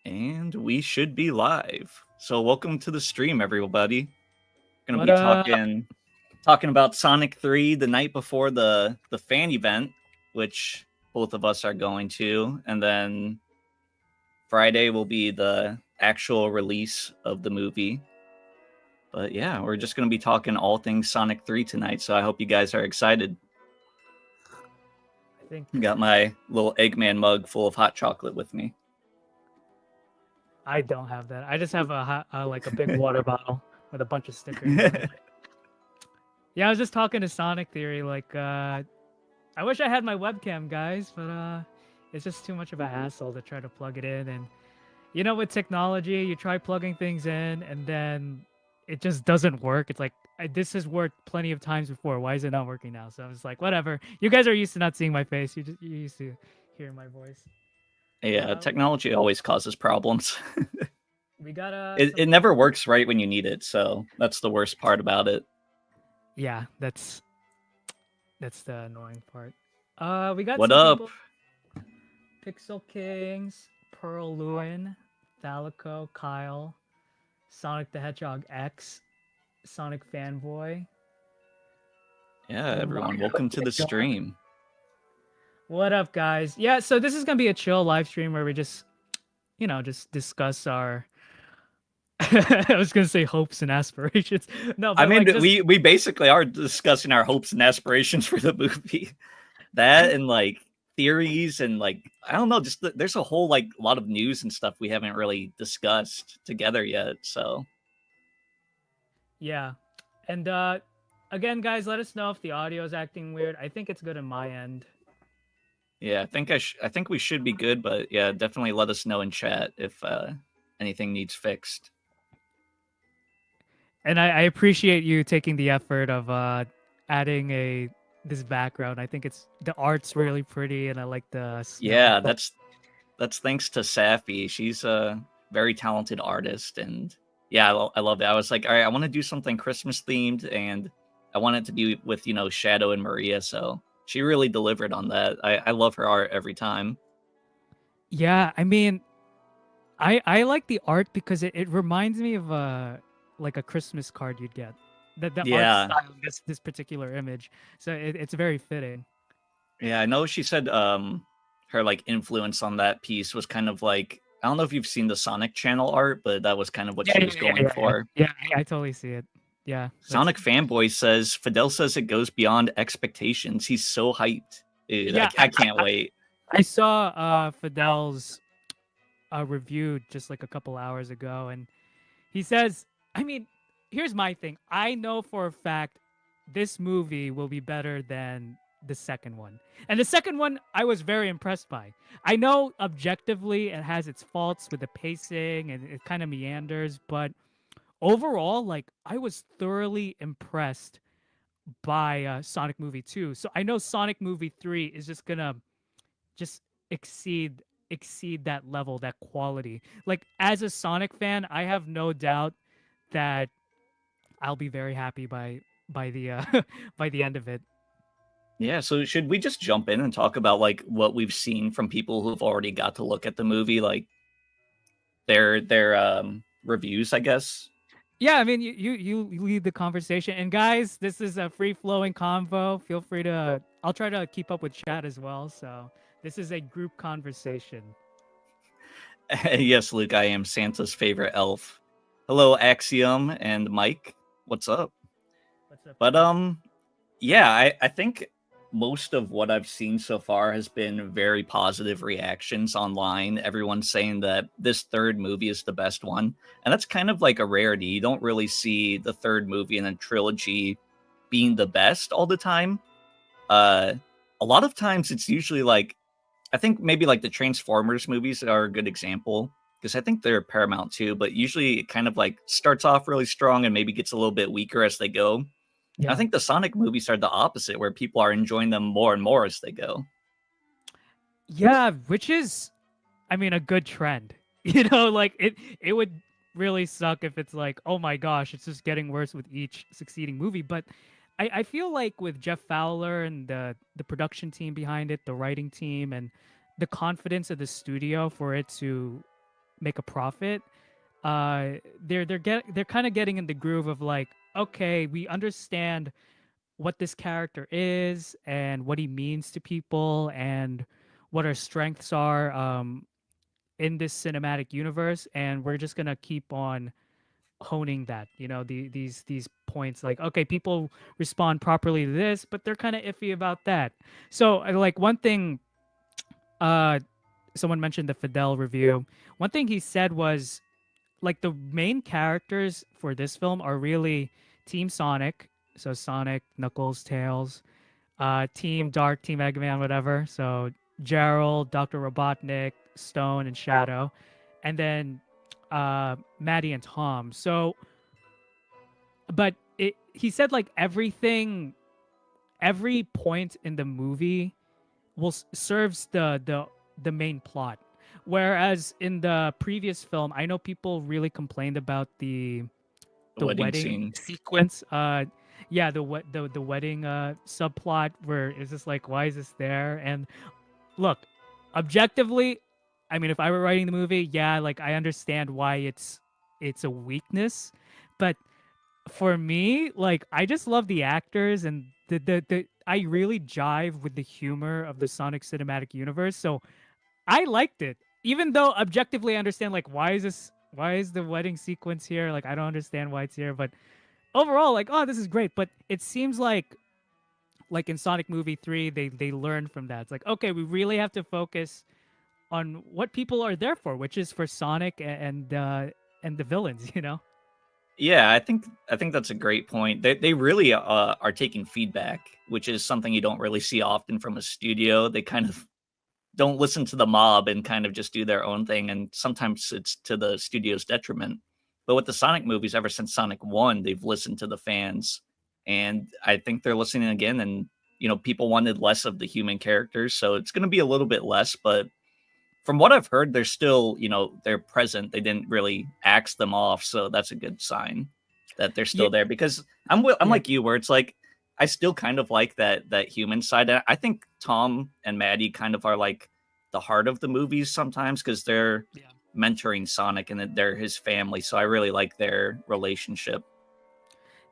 And we should be live. So welcome to the stream, everybody. Gonna What be up? talking about Sonic 3 the night before the fan event, which both of us are going to, and then Friday will be the actual release of the movie. But yeah, we're just gonna be talking all things Sonic 3 tonight, so I hope you guys are excited. I think Got my little Eggman mug full of hot chocolate with me. I don't have that. I just have like a big water bottle with a bunch of stickers on it. Yeah, I was just talking to Sonic Theory. I wish I had my webcam, guys, but it's just too much of a hassle to try to plug it in. And with technology, you try plugging things in, and then it just doesn't work. It's like this has worked plenty of times before. Why is it not working now? So I was like, whatever. You guys are used to not seeing my face. You're used to hearing my voice. But Yeah, technology always causes problems. we got It some. never works right when you need it, so that's the worst part about it. Yeah, that's the annoying part. We got What some up? people: Pixel Kings, Pearl Lewin, Thalico, Kyle, Sonic the Hedgehog X, Sonic Fanboy. Yeah, everyone, Mario welcome to the Kingdom. stream. What up, guys? Yeah, so this is gonna be a chill live stream where we just discuss our. I was gonna say hopes and aspirations. No, I but mean, like just we basically are discussing our hopes and aspirations for the movie. That and like theories and like I don't know, just there's a whole like lot of news and stuff we haven't really discussed together yet. So yeah, and again, guys, let us know if the audio is acting weird. I think it's good on my end. yeah, I think we should be good, but yeah, definitely let us know in chat if anything needs fixed. And I appreciate you taking the effort of adding a this background. I think the art's really pretty, and I like the snow. Yeah, that's thanks to Safi. She's a very talented artist, and yeah, I love it. I was like, all right, I want to do something Christmas themed, and I want it to be with Shadow and Maria. So she really delivered on that. I love her art every time. Yeah, I mean, I like the art because it reminds me of like a Christmas card you'd get. The art Yeah, style, this particular image, so it's very fitting. yeah. I know she said her like influence on that piece was kind of like I don't know if you've seen the Sonic Channel art, but that was kind of what Yeah, she yeah, was yeah, going yeah, yeah. for. Yeah, I totally see it. Yeah, that's Sonic fanboy says Fidel says it goes beyond expectations. He's so hyped. Dude, yeah. I can't wait. I saw Fidel's review just like a couple hours ago, and he says, I mean, here's my thing. I know for a fact this movie will be better than the second one. And the second one, I was very impressed by. I know objectively it has its faults with the pacing and it kind of meanders, but overall, like, I was thoroughly impressed by Sonic Movie 2. So I know Sonic Movie 3 is just gonna just exceed that level, that quality. Like as a Sonic fan, I have no doubt that I'll be very happy by the by the end of it. Yeah, so should we just jump in and talk about like what we've seen from people who've already got to look at the movie, like their reviews, I guess. Yeah, I mean you lead the conversation. And guys, this is a free flowing convo. Feel free to I'll try to keep up with chat as well. So this is a group conversation. Yes, Luke, I am Santa's favorite elf. Hello, Axiom and Mike. What's up? What's up, But guys? yeah, I think most of what I've seen so far has been very positive reactions online. Everyone's saying that this third movie is the best one. And that's kind of like a rarity. You don't really see the third movie in a trilogy being the best all the time. Uh a lot of times it's usually like I think maybe like the Transformers movies are a good example because I think they're Paramount too, but usually it kind of like starts off really strong and maybe gets a little bit weaker as they go. I Yeah. think the Sonic movies are the opposite, where people are enjoying them more and more as they go. Yeah, which is I mean a good trend. Like it would really suck if it's like, oh my gosh, it's just getting worse with each succeeding movie. But I feel like with Jeff Fowler and the production team behind it, the writing team and the confidence of the studio for it to make a profit, they're kind of getting in the groove of like, okay, we understand what this character is and what he means to people and what our strengths are in this cinematic universe, and we're just gonna keep on honing that. These points, like, okay, people respond properly to this, but they're kind of iffy about that. So like one thing, uh, someone mentioned the Fidel review. One thing he said was like the main characters for this film are really Team Sonic, so Sonic, Knuckles, Tails, Team Dark, Team Eggman, whatever. So Gerald, Dr. Robotnik, Stone, and Shadow, and then Maddie and Tom. So, but he said like every point in the movie serves the main plot. Whereas in the previous film, I know people really complained about The the wedding wedding scene. sequence. Yeah, the wedding subplot where it's just like, why is this there? And look, objectively, I mean, if I were writing the movie, yeah, like I understand why it's a weakness, but for me, like I just love the actors and the I really jive with the humor of the Sonic cinematic universe. So I liked it. Even though objectively I understand like why is the wedding sequence here? Like I don't understand why it's here, but overall like, oh, this is great. But it seems like in Sonic movie 3 they learned from that. It's like, okay, we really have to focus on what people are there for, which is for Sonic and the villains, you know? Yeah, I think that's a great point. They really are taking feedback, which is something you don't really see often from a studio. They kind of don't listen to the mob and kind of just do their own thing, and sometimes it's to the studio's detriment. But with the Sonic movies, ever since Sonic 1, they've listened to the fans, and I think they're listening again, and, people wanted less of the human characters, so it's gonna be a little bit less, but from what I've heard, they're still, they're present. They didn't really axe them off, so that's a good sign that they're Yeah, still there. Because I'm yeah, like you, where it's like I still kind of like that human side. And I think Tom and Maddie kind of are like the heart of the movies sometimes because they're yeah. mentoring Sonic and that they're his family. So I really like their relationship.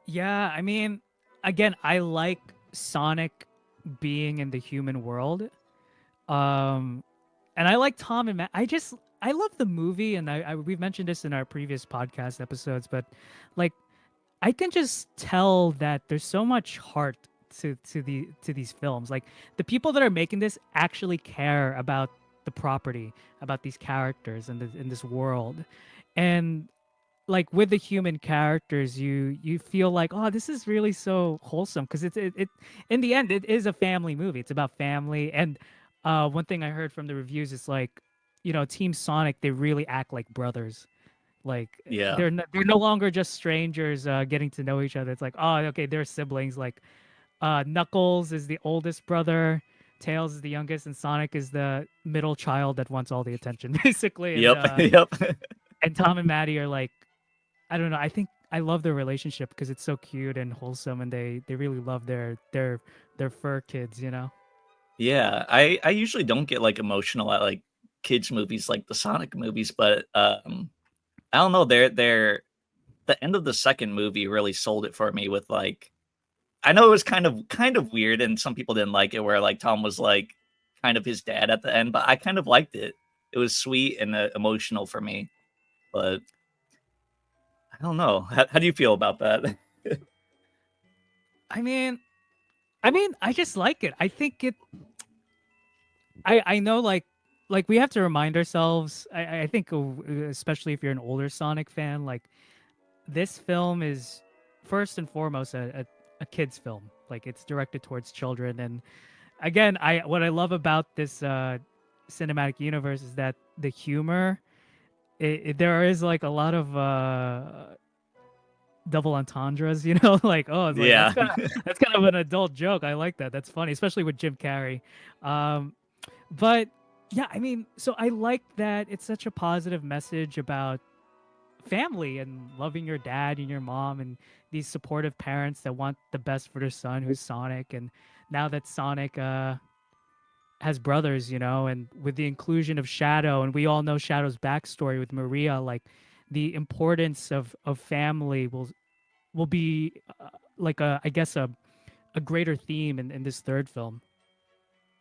Yeah, I mean, again, I like Sonic being in the human world. Um and I like Tom and Matt. I love the movie, and we've mentioned this in our previous podcast episodes, but like I can just tell that there's so much heart to these films. Like the people that are making this actually care about the property, about these characters and in this world. And like with the human characters, you feel like, oh, this is really so wholesome because it in the end it is a family movie. It's about family. And one thing I heard from the reviews is like, Team Sonic, they really act like brothers. Like Yeah. they're no longer just strangers getting to know each other. It's like, oh, okay, they're siblings. Like Knuckles is the oldest brother, Tails is the youngest, and Sonic is the middle child that wants all the attention, basically. Yep. Yep. And Tom and Maddie are like, I don't know. I think I love their relationship because it's so cute and wholesome, and they really love their fur kids. You know. Yeah, I usually don't get like emotional at like kids movies like the Sonic movies, but I don't know. They're the end of the second movie really sold it for me with like I know it was kind of weird and some people didn't like it where like Tom was like kind of his dad at the end, but I kind of liked it. It was sweet and emotional for me, but I don't know. How do you feel about that? I mean, I just like it. I think it. I know like we have to remind ourselves. I think especially if you're an older Sonic fan, like this film is first and foremost a kids film. Like it's directed towards children. And again, I what I love about this cinematic universe is that the humor. There is like a lot of double entendres, like, oh, it's like Yeah. that's kind of an adult joke. I like that. That's funny, especially with Jim Carrey. Um, but yeah, I mean, so I like that it's such a positive message about family and loving your dad and your mom and these supportive parents that want the best for their son who's Sonic. And now that Sonic has brothers, and with the inclusion of Shadow, and we all know Shadow's backstory with Maria, like the importance of family will be like I guess a greater theme in this third film.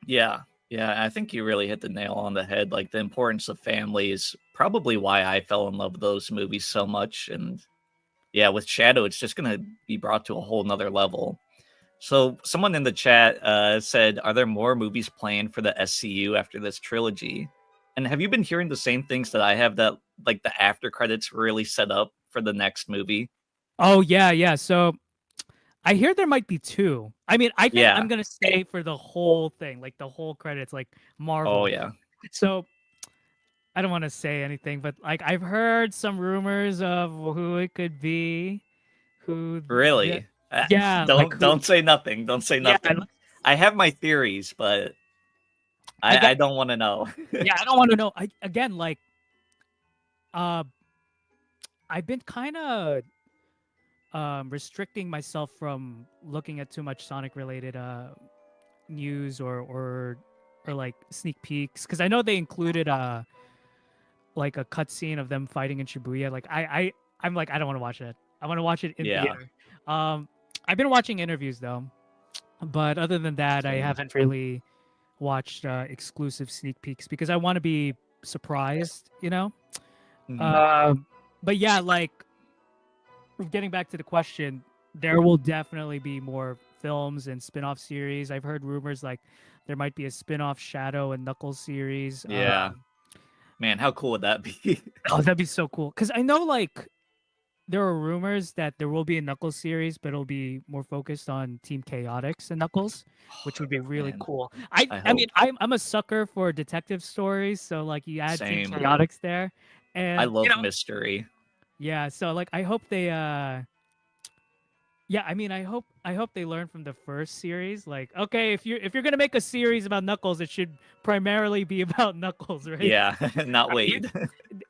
Yeah. Yeah, I think you really hit the nail on the head. Like the importance of family is probably why I fell in love with those movies so much. And yeah, with Shadow, it's just gonna be brought to a whole nother level. So someone in the chat said, "Are there more movies planned for the SCU after this trilogy?" And have you been hearing the same things that I have, that like the after credits really set up for the next movie? Oh yeah, yeah. So I hear there might be two. I mean, I think I'm Yeah. gonna stay for the whole thing, like the whole credits, like Oh Marvel. yeah. So I don't want to say anything, but like I've heard some rumors of who it could be, who the Really? yeah, like Don't who don't say nothing. Don't say yeah, nothing. I have my theories, but I again, don't want to know. yeah, I don't want to know. I again like uh I've been kind of restricting myself from looking at too much Sonic related news or like sneak peeks, because I know they included like a cutscene of them fighting in Shibuya. Like I'm like I don't want to watch it. I want to watch it in Yeah. theater. Um, I've been watching interviews though, but other than that, I Same. haven't really watched exclusive sneak peeks because I want to be surprised. Mhm. Um, but yeah, like getting back to the question, there will definitely be more films and spin-off series. I've heard rumors like there might be a spin-off Shadow and Knuckles series. Yeah. Man, how cool would that be? Oh, that'd be so cool. Because I know like there are rumors that there will be a Knuckles series, but it'll be more focused on Team Chaotix and Knuckles, which would be really Man, cool. I I mean, hope. I'm a sucker for detective stories, so like you add Team Same. Chaotix there, I and love mystery. yeah. So like I hope they yeah, I mean, I hope they learn from the first series. Like, okay, if you're gonna make a series about Knuckles, it should primarily be about Knuckles, right? Yeah, not E- Wade.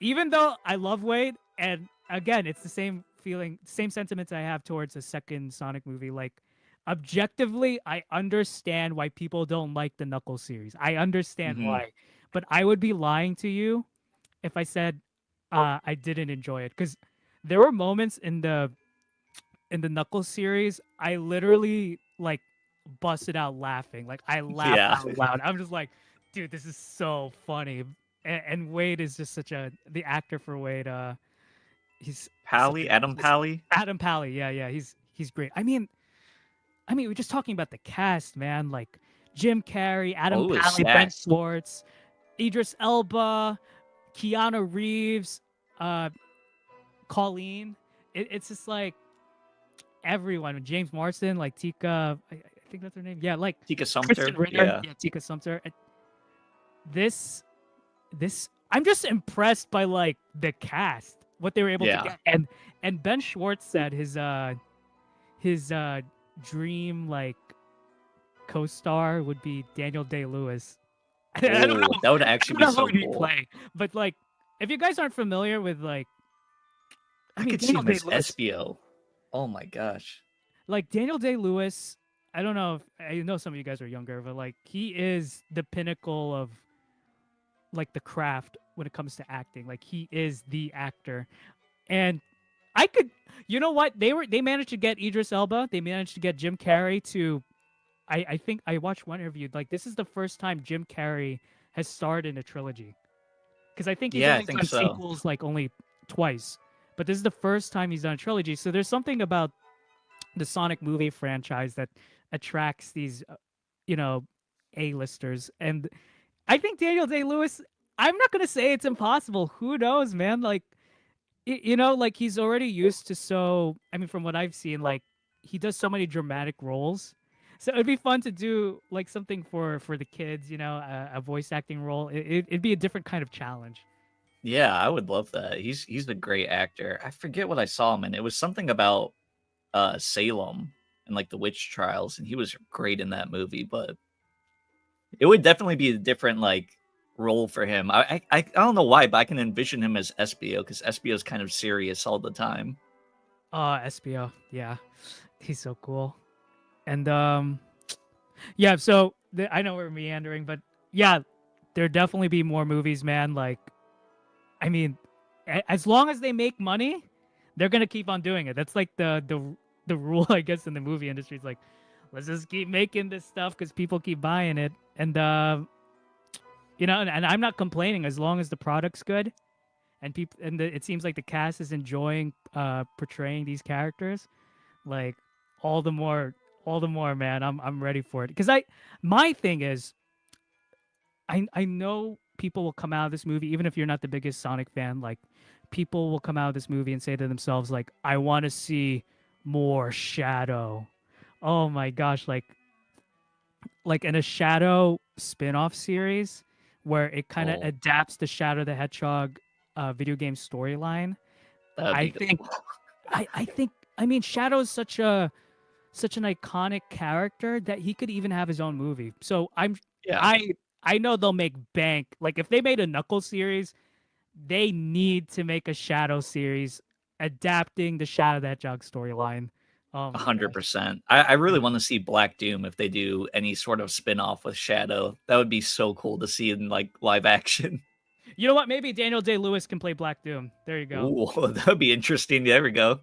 Even though I love Wade, and again, it's the same feeling, same sentiments I have towards the second Sonic movie. Like, objectively, I understand why people don't like the Knuckles series. I understand Mhm. why, but I would be lying to you if I said I didn't enjoy it, because there were moments in the Knuckles series, I literally like busted out laughing. Like I laughed Yeah. out loud. I'm just like, dude, this is so funny. And Wade is just such the actor for Wade. He's such Pally, a Adam Pally. Adam Pally. Yeah, yeah, he's great. I mean, we're just talking about the cast, man. Like Jim Carrey, Adam Oh, his Pally, Ben stacked. Schwartz, Idris Elba, Keanu Reeves, uh, Colleen. It's just like everyone. James Marsden, like Tika, I think that's her name. Yeah, like Tika Kristen Sumter. Ritter. Yeah. Yeah, Tika Sumter. This, I'm just impressed by like the cast, what they were able to Yeah. get, and Ben Schwartz said his dream like co-star would be Daniel Day Lewis. I don't know. Oh, that would I actually don't be know who so would he cool. play, but like, if you guys aren't familiar with like, I I mean, could see Daniel him Day as Lewis. SBO. Oh my gosh. Like Daniel Day Lewis, I don't know if I know some of you guys are younger, but like he is the pinnacle of like the craft when it comes to acting. Like he is the actor. And I could you know what? They managed to get Idris Elba, they managed to get Jim Carrey to I think I watched one interview. Like this is the first time Jim Carrey has starred in a trilogy. Because I think he's Yeah, I only think done so. sequels like only twice. But this is the first time he's done a trilogy. So there's something about the Sonic movie franchise that attracts these, you know, A-listers. And I think Daniel Day Lewis. I'm not gonna say it's impossible. Who knows, man? Like, like he's already used to so. I mean, from what I've seen, like he does so many dramatic roles. So it'd be fun to do like something for the kids. A voice acting role. It'd be a different kind of challenge. Yeah, I would love that. He's a great actor. I forget what I saw him in. It was something about Salem and like the witch trials, and he was great in that movie, but it would definitely be a different like role for him. I don't know why, but I can envision him as SBO because SBO is kind of serious all the time. SBO, yeah, he's so cool. And yeah, so I know we're meandering, but yeah, there definitely be more movies, man. Like, I mean, as long as they make money, they're gonna keep on doing it. That's like the rule, I guess, in the movie industry. It's like, let's just keep making this stuff because people keep buying it, and and I'm not complaining as long as the product's good and people it seems like the cast is enjoying portraying these characters. Like, all the more, man. I'm ready for it because my thing is I know people will come out of this movie, even if you're not the biggest Sonic fan, like people will come out of this movie and say to themselves, like, I want to see more Shadow. Oh my gosh, like in a Shadow spin-off series where it kind of Oh, adapts the Shadow the Hedgehog video game storyline. that would I be think cool. I think I mean Shadow is such an iconic character that he could even have his own movie. So Yeah, I I know they'll make bank. Like if they made a Knuckles series, they need to make a Shadow series adapting the Shadow the Hedgehog storyline. Oh my gosh. 100%. I really Yeah. want to see Black Doom if they do any sort of spin-off with Shadow. That would be so cool to see in like live action. You know what? Maybe Daniel Day-Lewis can play Black Doom. There you go. Ooh, that would be interesting. There we go.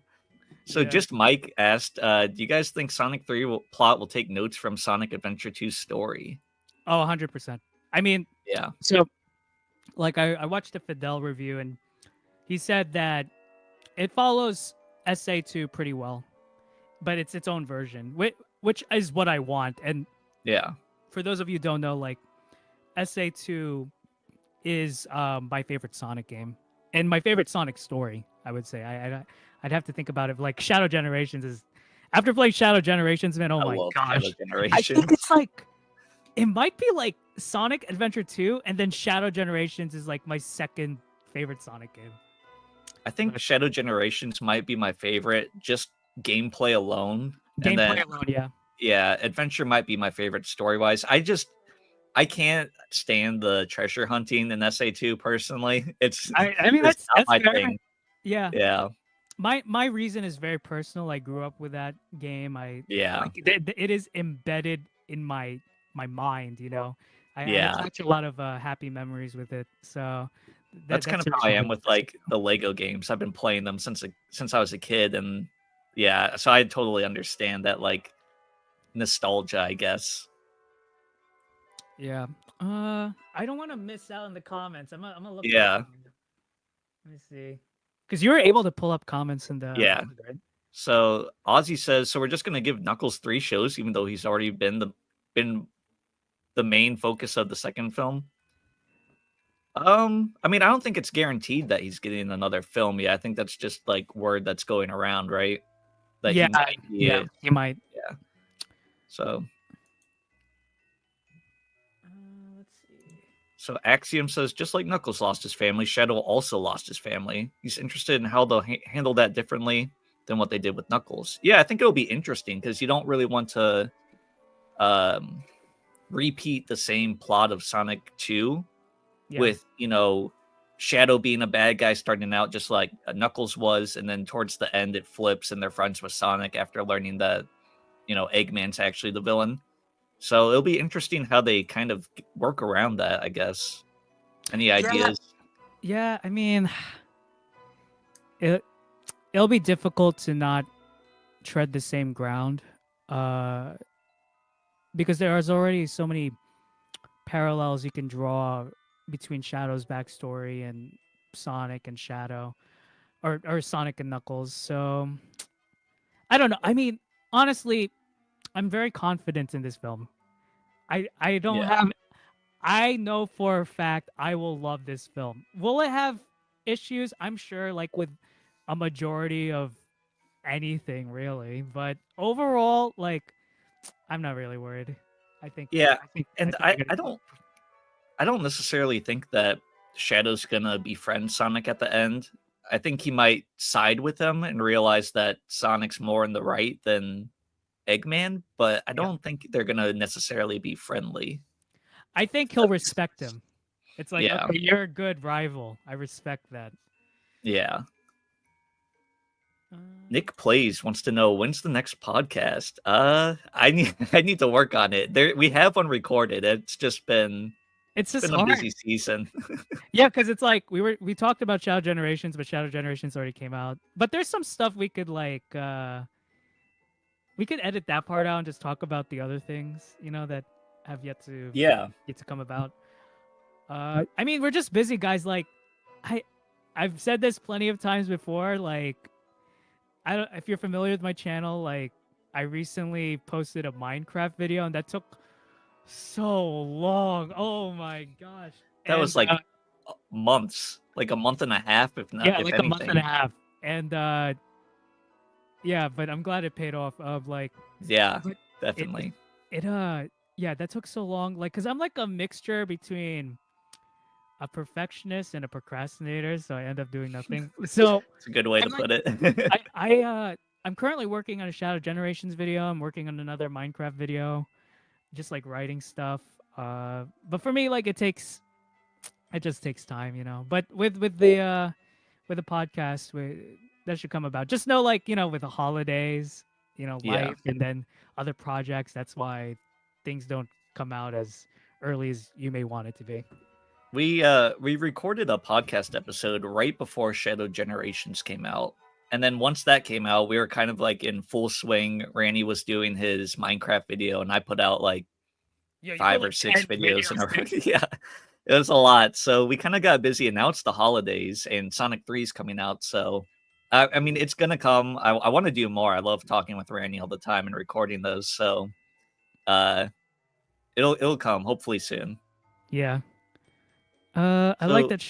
So Yeah. just Mike asked, do you guys think Sonic 3 plot will take notes from Sonic Adventure 2's story? Oh, 100%. I mean, Yeah. so like I watched a Fidel review and he said that it follows SA2 pretty well, but it's its own version, which is what I want. And Yeah. for those of you who don't know, like SA2 is my favorite Sonic game and my favorite Sonic story. I would say I'd have to think about it. Like Shadow Generations is after playing Shadow Generations, man. Oh I my love Shadow gosh, I think Generations. it's like it might be like Sonic Adventure 2, and then Shadow Generations is like my second favorite Sonic game. I think But Shadow Generations might be my favorite, just gameplay alone. And then gameplay alone, yeah. yeah, Adventure might be my favorite story-wise. I can't stand the treasure hunting in SA2 personally. It's I mean just not that's my fair. thing. Yeah. Yeah. My reason is very personal. I grew up with that game. I Yeah. like it is embedded in my mind, you know. I Yeah. attach a lot of happy memories with it. So That's kind that's of the how I reason am with like the Lego games. I've been playing them since I was a kid, and yeah, so I totally understand that like nostalgia, I guess. yeah. I don't want to miss out in the comments. I'm gonna look for Yeah. them. Let me see. Because you were able to pull up comments in the Yeah. VOD, right? So Ozzy says, so we're just gonna give Knuckles 3 shows, even though he's already been the main focus of the second film. I mean, I don't think it's guaranteed that he's getting another film yet. I think that's just like word that's going around, right? That Yeah, he might be yeah. You might. yeah. So Let's see. so Axiom says, just like Knuckles lost his family, Shadow also lost his family. He's interested in how they'll handle that differently than what they did with Knuckles. Yeah, I think it'll be interesting because you don't really want to um, repeat the same plot of Sonic 2 Yeah. with, Shadow being a bad guy starting out just like Knuckles was, and then towards the end it flips and they're friends with Sonic after learning that, Eggman's actually the villain. So it'll be interesting how they kind of work around that, I guess. Any Yeah. ideas? Yeah. I mean, it it'll be difficult to not tread the same ground, uh, because there is already so many parallels you can draw between Shadow's backstory and Sonic and Shadow, or Sonic and Knuckles. So I don't know. I mean, honestly, I'm very confident in this film. I don't Yeah. have. I know for a fact I will love this film. Will it have issues? I'm sure, like with a majority of anything, really. But overall, like, I'm not really worried. I think Yeah. I And think I, they're gonna. I don't I don't necessarily think that Shadow's gonna befriend Sonic at the end. I think he might side with him and realize that Sonic's more in the right than Eggman, but I Yeah, don't think they're gonna necessarily be friendly. I think If he'll that makes respect sense. him. It's like, Yeah. okay, you're a good rival. I respect that. Yeah. Uh, Nick Plays wants to know when's the next podcast. I need I need to work on it. There we have one recorded. It's just been it's It's just been a hard. busy season. Yeah, because it's like we talked about Shadow Generations, but Shadow Generations already came out. But there's some stuff we could we could edit that part out and just talk about the other things, that have Yeah. yet to come about. I mean, we're just busy, guys. Like, I I've said this plenty of times before. Like, I don't if you're familiar with my channel. Like, I recently posted a Minecraft video, and that took so long. Oh my gosh! That And was like months, like a month and a half, yeah, if like a month and a anything. half. And yeah, but I'm glad it paid off. Of like, Yeah, but it definitely. it yeah, that took so long. Like, cause I'm like a mixture between a perfectionist and a procrastinator, so I end up doing nothing. So It's a good way to I'm like, put it. I'm currently working on a Shadow Generations video. I'm working on another Minecraft video, just like writing stuff. But for me, like it just takes time, But with the podcast, that should come about. Just know, like, with the holidays, Yeah. life, and then other projects. That's why things don't come out as early as you may want it to be. We recorded a podcast episode right before Shadow Generations came out. And then once that came out, we were kind of like in full swing. Randy was doing his Minecraft video, and I put out like Yeah, you put 5 or like 6 10 videos in videos. a yeah. It was a lot. So we kind of got busy, and now it's the holidays and Sonic 3 is coming out. So I mean, it's gonna come. I want to do more. I love talking with Randy all the time and recording those. So uh it'll come hopefully soon. Yeah. I like So that.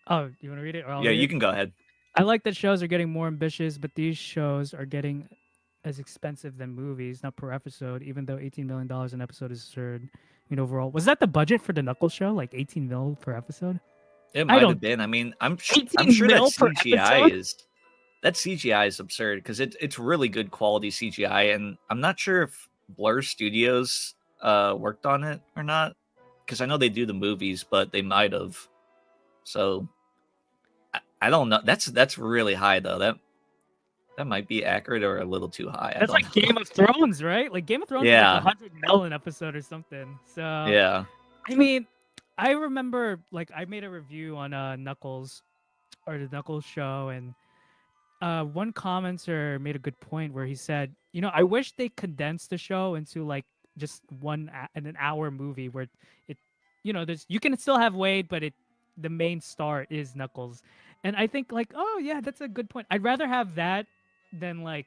Oh, you want to read it, or I'll yeah, read you it? can go ahead. I like that shows are getting more ambitious, but these shows are getting as expensive than movies, not per episode, even though $18 million an episode is absurd. I mean, overall, was that the budget for the Knuckles show? Like 18 mil per episode? It I might have don't. been. I mean, I'm 18 sure that mil per episode? CGI is absurd because it's really good quality CGI, and I'm not sure if Blur Studios worked on it or not because I know they do the movies, but they might have. So I don't know. That's really high though. That might be accurate or a little too high. I That's don't like know. Game of Thrones, right? Like Game of Thrones is like Yeah, 100 mil an episode or something. So, yeah, I mean, I remember like I made a review on Knuckles or the Knuckles show, and one commenter made a good point where he said, I wish they condensed the show into like just an hour movie where it, there's you can still have Wade, but the main star is Knuckles, and I think like, oh yeah, that's a good point. I'd rather have that than like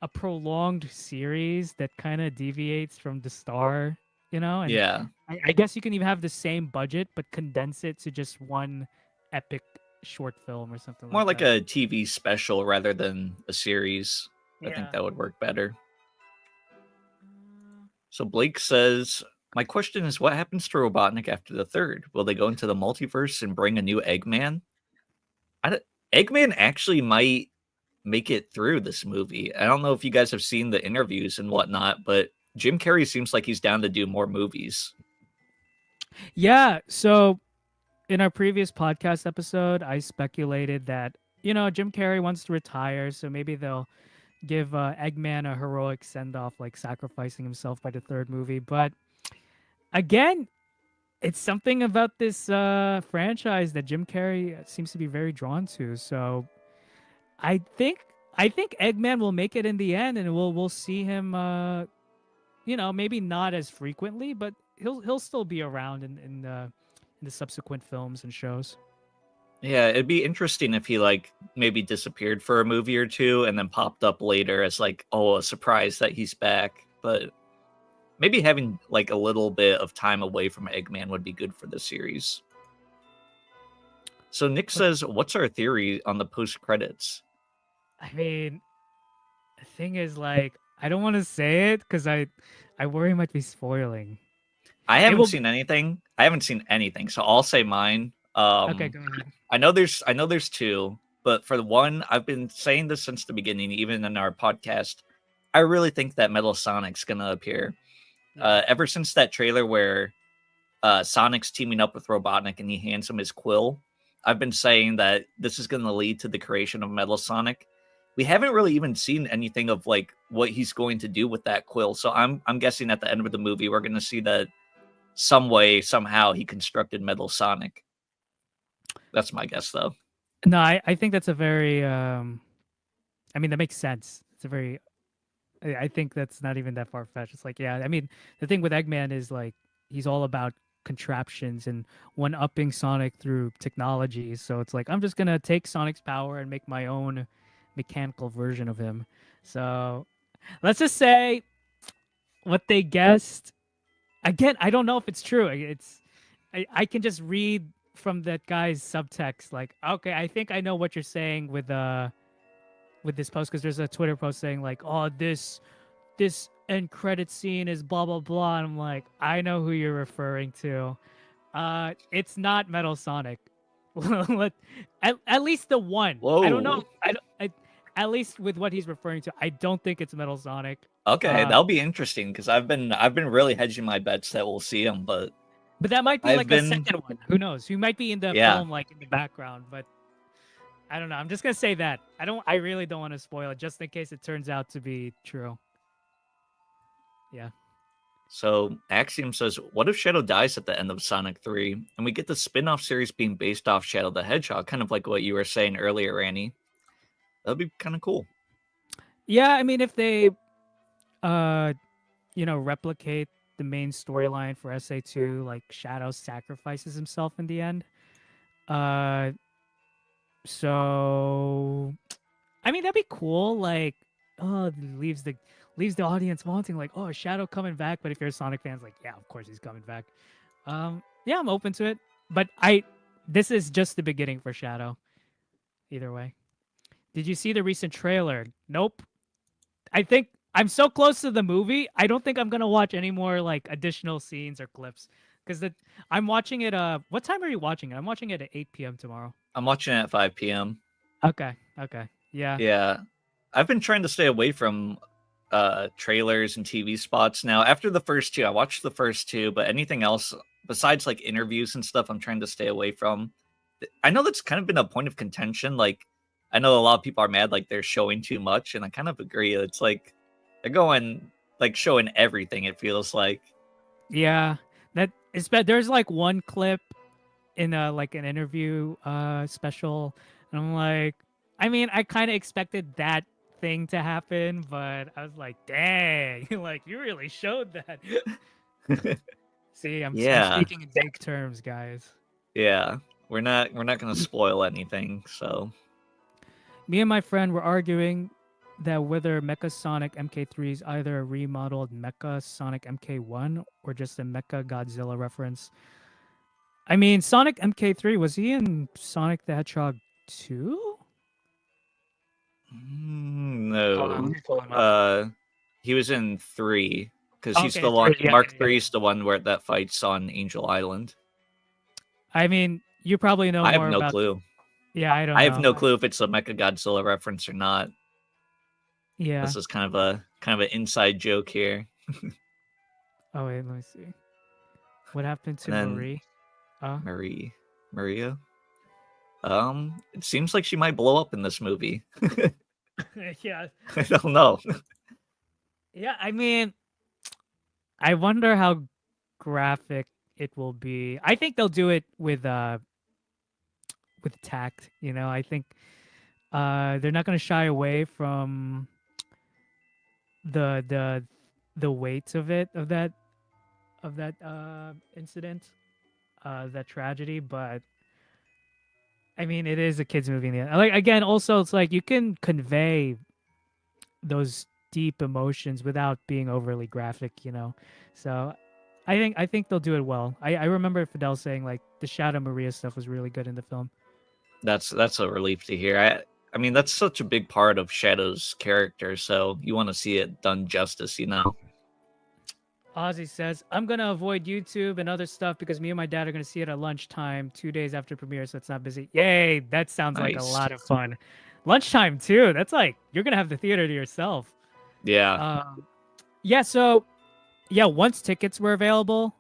a prolonged series that kind of deviates from the star, and yeah. I guess you can even have the same budget but condense it to just one epic short film or something More like like that. a TV special rather than a series. I think Yeah. that would work better. So Blake says, "My question is, what happens to Robotnik after the third? Will they go into the multiverse and bring a new Eggman? I don't, Eggman actually might make it through this movie. I don't know if you guys have seen the interviews and whatnot, but Jim Carrey seems like he's down to do more movies. Yeah. So in our previous podcast episode, I speculated that, Jim Carrey wants to retire. So maybe they'll give Eggman a heroic send off, like sacrificing himself by the third movie. But again, it's something about this franchise that Jim Carrey seems to be very drawn to. So I think. I think Eggman will make it in the end, and we'll see him. Maybe not as frequently, but he'll still be around in the subsequent films and shows. Yeah, it'd be interesting if he like maybe disappeared for a movie or two and then popped up later as like, oh, a surprise that he's back. But maybe having like a little bit of time away from Eggman would be good for the series. So Nick But says, "What's our theory on the post credits?" I mean, the thing is, like, I don't want to say it because I worry it might be spoiling. I It haven't will. seen anything. I haven't seen anything, so I'll say mine. Okay, go ahead. I know there's two, but for the one, I've been saying this since the beginning, even in our podcast. I really think that Metal Sonic's gonna appear. Yeah. Ever since that trailer where Sonic's teaming up with Robotnik and he hands him his quill, I've been saying that this is gonna lead to the creation of Metal Sonic. We haven't really even seen anything of like what he's going to do with that quill, so I'm guessing at the end of the movie we're gonna see that some way, somehow, he constructed Metal Sonic. That's my guess, though. No, I think that's a very I mean that makes sense. It's a very I think that's not even that far fetched. It's like, yeah, I mean, the thing with Eggman is like he's all about contraptions and one upping Sonic through technology. So it's like I'm just gonna take Sonic's power and make my own mechanical version of him. So let's just say what they guessed. Again, I don't know if it's true. I can just read from that guy's subtext. Like, okay, I think I know what you're saying with this post because there's a Twitter post saying like, oh, this end credit scene is blah blah blah. And I'm like, I know who you're referring to. It's not Metal Sonic. at least the one. I don't know. Whoa. At least with what he's referring to, I don't think it's Metal Sonic. Okay, that'll be interesting because I've been really hedging my bets that we'll see him, but But that might be I've like a been second one. Who knows? He might be in the yeah. film, like in the background. But I don't know. I'm just gonna say that. I really don't want to spoil it, just in case it turns out to be true. Yeah. So Axiom says, "What if Shadow dies at the end of Sonic 3, and we get the spin-off series being based off Shadow the Hedgehog, kind of like what you were saying earlier, Annie? That'd be kind of cool." Yeah. I mean, if they, replicate the main storyline for SA2, like Shadow sacrifices himself in the end. Uh, so I mean, that'd be cool. Like, oh, it leaves the audience wanting, like, oh, Shadow coming back. But if you're a Sonic fan, it's like, yeah, of course he's coming back. Yeah, I'm open to it. But this is just the beginning for Shadow. Either way, did you see the recent trailer? Nope. I think I'm so close to the movie. I don't think I'm gonna watch any more like additional scenes or clips because I'm watching it. What time are you watching it? I'm watching it at 8 p.m. tomorrow. I'm watching it at 5 p.m. Okay. Okay. Yeah. Yeah, I've been trying to stay away from trailers and TV spots now. After the first two, I watched the first two, but anything else besides like interviews and stuff, I'm trying to stay away from. I know that's kind of been a point of contention. Like, I know a lot of people are mad like they're showing too much, and I kind of agree. It's like they're going like showing everything. It feels like. Yeah. That is bad. There's like one clip in like an interview special, and I'm like, I mean, I kind of expected that thing to happen, but I was like, dang, like you really showed that. See, I'm Yeah, speaking in vague terms, guys. yeah. We're not gonna spoil anything. So Me and my friend were arguing that whether Mecha Sonic MK3 is either a remodeled Mecha Sonic MK1 or just a Mecha Godzilla reference. I mean, Sonic MK3, was he in Sonic the Hedgehog 2? Hold on, let no, me pull him up. he was in 3 because he's Okay, the one. three. Yeah, Mark yeah, 3 yeah. is the one where that fights on Angel Island. I mean, you probably know I have more no about. clue. Yeah, I don't I have know. no clue if it's a Mecha Godzilla reference or not. Yeah. This is kind of an inside joke here. Oh wait, let me see. What happened to And then Marie? Maria. It seems like she might blow up in this movie. Yeah. I don't know. Yeah, I mean, I wonder how graphic it will be. I think they'll do it with tact, I think they're not going to shy away from the the the weight of it of that incident, that tragedy, but I mean, it is a kids movie. In the end. Like again, also it's like you can convey those deep emotions without being overly graphic. So I think they'll do it well. I remember Fidel saying like the Shadow Maria stuff was really good in the film. That's a relief to hear. I mean that's such a big part of Shadow's character, so you want to see it done justice. Ozzy says, I'm going to avoid YouTube and other stuff because me and my dad are going to see it at lunchtime 2 days after premiere, so it's not busy. Yay, that sounds like a Nice. lot of fun. Lunchtime, too. That's like, you're going to have the theater to yourself. Yeah. Yeah, so, yeah, once tickets were available,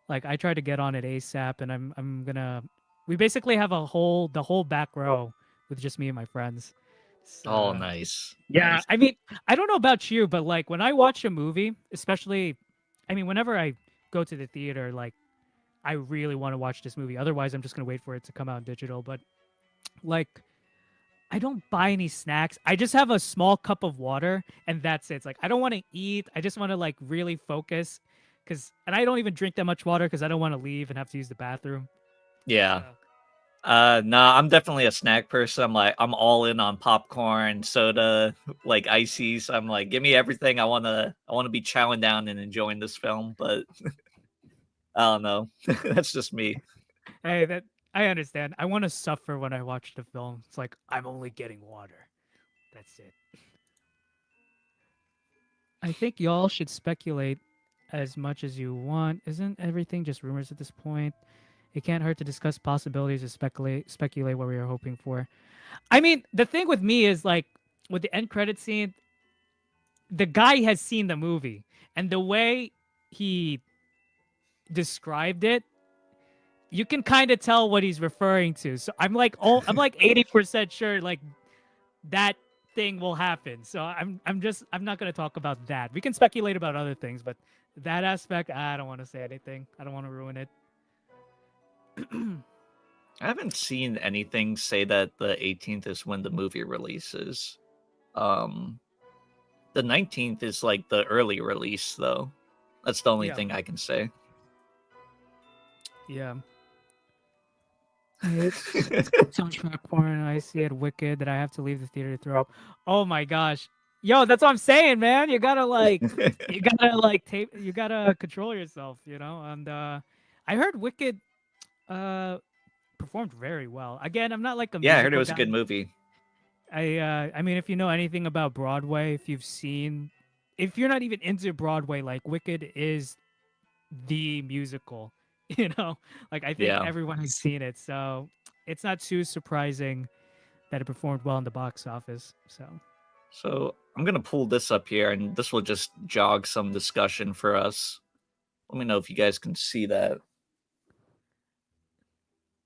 like, I tried to get on it ASAP, and I'm going to... We basically have the whole back row with just me and my friends. Oh, So, nice. yeah, Nice. I mean, I don't know about you, but like when I watch a movie, especially, I mean, whenever I go to the theater, like I really want to watch this movie. Otherwise, I'm just gonna wait for it to come out digital. But like, I don't buy any snacks. I just have a small cup of water, and that's it. It's like I don't want to eat. I just want to like really focus, and I don't even drink that much water because I don't want to leave and have to use the bathroom. So, Yeah. Nah, I'm definitely a snack person. I'm all in on popcorn, soda, like ices. I'm like, give me everything. I wanna be chowing down and enjoying this film, but I don't know. That's just me. hey, that I understand. I want to suffer when I watch the film. It's like I'm only getting water. That's it. I think y'all should speculate as much as you want. Isn't everything just rumors at this point? It can't hurt to discuss possibilities or speculate what we are hoping for. I mean, the thing with me is like with the end credit scene, the guy has seen the movie, and the way he described it, you can kind of tell what he's referring to. So I'm like 80% sure like that thing will happen. So I'm not gonna talk about that. We can speculate about other things, but that aspect, I don't want to say anything. I don't want to ruin it. I haven't seen anything say that the 18th is when the movie releases. Um, the 19th is like the early release, though. That's the only Yeah, thing I can say. yeah. It's soundtrack porn I see at Wicked that I have to leave the theater to throw up. Oh my gosh. Yo, that's what I'm saying, man. You gotta like tape you gotta control yourself, you know? And I heard Wicked uh performed very well. Again, I'm not like a Yeah, I heard it musical was a guy. good movie. I mean if you know anything about Broadway, if you're not even into Broadway, like Wicked is the musical, you know? Like I think Yeah. everyone has seen it. So it's not too surprising that it performed well in the box office. So So I'm gonna pull this up here, and this will just jog some discussion for us. Let me know if you guys can see that.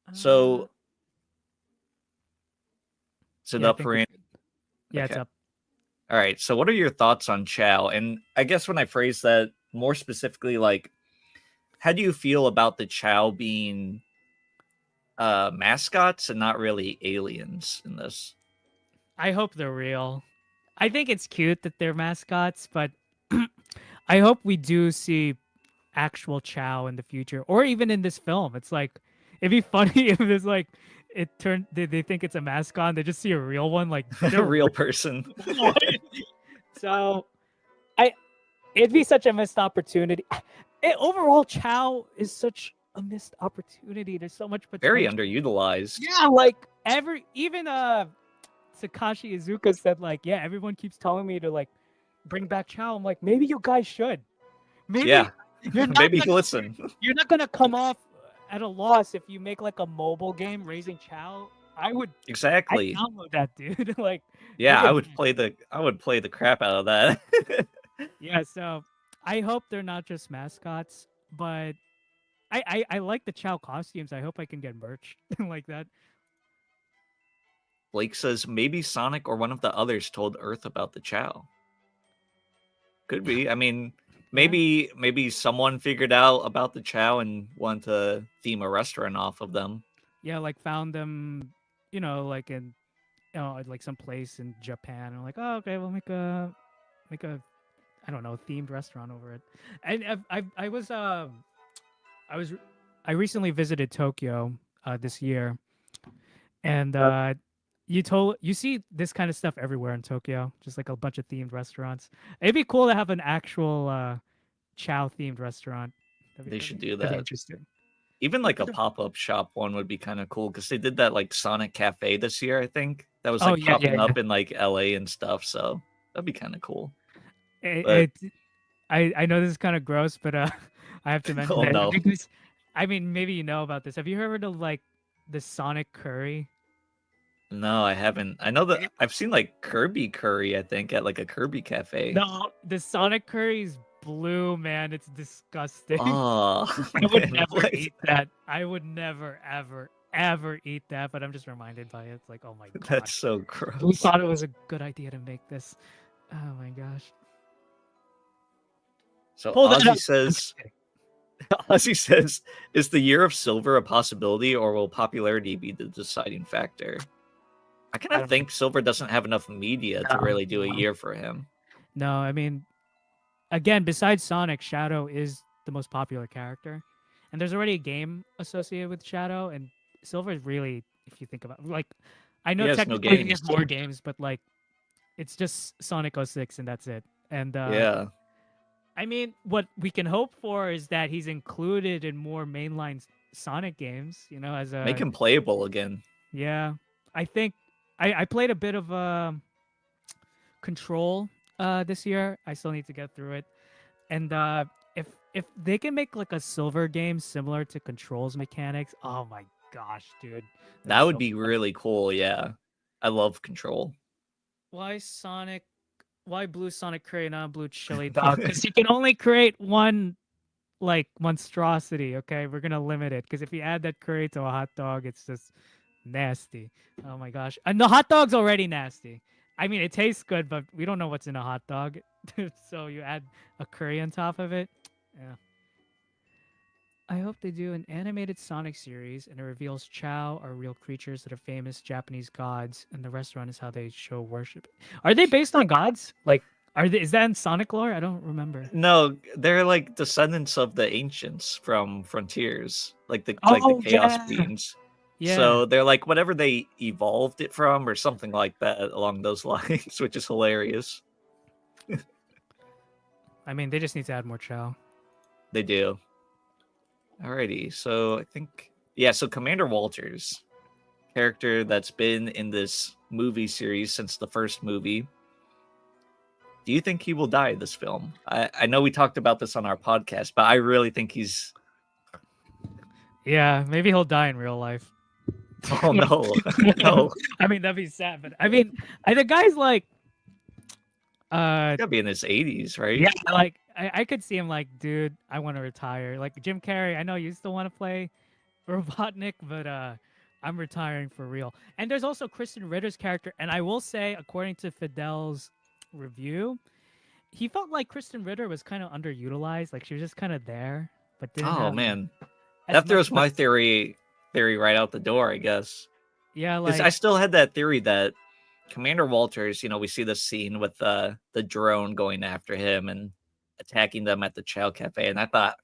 uh So is it yeah, I up think for it's Andy? good. Yeah, it's Okay. up. All right. So what are your thoughts on Chao? And I guess when I phrase that more specifically, like, how do you feel about the Chao being mascots and not really aliens in this? I hope they're real. I think it's cute that they're mascots, but I hope we do see actual Chow in the future, or even in this film. It's like it'd be funny if there's like they think it's a mascot and they just see a real one. Like A they're real person. real. So I it'd be such a missed opportunity. Overall, Chow is such a missed opportunity. There's so much Very potential. underutilized. Yeah, like even Takashi Iizuka said like, yeah, everyone keeps telling me to like bring back Chow. I'm like, maybe you guys should. Maybe Yeah. you're not Maybe gonna listen. you're not gonna come off at a loss if you make like a mobile game raising Chow. I'd Exactly. download that, dude. Like Yeah, bring I it would back. play the crap out of that. Yeah, so I hope they're not just mascots, but I like the Chow costumes. I hope I can get merch like that. Blake says maybe Sonic or one of the others told Earth about the Chow. Could be. I mean, Yeah. maybe someone figured out about the Chow and wanted to theme a restaurant off of them. Yeah, like found them, like in like some place in Japan. And like, oh, okay, we'll make a I don't know themed restaurant over it. And I was I recently visited Tokyo this year, and you see this kind of stuff everywhere in Tokyo, just like a bunch of themed restaurants. It'd be cool to have an actual Chow themed restaurant. They should do That'd be that. interesting. Even like a pop-up shop one would be kind of cool because they did that like Sonic Cafe this year, I think. That was Oh like yeah, yeah, popping yeah. up in like LA and stuff. So that'd be kind of cool. But It, I know this is kind of gross, but I have to mention oh it no. because I mean maybe you know about this. Have you heard of like the Sonic curry? No, I haven't. I know that I've seen like Kirby curry, I think, at like a Kirby cafe. No, the Sonic curry is blue, man. It's disgusting. Oh I would man, never what? eat that. I would never, ever, ever eat that. But I'm just reminded by it. It's like, oh my That's gosh, so who gross. thought it was a good idea to make this? Oh my gosh. So Pull that Ozzy up. I'm just says kidding. Ozzy says, "Is the year of silver a possibility, or will popularity be the deciding factor?" I kind I of don't know. think Silver doesn't have enough media to No, really do a no, year for him. no. I mean, again, besides Sonic, Shadow is the most popular character, and there's already a game associated with Shadow, and Silver is really, if you think about, like, I He know has no technically he has games. more games, but like, it's just Sonic 06 and that's it. And Yeah, I mean, what we can hope for is that he's included in more mainline Sonic games. You know, as make a him playable again. yeah. I think I played a bit of Control this year. I still need to get through it. And if they can make like a Silver game similar to Control's mechanics, oh my gosh, dude, That that's would so be fun. really cool. Yeah, I love Control. Why Sonic? Why blue Sonic curry, not blue chili dog? Because you can only create one like monstrosity. Okay, we're gonna limit it because if you add that curry to a hot dog, it's just nasty. Oh my gosh, and the hot dog's already nasty. I mean, it tastes good, but we don't know what's in a hot dog. So you add a curry on top of it. Yeah. I hope they do an animated Sonic series and it reveals Chao are real creatures that are famous Japanese gods, and the restaurant is how they show worship. Are they based on gods? Like, are they? Is that in Sonic lore? I don't remember. No, they're like descendants of the ancients from Frontiers, like the Oh Chaos yeah, beings. yeah. So they're like whatever they evolved it from, or something like that along those lines, which is hilarious. I mean, they just need to add more Chao. They do. Alrighty, so I think yeah, so Commander Walters, character that's been in this movie series since the first movie. Do you think he will die in this film? I know we talked about this on our podcast, but I really think he's Yeah, maybe he'll die in real life. oh no. No. I mean, that'd be sad, but I mean, the guy's like, He's uh, gotta be in his 80s, right? yeah, like I could see him like, dude, I want to retire. Like Jim Carrey, I know you still want to play Robotnik, but I'm retiring for real. And there's also Kristen Ritter's character, and I will say, according to Fidel's review, he felt like Kristen Ritter was kind of underutilized. Like she was just kind of there, but didn't Oh have man. as That much. throws my theory right out the door, I guess. Yeah, Because like I still had that theory that Commander Walters, we see this scene with the drone going after him and attacking them at the Chow Cafe, and I thought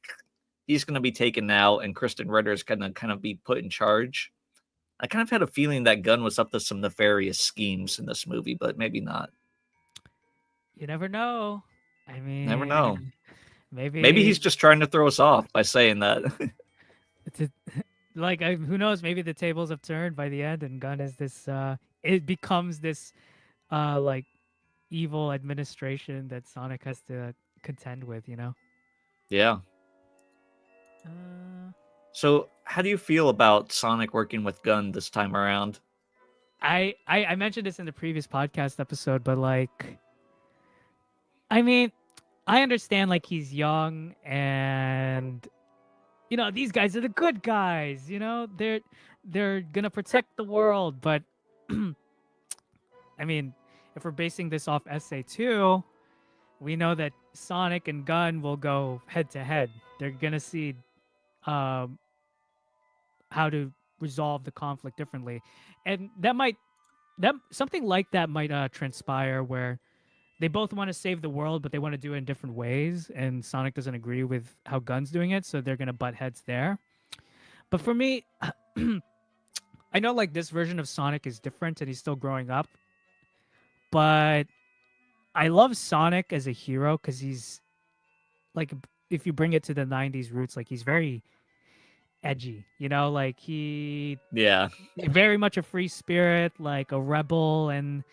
he's gonna be taken out and Kristen Ritter's gonna kind of be put in charge. I kind of had a feeling that Gunn was up to some nefarious schemes in this movie, but maybe not. you never know. I Never know. mean, Maybe he's maybe just trying to throw us off by saying that. it's a, like who knows? Maybe the tables have turned by the end, and Gunn is this. It becomes this like evil administration that Sonic has to contend with. You know. Yeah. Uh, So, how do you feel about Sonic working with Gunn this time around? I mentioned this in the previous podcast episode, but like, I mean, I understand like he's young and these guys are the good guys. They're gonna protect the world, but I mean, if we're basing this off SA2, we know that Sonic and Gunn will go head to head. They're gonna see um, how to resolve the conflict differently, and that something like that might transpire where they both want to save the world, but they want to do it in different ways, and Sonic doesn't agree with how Gunn's doing it, so they're gonna butt heads there. But for me, I know like this version of Sonic is different, and he's still growing up, but I love Sonic as a hero because he's like, if you bring it to the '90s roots, like he's very edgy, like he Yeah. very much a free spirit, like a rebel, and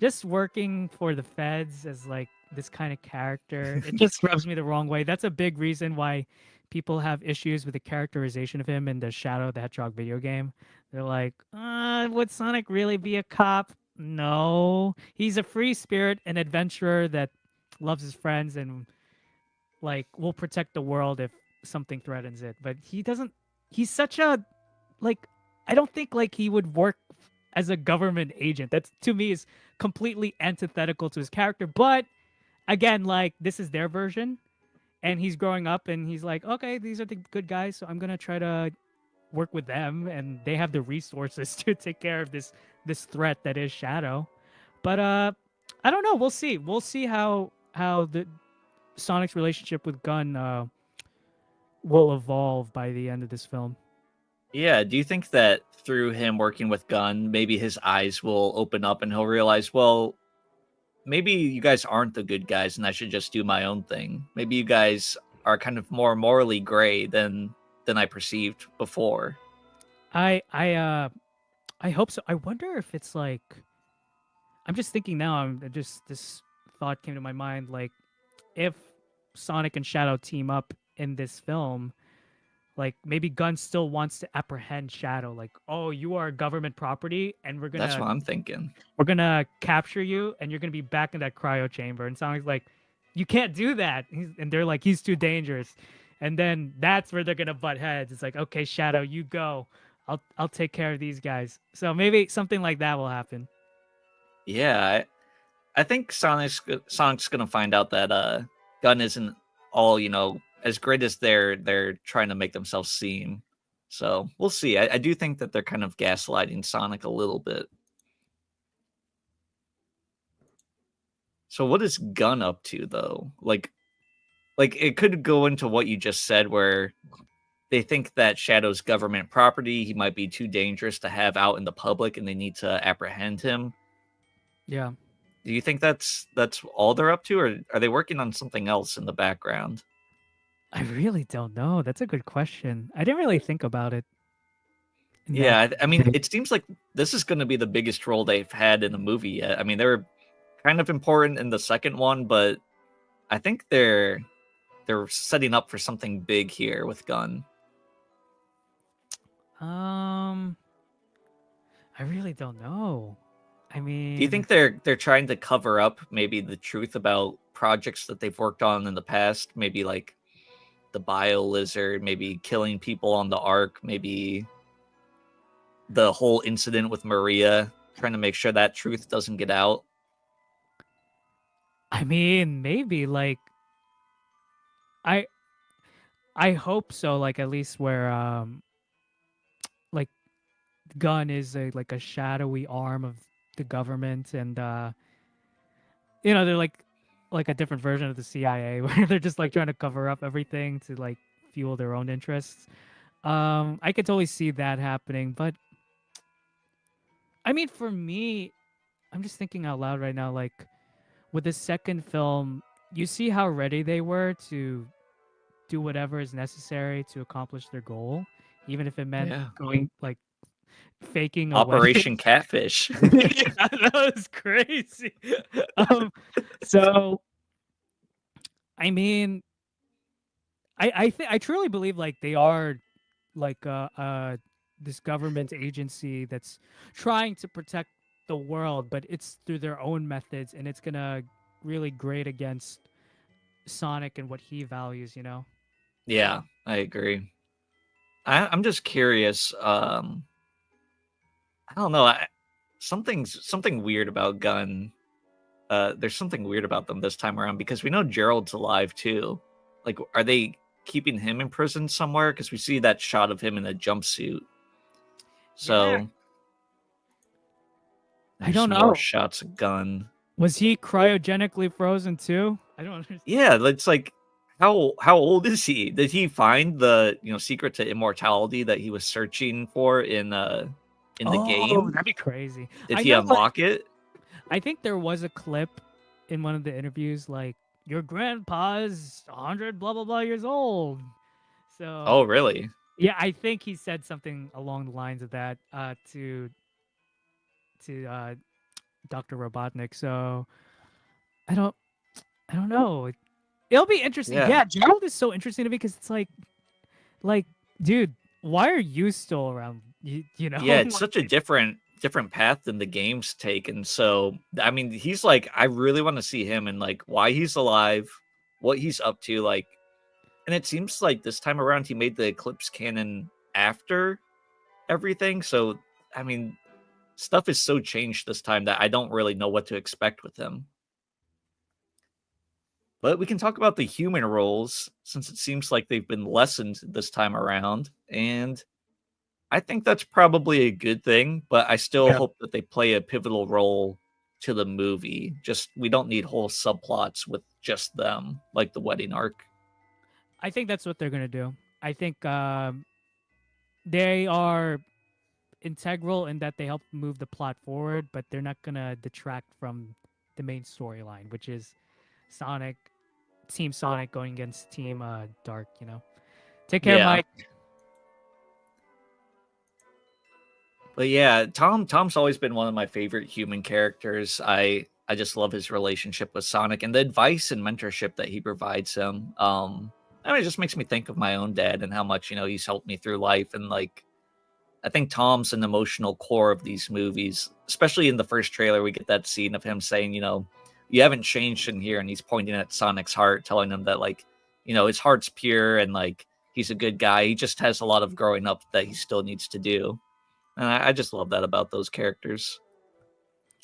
just working for the feds as like this kind of character. It just rubs me the wrong way. That's a big reason why people have issues with the characterization of him in the Shadow the Hedgehog video game. They're like, would Sonic really be a cop? No, he's a free spirit, an adventurer that loves his friends and like will protect the world if something threatens it. But he doesn't. He's such a like. I don't think like he would work as a government agent. That's to me is completely antithetical to his character. But again, like this is their version, and he's growing up, and he's like, okay, these are the good guys, so I'm gonna try to work with them, and they have the resources to take care of this threat that is Shadow. But I don't know. We'll see. We'll see how the Sonic's relationship with Gunn will evolve by the end of this film. Yeah, do you think that through him working with Gunn, maybe his eyes will open up and he'll realize, well, maybe you guys aren't the good guys and I should just do my own thing. Maybe you guys are kind of more morally gray than I perceived before. I hope so. I wonder if it's like, I'm just thinking now. I'm just this thought came to my mind, like if Sonic and Shadow team up in this film, like maybe Gunn still wants to apprehend Shadow, like, oh, you are government property, and That's what I'm thinking. we're gonna capture you, and you're gonna be back in that cryo chamber. And Sonic's like, you can't do that. And they're like, he's too dangerous. And then that's where they're gonna butt heads. It's like, okay, Shadow, you go. I'll take care of these guys. So maybe something like that will happen. Yeah, I think Sonic's gonna find out that Gunn isn't all as great as they're trying to make themselves seem. So we'll see. I do think that they're kind of gaslighting Sonic a little bit. So what is Gunn up to though? Like it could go into what you just said, where they think that Shadow's government property. He might be too dangerous to have out in the public, and they need to apprehend him. Yeah. Do you think that's all they're up to, or are they working on something else in the background? I really don't know. That's a good question. I didn't really think about it in that Yeah, I mean, way. it seems like this is going to be the biggest role they've had in a movie yet. I mean, they were kind of important in the second one, but I think they're setting up for something big here with Gunn. Um, I really don't know. I Do you mean, think they're trying to cover up maybe the truth about projects that they've worked on in the past? Maybe like the Bio Lizard, maybe killing people on the Ark, maybe the whole incident with Maria, trying to make sure that truth doesn't get out. maybe like I I hope so. Like at least where like Gun is a like a shadowy arm of the government, and they're like a different version of the CIA where they're just like trying to cover up everything to like fuel their own interests. I could totally see that happening, but I mean, for me, I'm just thinking out loud right now. Like with the second film, you see how ready they were to do whatever is necessary to accomplish their goal, even if it meant Yeah. going like faking a wedding. Operation Catfish. Yeah, that was crazy. Um, so I mean, I truly believe like they are like this government agency that's trying to protect the world, but it's through their own methods, and it's gonna really grate against Sonic and what he values. Yeah, I agree. I'm just curious. I don't know. Something weird about Gunn. There's something weird about them this time around because we know Gerald's alive too. Like, are they keeping him in prison somewhere? Because we see that shot of him in a jumpsuit. Yeah, So I there's don't more know. shots of Gunn. Was he cryogenically frozen too? I don't understand. Yeah, it's like how old is he? Did he find the secret to immortality that he was searching for in the Oh, game? that'd be crazy. Did I he know, like, unlock it? I think there was a clip in one of the interviews, like, your grandpa's 100 blah blah blah years old. So Oh, really? yeah, I think he said something along the lines of that to Dr. Robotnik. So I don't I don't know. It'll be interesting. Yeah. Yeah, Gerald is so interesting to me because it's like, dude, why are you still around? You Yeah, know? it's such a different path than the game's taken. So, I mean, he's like, I really want to see him and like why he's alive, what he's up to, like, and it seems like this time around he made the Eclipse canon after everything. So, I mean, stuff is so changed this time that I don't really know what to expect with him. But we can talk about the human roles since it seems like they've been lessened this time around. And I think that's probably a good thing, but I still Yeah. hope that they play a pivotal role to the movie. Just we don't need whole subplots with just them, like the wedding arc. I think that's what they're gonna do. I think they are integral in that they help move the plot forward, but they're not gonna detract from the main storyline, which is Sonic, Team Sonic going against Team Dark. You know. Take care, Yeah. Mike. But yeah, Tom's always been one of my favorite human characters. I just love his relationship with Sonic and the advice and mentorship that he provides him. I mean, it just makes me think of my own dad and how much, he's helped me through life. And like, I think Tom's an emotional core of these movies, especially in the first trailer. We get that scene of him saying, you haven't changed in here. And he's pointing at Sonic's heart, telling him that, like, his heart's pure and like he's a good guy. He just has a lot of growing up that he still needs to do. And I just love that about those characters.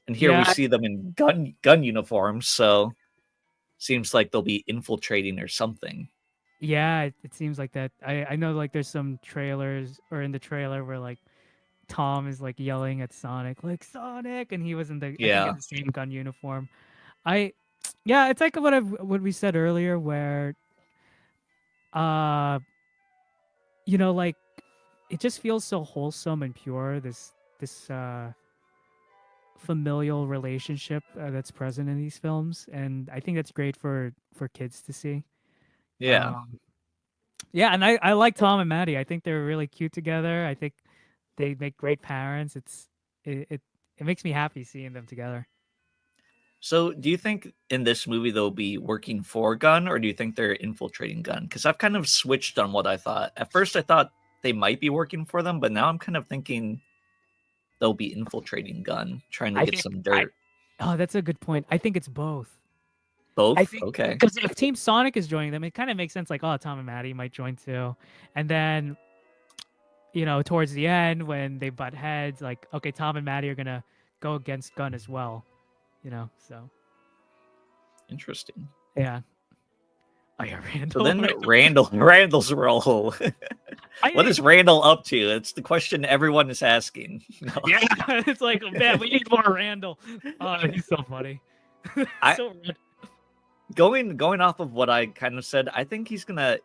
And here we Yeah, see them in gun uniforms, so seems like they'll be infiltrating or something. yeah. It seems like that. I know like there's some trailers or in the trailer where like Tom is like yelling at Sonic, like Sonic, and he was in the I think in Yeah. the same gun uniform. I yeah, it's like what we said earlier, where uh like it just feels so wholesome and pure. This familial relationship that's present in these films, and I think that's great for kids to see. Yeah. Um, yeah, and I like Tom and Maddie. I think they're really cute together. I think they make great parents. It it, it makes me happy seeing them together. So, do you think in this movie they'll be working for Gun, or do you think they're infiltrating Gun? Because I've kind of switched on what I thought. At first, I thought they might be working for them, but now I'm kind of thinking they'll be infiltrating Gun, trying to I get think some I dirt. oh that's a good point. I think it's both. I Both? think Okay. because if Team Sonic is joining them, it kind of makes sense. Like, oh, Tom and Maddie might join too, and then towards the end when they butt heads, like, okay, Tom and Maddie are gonna go against Gun as well. So Interesting. yeah. Oh yeah, So Randall. then Randall's role. I What think is Randall up to? It's the question everyone is asking. No. yeah, it's like man, we need more Randall. Oh, he's so funny. I So red. going off of what I kind of said, I think he's gonna.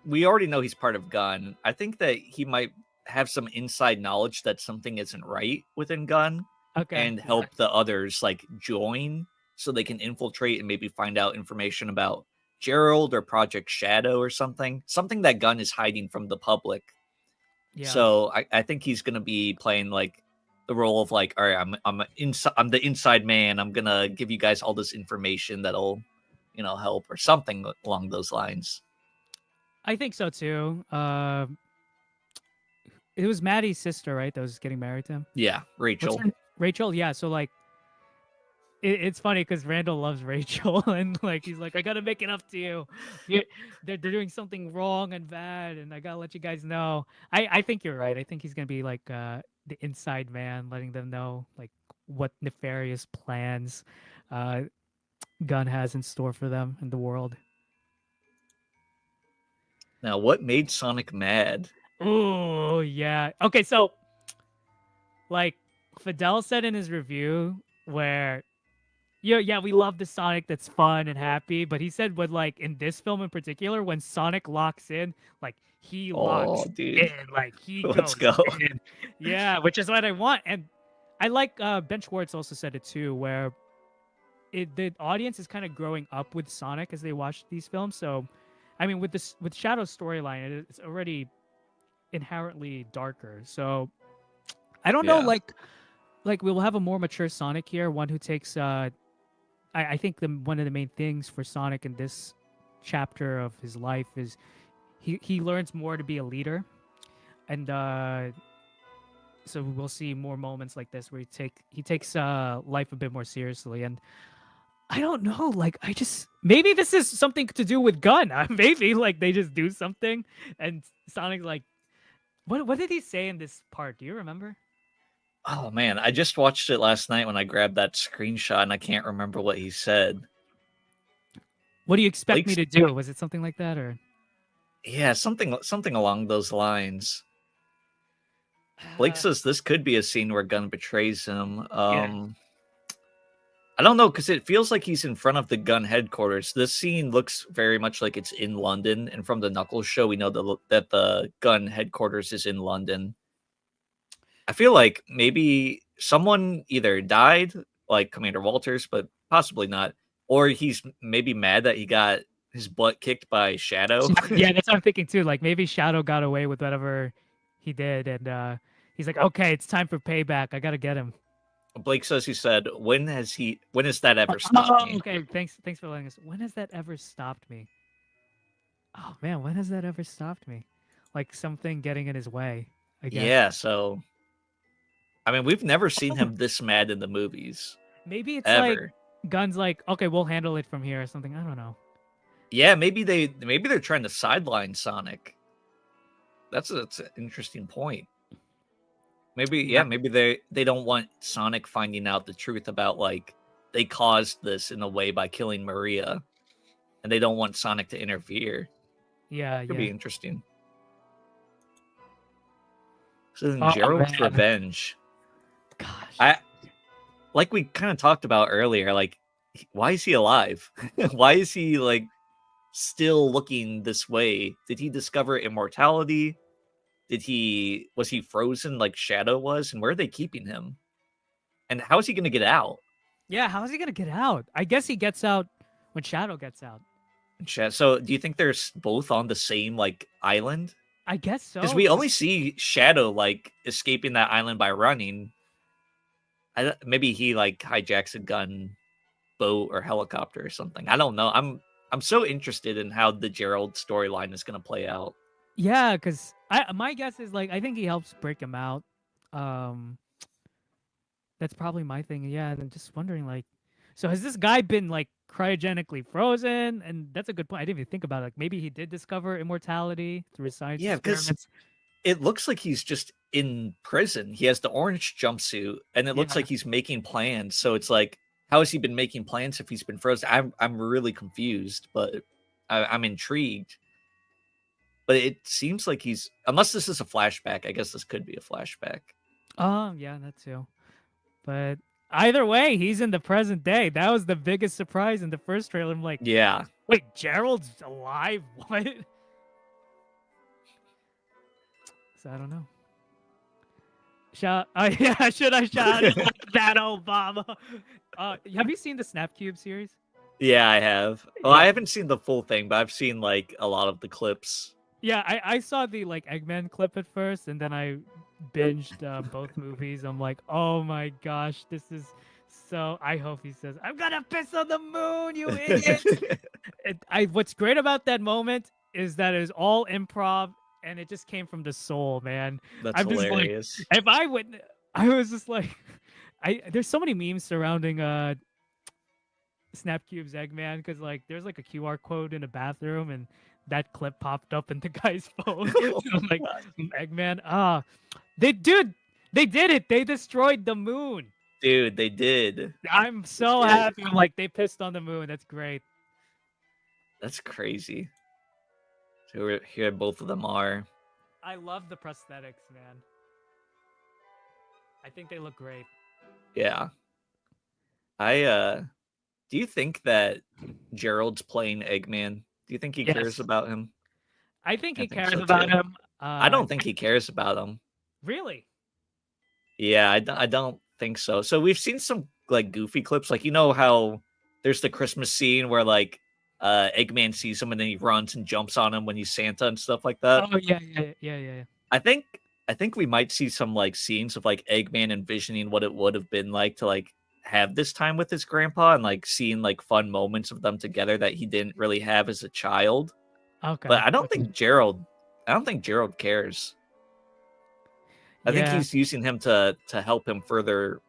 We already know he's part of Gun. I think that he might have some inside knowledge that something isn't right within Gun, Okay. and Yeah. help the others like join so they can infiltrate and maybe find out information about Gerald or Project Shadow or something that Gun is hiding from the public. Yeah. So I think he's gonna be playing like the role of like, all right, I'm the inside man. I'm gonna give you guys all this information that'll, help or something along those lines. I think so too. It was Maddie's sister, right? That was getting married to him. Yeah, What's Rachel. her Rachel? Yeah. So like it's funny because Randall loves Rachel, and like he's like, I gotta make it up to you. They're doing something wrong and bad, and I gotta let you guys know. I think you're right. I think he's gonna be like the inside man, letting them know like what nefarious plans uh, Gun has in store for them in the world. Now, what made Sonic mad? Oh yeah. Okay, so like Fidel said in his review where yeah, we love the Sonic that's fun and happy, but he said when like in this film in particular, when Sonic locks in, like he Oh, locks in, dude, like he let's goes go. in. Yeah, which is what I want. And I like Ben Schwartz also said it too, where the audience is kind of growing up with Sonic as they watch these films. So I mean with Shadow's storyline, it's already inherently darker. So I don't know, Yeah, like we'll have a more mature Sonic here, one who takes I think one of the main things for Sonic in this chapter of his life is he learns more to be a leader, and so we'll see more moments like this where he takes life a bit more seriously. And I don't know, like I just maybe this is something to do with Gun. Maybe like they just do something, and Sonic's like, what did he say in this part? Do you remember? oh man, I just watched it last night when I grabbed that screenshot and I can't remember what he said. What do you expect me Blake's to do? Was it something like that, or? yeah, something along those lines. Blake Uh, says this could be a scene where Gunn betrays him. yeah. I don't know because it feels like he's in front of the Gun headquarters. This scene looks very much like it's in London, and from the Knuckles show, we know that the Gun headquarters is in London. I feel like maybe someone either died, like Commander Walters, but possibly not, or he's maybe mad that he got his butt kicked by Shadow. Yeah, that's what I'm thinking too. Like maybe Shadow got away with whatever he did, and he's like, okay, it's time for payback. I gotta get him. Blake says he said, When has that ever stopped Oh, me?" okay. Thanks for letting us. When has that ever stopped me? Oh man, when has that ever stopped me? Like something getting in his way, I guess. Yeah, so I mean, we've never seen him this mad in the movies Maybe it's like ever. Gun's like, okay, we'll handle it from here or something. I don't know. Yeah, maybe they're trying to sideline Sonic. That's an interesting point. Maybe Yeah, yeah, maybe they don't want Sonic finding out the truth about like they caused this in a way by killing Maria, and they don't want Sonic to interfere. yeah, Could be yeah. interesting. So then Oh Gerald's man, revenge. gosh. I like we kind of talked about earlier. Like, why is he alive? Why is he like still looking this way? Did he discover immortality? Was he frozen like Shadow was? And where are they keeping him? And how is he going to get out? Yeah, how is he gonna get out? I guess he gets out when Shadow gets out. So, do you think they're both on the same like island? I guess Because so. we only see Shadow like escaping that island by running. Maybe he like hijacks a gun, boat, or helicopter or something. I don't know. I'm so interested in how the Gerald storyline is going to play out. Yeah, because I my guess is like I think he helps break him out. Um, that's probably my thing. Yeah, and I'm just wondering like, so has this guy been like cryogenically frozen? And that's a good point. I didn't even think about it. Like maybe he did discover immortality through his science Yeah, because experiments. it looks like he's just in prison. He has the orange jumpsuit, and it looks Yeah. like he's making plans. So it's like, how has he been making plans if he's been frozen? I'm really confused, but I'm intrigued. But it seems like he's unless this is a flashback. I guess this could be a flashback. Yeah, that too. But either way, he's in the present day. That was the biggest surprise in the first trailer. I'm like, Yeah, wait, Gerald's alive? What? So I don't know. Shout, yeah, should I shout it like that, Obama? Have you seen the Snap Cube series? yeah, I have. Well, I Yeah, haven't seen the full thing, but I've seen like a lot of the clips. yeah. I saw the like Eggman clip at first, and then I binged both movies. I'm like, oh my gosh, this is so. I hope he says, "I'm gonna piss on the moon, you idiot." What's great about that moment is that it's all improv and it just came from the soul, man. That's I'm just like, hilarious. if I would, I was just like, there's so many memes surrounding Snapcube's Eggman because like there's like a QR code in a bathroom and that clip popped up in the guy's phone. So I'm like, Eggman, dude, they did it. They destroyed the moon. Dude, they did. I'm so happy. I'm like, they pissed on the moon. That's great. That's crazy. So here both of them are. I love the prosthetics, man. I think they look great. Yeah. I do you think that Gerald's playing Eggman? Do you think he cares Yes, about him? I think I he think cares so about too. him. I don't think he cares about him. Really? Yeah, I don't think so. So we've seen some like goofy clips, like you know how there's the Christmas scene where like Eggman sees him and then he runs and jumps on him when he's Santa and stuff like that. Oh yeah. I think I think we might see some like scenes of like Eggman envisioning what it would have been like to like have this time with his grandpa and like seeing like fun moments of them together that he didn't really have as a child. But Okay. Okay. I don't think Gerald cares. I think Yeah. he's using him to help him further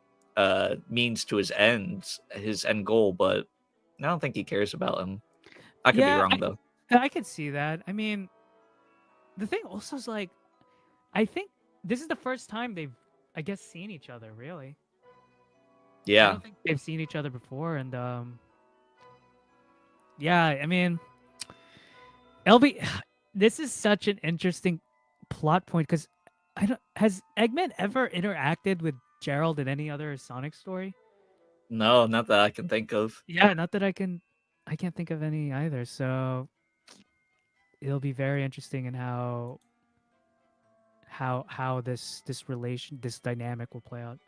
means to his end goal, but I don't think he cares about him. I could be Yeah. wrong though. I could see that. I mean, the thing also is like, I think this is the first time they've, I guess, seen each other. Really. I Yeah. don't think they've seen each other before, and Yeah, I mean, LB, this is such an interesting plot point because I don't has Eggman ever interacted with Gerald in any other Sonic story? No, not that I can think of. Yeah, not that I can't think of any either. So it'll be very interesting in how this relation this dynamic will play out.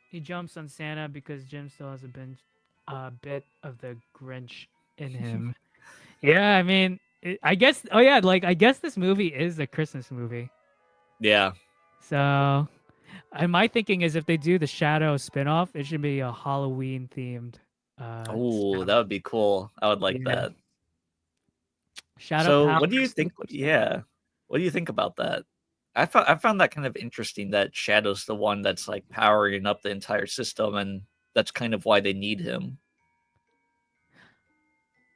He jumps on Santa because Jim still has a bit of the Grinch in him. Yeah, I mean, I guess. Oh yeah, like I guess this movie is a Christmas movie. Yeah. So, and my thinking is if they do the Shadow spinoff, it should be a Halloween themed Oh, spinoff. that would be cool. I would like Yeah, that. Shadow So, what do you powers think? Eclipse powers. Yeah, what do you think about that? I found that kind of interesting that Shadow's the one that's like powering up the entire system, and that's kind of why they need him.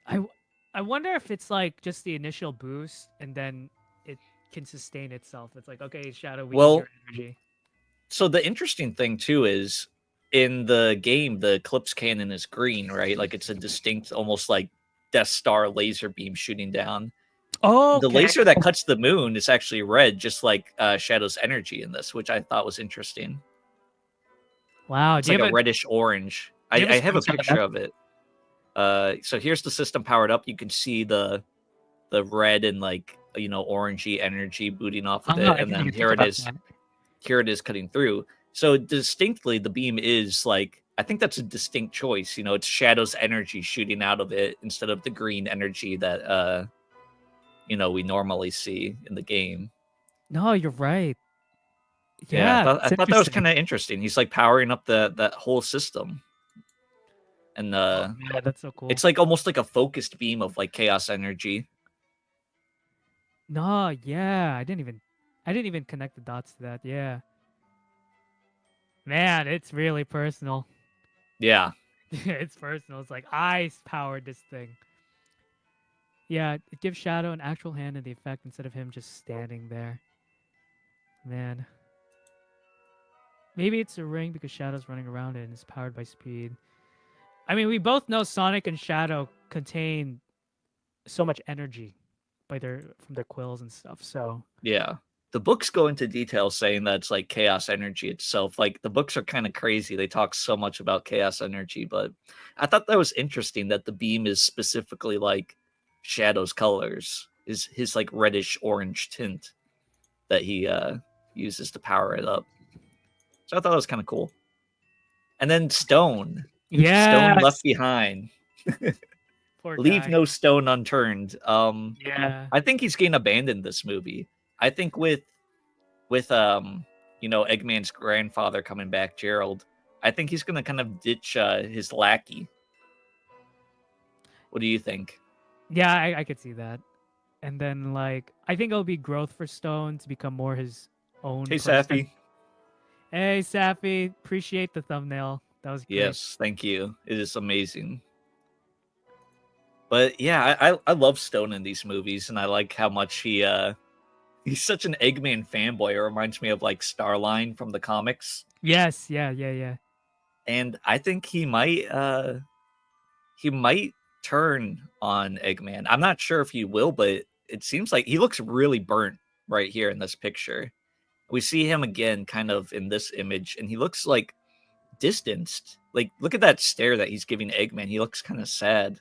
I w- I wonder if it's like just the initial boost and then it can sustain itself. It's like okay, Shadow, we need your Well, energy. so the interesting thing too is in the game, the Eclipse cannon is green, right? Like it's a distinct, almost like Death Star laser beam shooting down. The Okay. laser that cuts the moon is actually red, just like Shadow's energy in this, which I thought was interesting. Wow. It's like a reddish orange. Do you have a I have a screenshot of picture that? of it. So here's the system powered up. You can see the red and like orangey energy booting off of Oh, it, I and didn't then even think about that. here it is cutting through. So distinctly, the beam is like I think that's a distinct choice. It's Shadow's energy shooting out of it instead of the green energy that we normally see in the game. No, you're right. Yeah, Yeah, I that's thought that was interesting. kind of interesting. He's like powering up that whole system, and Oh man, that's so cool. it's like almost like a focused beam of like chaos energy. No, yeah, I didn't even connect the dots to that. Yeah, man, it's really personal. Yeah, It's personal. It's like I powered this thing. Yeah, it gives Shadow an actual hand in the effect instead of him just standing there. Man, maybe it's a ring because Shadow's running around it and is powered by speed. I mean, we both know Sonic and Shadow contain so much energy by their from their quills and stuff. So yeah. The books go into detail saying that it's like chaos energy itself. Like the books are kind of crazy. They talk so much about chaos energy, but I thought that was interesting that the beam is specifically like Shadow's colors, is his like reddish orange tint that he uses to power it up. So I thought that was kind of cool. And then Stone left yes, behind. poor Leave guy. no stone unturned. Yeah, I think he's getting abandoned this movie. I think with Eggman's grandfather coming back, Gerald, I think he's gonna kind of ditch his lackey. What do you think? yeah, I could see that. And then like I think it'll be growth for Stone to become more his own Hey, person. Safi. Hey, Safi, appreciate the thumbnail. That was great. Yes, thank you. It is amazing. But yeah, I love Stone in these movies, and I like how much he's such an Eggman fanboy. It reminds me of like Starline from the comics, Yes, yeah, yeah, yeah. and I think he might turn on Eggman. I'm not sure if he will, but it seems like he looks really burnt right here in this picture. We see him again kind of in this image, and he looks like distanced. Like, look at that stare that he's giving Eggman. He looks kind of sad.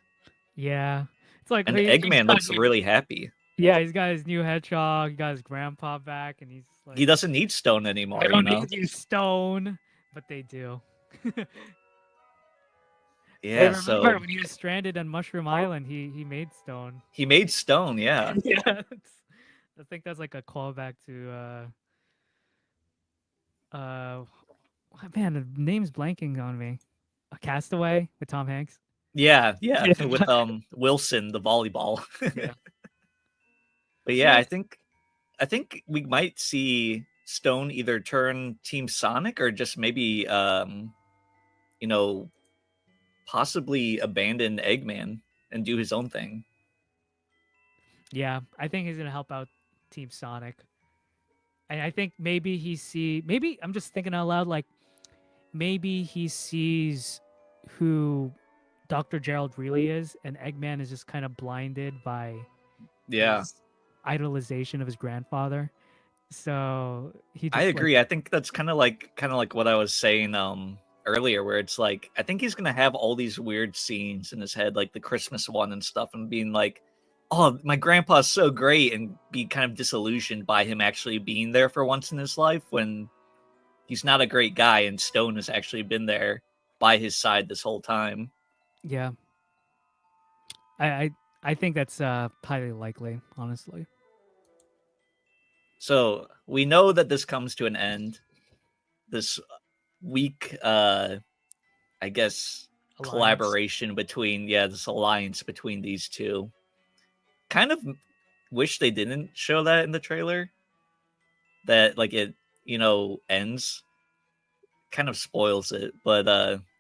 Yeah. It's like And he's Eggman got looks really happy. yeah, he's got his new hedgehog, he got his grandpa back, and he's He like, doesn't need Stone I anymore, you don't know? need you, Stone. But they do. Hey, Yeah, remember so when he was stranded on Mushroom Island, he made Stone. he made Stone, yeah. Yeah. I think that's like a callback to uh man, the name's blanking on me. A Castaway with Tom Hanks. Yeah, yeah, Yeah. with Wilson, the volleyball. Yeah. But So yeah, yeah, I think we might see Stone either turn Team Sonic or just maybe you know, possibly abandon Eggman and do his own thing. yeah, I think he's gonna help out Team Sonic. And I think maybe maybe I'm just thinking out loud, like maybe he sees who Dr. Gerald really is, and Eggman is just kind of blinded by Yeah, his idolization of his grandfather. So he I just like, agree. I think that's kind of like what I was saying earlier, where it's like I think he's gonna have all these weird scenes in his head, like the Christmas one and stuff, and being like, "Oh, my grandpa's so great," and be kind of disillusioned by him actually being there for once in his life when he's not a great guy, and Stone has actually been there by his side this whole time. yeah, I I, I think that's highly likely, honestly. So we know that this comes to an end. This weak, I guess, Alliance. collaboration between this alliance between these two. Kind of wish they didn't show that in the trailer. That like it, ends. Kind of spoils it. But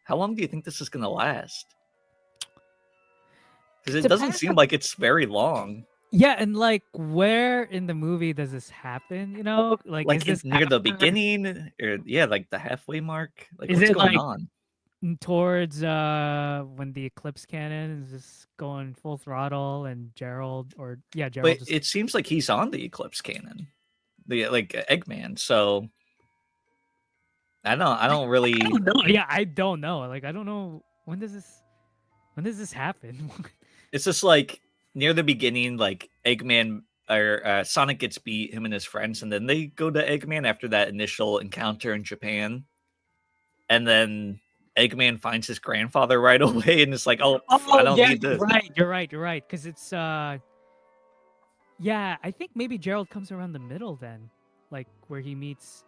how long do you think this is gonna last? Because it doesn't Depends. seem like it's very long. Yeah, and like, where in the movie does this happen? Like, is Like this near the after? beginning, or like the halfway mark. Like Is what's it going like on? towards when the Eclipse cannon is just going full throttle and Gerald, or yeah, Gerald But just. it seems like he's on the Eclipse cannon, the like Eggman. So I don't I really. don't know. Yeah, I don't know. Like, I don't know when does this happen? It's just like near the beginning, like Eggman or Sonic gets beat, him and his friends, and then they go to Eggman after that initial encounter in Japan, and then Eggman finds his grandfather right away, and it's like, oh, I Oh don't yeah, need you're this. right. You're right. You're right. Because it's yeah, I think maybe Gerald comes around the middle then, like where he meets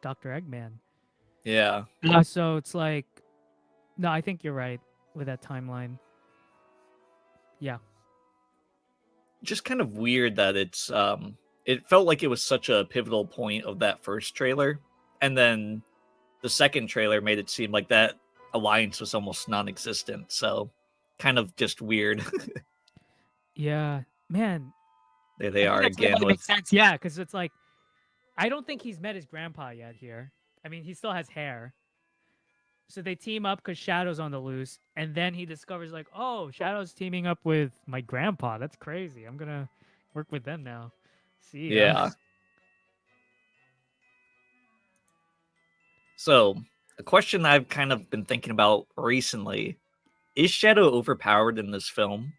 Dr. Eggman. Yeah, So it's like, no, I think you're right with that timeline. Yeah. just kind of weird that it felt like it was such a pivotal point of that first trailer, and then the second trailer made it seem like that alliance was almost non-existent. So kind of just weird. Yeah. Man, There they I think are that again totally with makes sense. Yeah, because it's like, I don't think he's met his grandpa yet here. I mean, he still has hair. So they team up because Shadow's on the loose, and then he discovers like, oh, Shadow's teaming up with my grandpa. That's crazy. I'm gonna work with them now. See ya. yeah. So, a question I've kind of been thinking about recently, is Shadow overpowered in this film?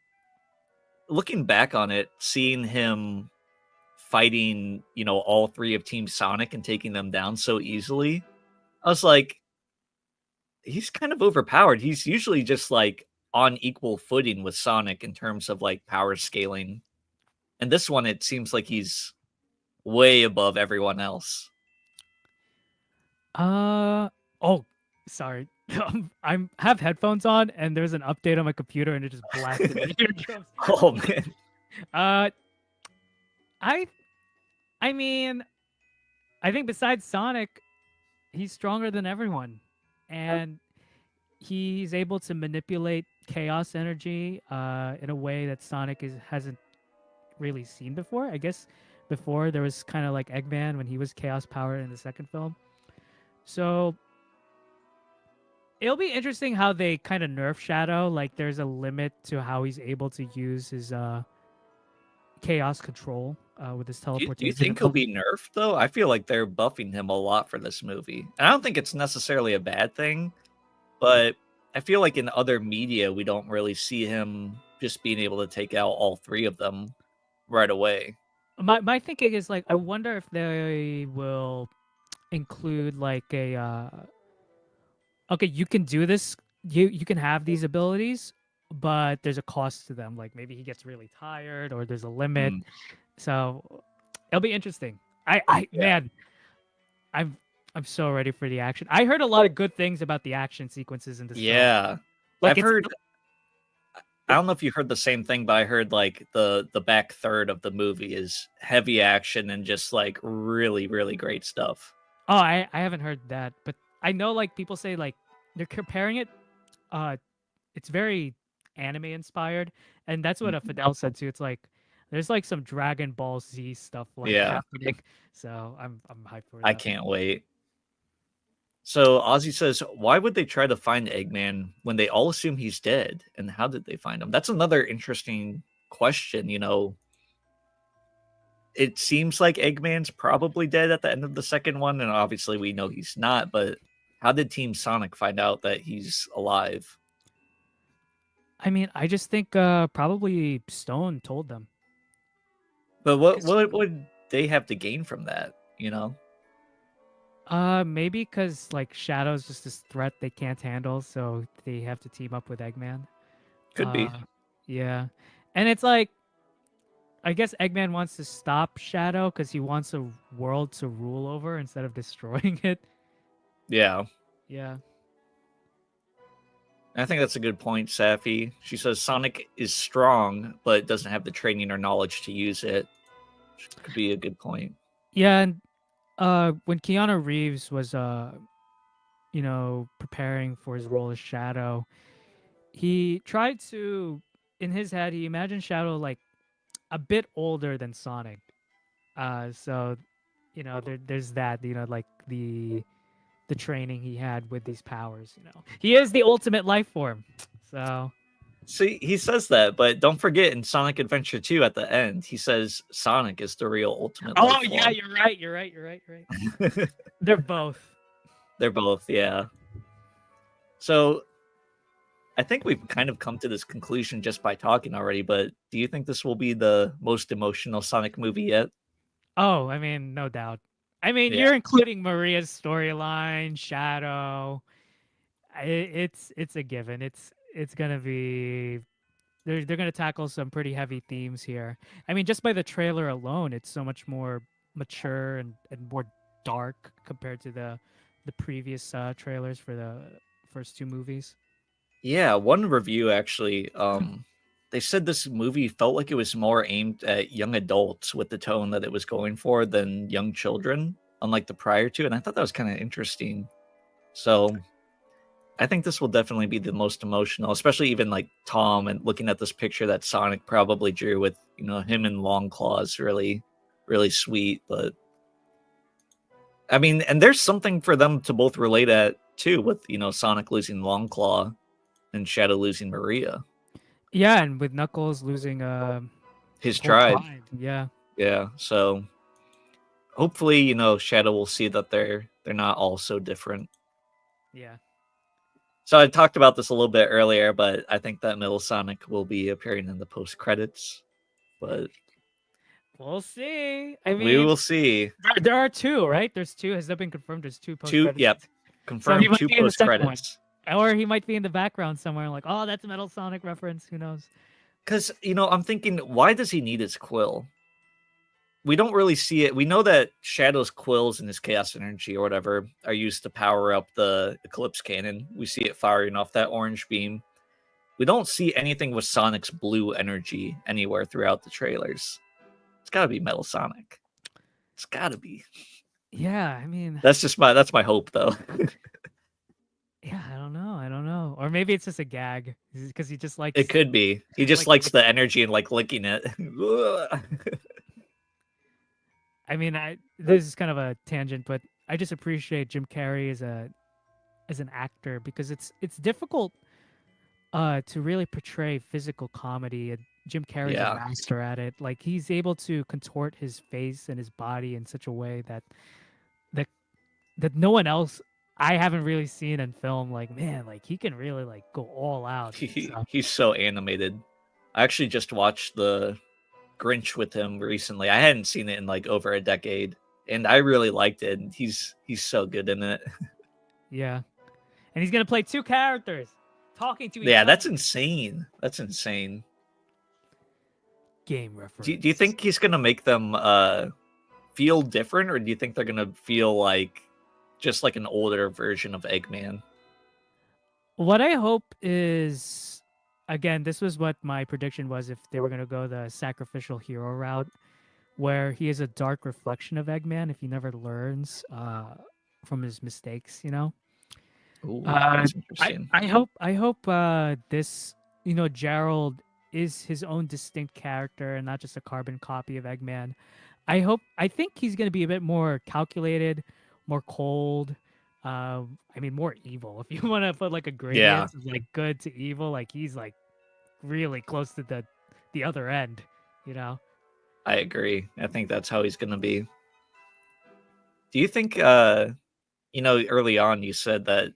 Looking back on it, seeing him fighting, all three of Team Sonic and taking them down so easily, I was like, he's kind of overpowered. He's usually just like on equal footing with Sonic in terms of like power scaling. And this one, it seems like he's way above everyone else. Oh, sorry. I'm have headphones on, and there's an update on my computer, and it just blasted my eardrums. Oh man. Uh, I I mean, I think besides Sonic, he's stronger than everyone, and he's able to manipulate chaos energy in a way that Sonic hasn't really seen before. I guess before there was kind of like Eggman when he was chaos power in the second film. So it'll be interesting how they kind of nerf Shadow. Like, there's a limit to how he's able to use his chaos control with his Do you teleportation think he'll ability. be nerfed though? I feel like they're buffing him a lot for this movie. And I don't think it's necessarily a bad thing, but I feel like in other media we don't really see him just being able to take out all three of them right away. My thinking is like, I wonder if they will include like a okay, you can do this, you can have these abilities, but there's a cost to them. Like, maybe he gets really tired, or there's a limit. Mm, So it'll be interesting. I yeah. man, I'm I'm so ready for the action. I heard a lot of good things about the action sequences in this film. Yeah. Like, I've heard I don't know if you heard the same thing, but I heard like the back third of the movie is heavy action and just like really, really great stuff. oh, I haven't heard that, but I know like people say like they're comparing it. Uh, it's very anime inspired, and that's what a Mhm. Fidel said too. It's like there's like some Dragon Ball Z stuff like Yeah. happening. So I'm hyped for I that. can't wait. So Ozzy says, why would they try to find Eggman when they all assume he's dead? And how did they find him? That's another interesting question. It seems like Eggman's probably dead at the end of the second one, and obviously we know he's not, but how did Team Sonic find out that he's alive? I mean, I just think probably Stone told them. But what 'Cause, what would they have to gain from that, you know? maybe because like Shadow's just this threat they can't handle, so they have to team up with Eggman. Could be. Yeah, and it's like I guess Eggman wants to stop Shadow because he wants a world to rule over instead of destroying it. Yeah. Yeah. I think that's a good point, Safi. She says Sonic is strong, but doesn't have the training or knowledge to use it. Could be a good point. Yeah, and when Keanu Reeves was preparing for his role as Shadow, he tried to in his head he imagined Shadow like a bit older than Sonic. So there's that, like the training he had with these powers, He is the ultimate life form. So See, he says that, but don't forget in Sonic Adventure 2 at the end, he says Sonic is the real ultimate life oh yeah, form. you're right. You're right. You're right. You're right. They're both. They're both, yeah. So I think we've kind of come to this conclusion just by talking already, but do you think this will be the most emotional Sonic movie yet? Oh, I mean, no doubt. I mean, Yeah. you're including Maria's storyline, Shadow. It's a given. It's gonna be they're gonna tackle some pretty heavy themes here. I mean, just by the trailer alone, it's so much more mature and more dark compared to the previous trailers for the first two movies. Yeah, one review actually, they said this movie felt like it was more aimed at young adults with the tone that it was going for than young children, unlike the prior two, and I thought that was kind of interesting. So I think this will definitely be the most emotional, especially even like Tom and looking at this picture that Sonic probably drew with, him in long claws, really, really sweet. But I mean, and there's something for them to both relate at too, with Sonic losing Longclaw and Shadow losing Maria, Yeah, and with Knuckles losing his his whole tribe. tribe. Yeah, Yeah, so hopefully, Shadow will see that they're not all so different. yeah. So I talked about this a little bit earlier, but I think that Middle Sonic will be appearing in the post credits. But We'll see. I we mean, will see. there are two, right? There's two. Has that been confirmed? There's two post Two, credits. yep, So he confirmed might two be in the post second one, credits. or he might be in the background somewhere. Like, oh, that's a Metal Sonic reference. Who knows? Because I'm thinking, why does he need his quill? We don't really see it. We know that Shadow's quills and his chaos energy or whatever are used to power up the Eclipse cannon. We see it firing off that orange beam. We don't see anything with Sonic's blue energy anywhere throughout the trailers. It's got to be Metal Sonic. It's got to be. Yeah, I mean, That's my hope though. yeah, I don't know. I don't know. Or maybe it's just a gag because he just It likes could be. He just like. likes the energy and like licking it. I mean, this is kind of a tangent, but I just appreciate Jim Carrey as an actor because it's difficult to really portray physical comedy, and Jim Carrey's a Yeah. master at it. Like he's able to contort his face and his body in such a way that that no one else I haven't really seen in film. Like man, like he can really like go all out. So He's so animated. I actually just watched the Grinch with him recently. I hadn't seen it in like over a decade, and I really liked it. He's so good in it. yeah, and he's gonna play two characters talking to each Yeah, other. that's insane. That's insane. Game Do you reference. think he's gonna make them feel different, or do you think they're gonna feel like just like an older version of Eggman? What I hope is, again, this was what my prediction was if they were going to go the sacrificial hero route, where he is a dark reflection of Eggman if he never learns from his mistakes. Ooh, Uh, that's I interesting. I hope this Gerald is his own distinct character and not just a carbon copy of Eggman. I think he's going to be a bit more calculated, more cold, I mean, more evil. If you want to put like a Yeah, gradient of like good to evil, like he's like really close to the other end, you know. I agree. I think that's how he's gonna be. Do you think early on you said that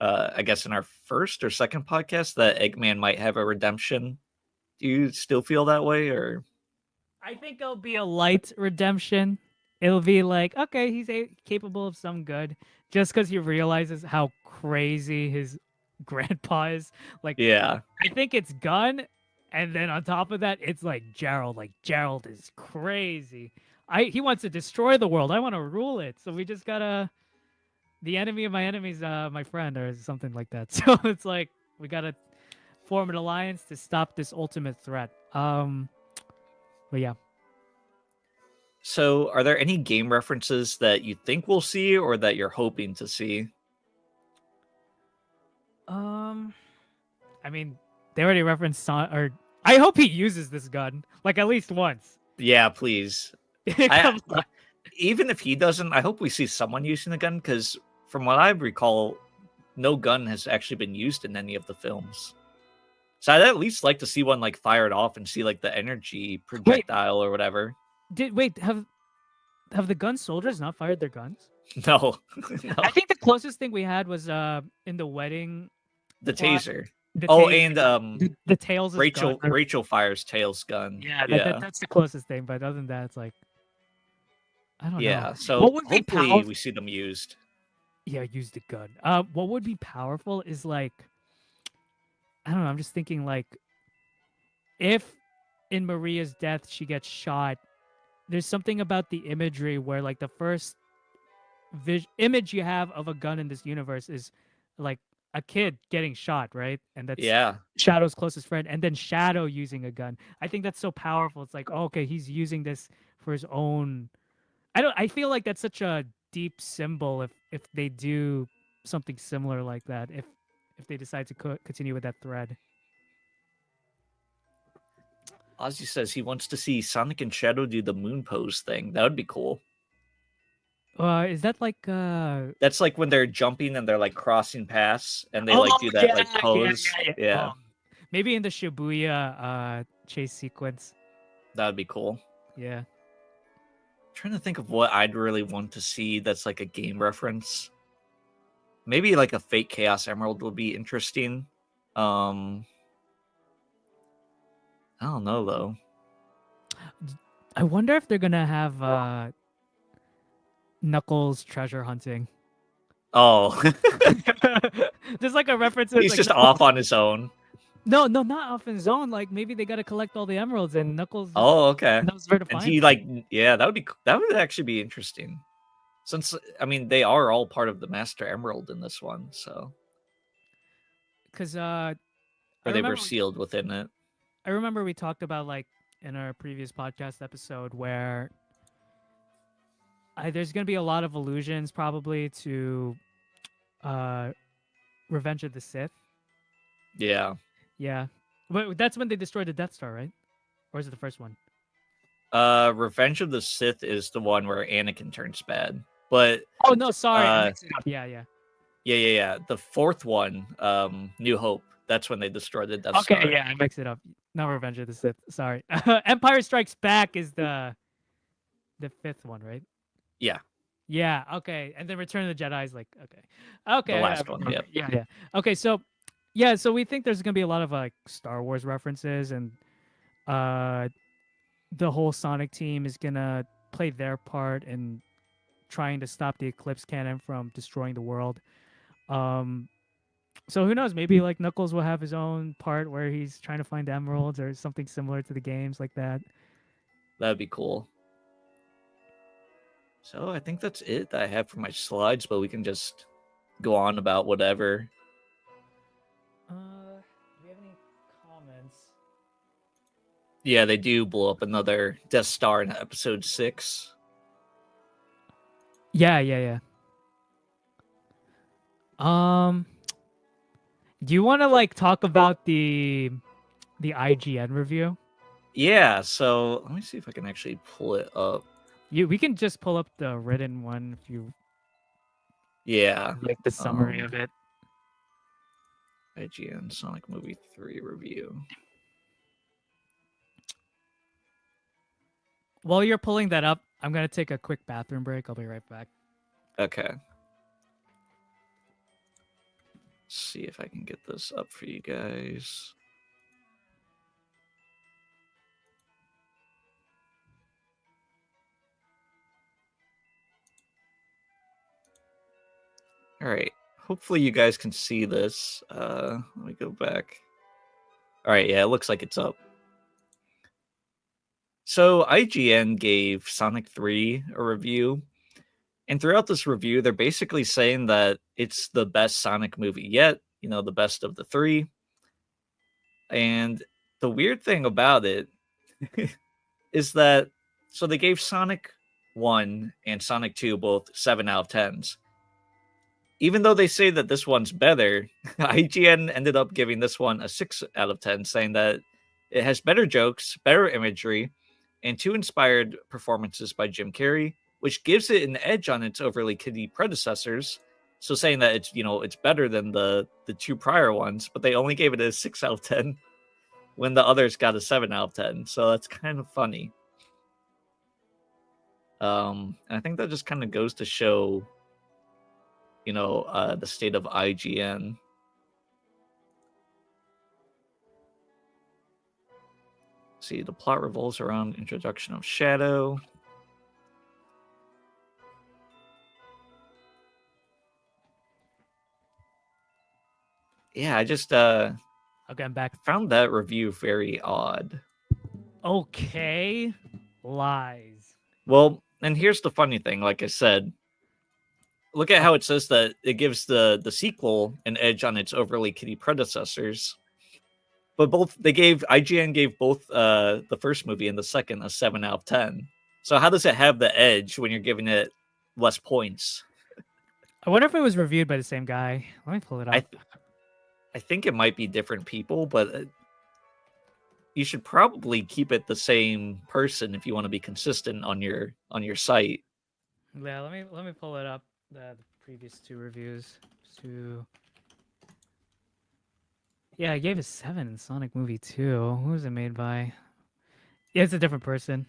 I guess in our first or second podcast that Eggman might have a redemption. Do you still feel that way or I think it'll be a light redemption. It'll be like, okay, he's capable of some good, just because he realizes how crazy his grandpa is. Like, yeah. I think it's Gun, and then on top of that, it's like Gerald. Like Gerald is crazy. He wants to destroy the world. I want to rule it. So we just gotta the enemy of my enemy's my friend or something like that. So it's like we gotta form an alliance to stop this ultimate threat. But yeah. So, are there any game references that you think we'll see or that you're hoping to see? Um, I mean, they already referenced or I hope he uses this gun like at least once. Yeah, please. I Come on. even if he doesn't, I hope we see someone using the gun because from what I recall, no gun has actually been used in any of the films. So I'd at least like to see one like fired off and see like the energy Wait, projectile or whatever. wait have the gun soldiers not fired their guns? No, no, I think the closest thing we had was in the wedding the plot. taser. The Oh, taser, and the tails is gun. Rachel fires Tails' gun. Yeah, Yeah, that's the closest thing. But other than that, it's like I don't know. yeah. So What would be hopefully powerful? we see them used. Yeah, use the gun. What would be powerful is like I don't know. I'm just thinking like if in Maria's death she gets shot, there's something about the imagery where like the first image you have of a gun in this universe is like a kid getting shot, right? And that's Yeah, Shadow's closest friend, and then Shadow using a gun. I think that's so powerful. It's like, oh, okay, he's using this for his own. I feel like that's such a deep symbol if they do something similar like that. If they decide to continue with that thread. Ozzy says he wants to see Sonic and Shadow do the moon pose thing. That would be cool. Is that like That's like when they're jumping and they're like crossing paths and they Oh like do that like pose. Yeah, maybe in the Shibuya chase sequence. that would be cool. Yeah. Trying to think of what I'd really want to see that's like a game reference. Maybe like a fake Chaos Emerald would be interesting. I don't know though. I wonder if they're gonna have Knuckles treasure hunting. Oh, Just like a reference. he's Like just Knuckles. off on his own. No, not off his own. Like maybe they got to collect all the emeralds, and Knuckles just Oh, okay. knows where to And find he them. yeah, that would actually be interesting. Since I mean they are all part of the Master Emerald in this one, so Because or they were sealed within it. I remember we talked about like in our previous podcast episode where there's gonna be a lot of allusions probably to uh Revenge of the Sith. Yeah. Yeah, but that's when they destroyed the Death Star, right? Or is it the first one? Revenge of the Sith is the one where Anakin turns bad. But Oh no, sorry, I mixed it up. Yeah. yeah. The fourth one, New Hope, that's when they destroyed the Death Star. Okay, yeah, I mixed it up. Not Revenge of the Sith. Sorry, Empire Strikes Back is the fifth one, right? Yeah. Yeah. Okay, and then Return of the Jedi is like okay, The last one. Yeah. Yeah. Okay, so yeah, so we think there's gonna be a lot of like Star Wars references, and the whole Sonic team is gonna play their part in trying to stop the Eclipse cannon from destroying the world. Um, so who knows? Maybe like Knuckles will have his own part where he's trying to find emeralds or something similar to the games like that. That'd be cool. So I think that's it that I have for my slides, but we can just go on about whatever. Do we have any comments? Yeah, they do blow up another Death Star in episode 6. Yeah. Do you want to like talk about the IGN review? Yeah, so let me see if I can actually pull it up. We can just pull up the written one if you. Yeah. like the summary of it. IGN Sonic Movie 3 review. While you're pulling that up, I'm gonna take a quick bathroom break. I'll be right back. Okay. See if I can get this up for you guys. All right. Hopefully you guys can see this. Let me go back. All right, yeah, it looks like it's up. So IGN gave Sonic 3 a review, and throughout this review, they're basically saying that it's the best Sonic movie yet, the best of the three. And the weird thing about it is that so they gave Sonic 1 and Sonic 2 both 7 out of 10s. Even though they say that this one's better, IGN ended up giving this one a 6 out of 10, saying that it has better jokes, better imagery, and two inspired performances by Jim Carrey, which gives it an edge on its overly kiddie predecessors. So saying that it's better than the two prior ones, but they only gave it a 6 out of 10 when the others got a 7 out of 10. So that's kind of funny. I think that just kind of goes to show the state of IGN. See, the plot revolves around introduction of Shadow. Yeah, I just Okay, I'm back. found that review very odd. Okay, lies. Well, and here's the funny thing, like I said, look at how it says that it gives the sequel an edge on its overly kiddie predecessors. But IGN gave both the first movie and the second a 7 out of 10. So how does it have the edge when you're giving it less points? I wonder if it was reviewed by the same guy. Let me pull it up. I think it might be different people, but you should probably keep it the same person if you want to be consistent on your site. Yeah, let me pull it up. The previous two reviews. Yeah, I gave it 7 in Sonic Movie 2. Who was it made by? Yeah, it's a different person.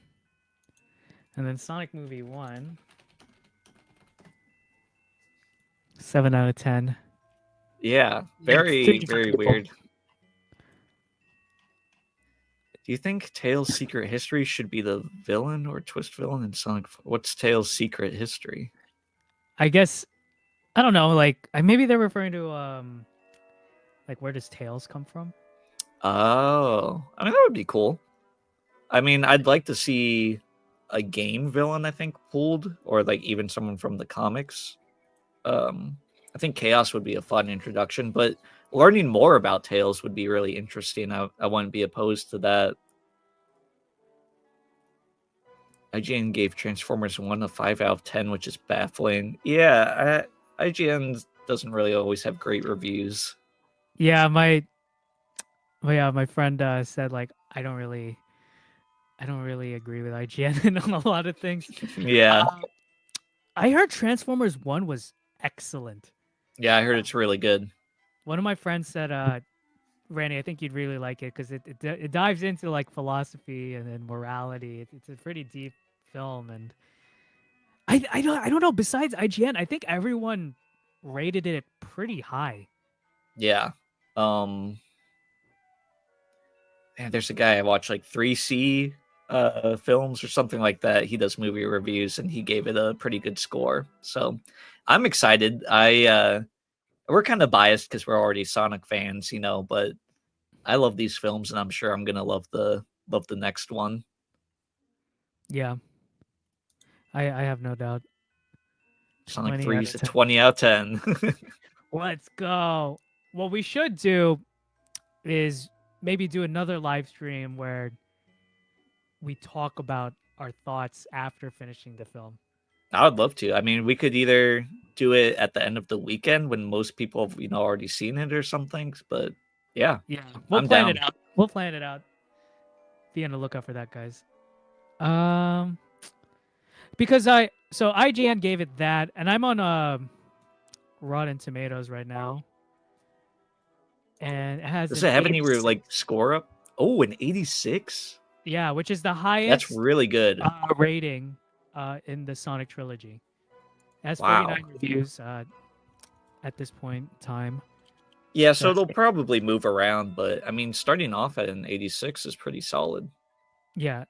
And then Sonic Movie 1. 7 out of 10. Yeah, Yeah, it's two very different very people. weird. Do you think Tails' secret history should be the villain or twist villain in Sonic? What's Tails' secret history? I guess I don't know. Like maybe they're referring to like where does Tails come from? Oh, I mean that would be cool. I mean, I'd like to see a game villain. I think pulled, or like even someone from the comics. I think Chaos would be a fun introduction, but learning more about Tails would be really interesting. I wouldn't be opposed to that. IGN gave Transformers 1 a 5 out of 10, which is baffling. Yeah, IGN doesn't really always have great reviews. Yeah, my friend said like I don't really agree with IGN on a lot of things. Yeah. I heard Transformers 1 was excellent. Yeah, I heard it's really good. One of my friends said, Randy, I think you'd really like it because it dives into like philosophy and then morality. It's a pretty deep film, and I don't know. Besides IGN, I think everyone rated it pretty high. Yeah. And there's a guy I watch like 3C films or something like that. He does movie reviews and he gave it a pretty good score. So I'm excited. We're kind of biased because we're already Sonic fans, but I love these films and I'm sure I'm gonna love the next one. Yeah, I have no doubt. Sonic 20 3 out is of a 10. 20 out of 10. Let's go. What we should do is maybe do another live stream where we talk about our thoughts after finishing the film. I would love to. I mean, we could either do it at the end of the weekend when most people have, already seen it or something. But yeah, Yeah, I'm down. We'll plan it out. Be on the lookout for that, guys. Um, because IGN gave it that, and I'm on Rotten Tomatoes right now, and it has Does an it have any like 86. score up? Oh, an 86. Yeah, which is the That's highest really good. rating in the Sonic trilogy. It has Wow. 49 reviews at this point in time. Yeah, So so it'll probably move around, but I mean, starting off at an 86 is pretty solid. yeah,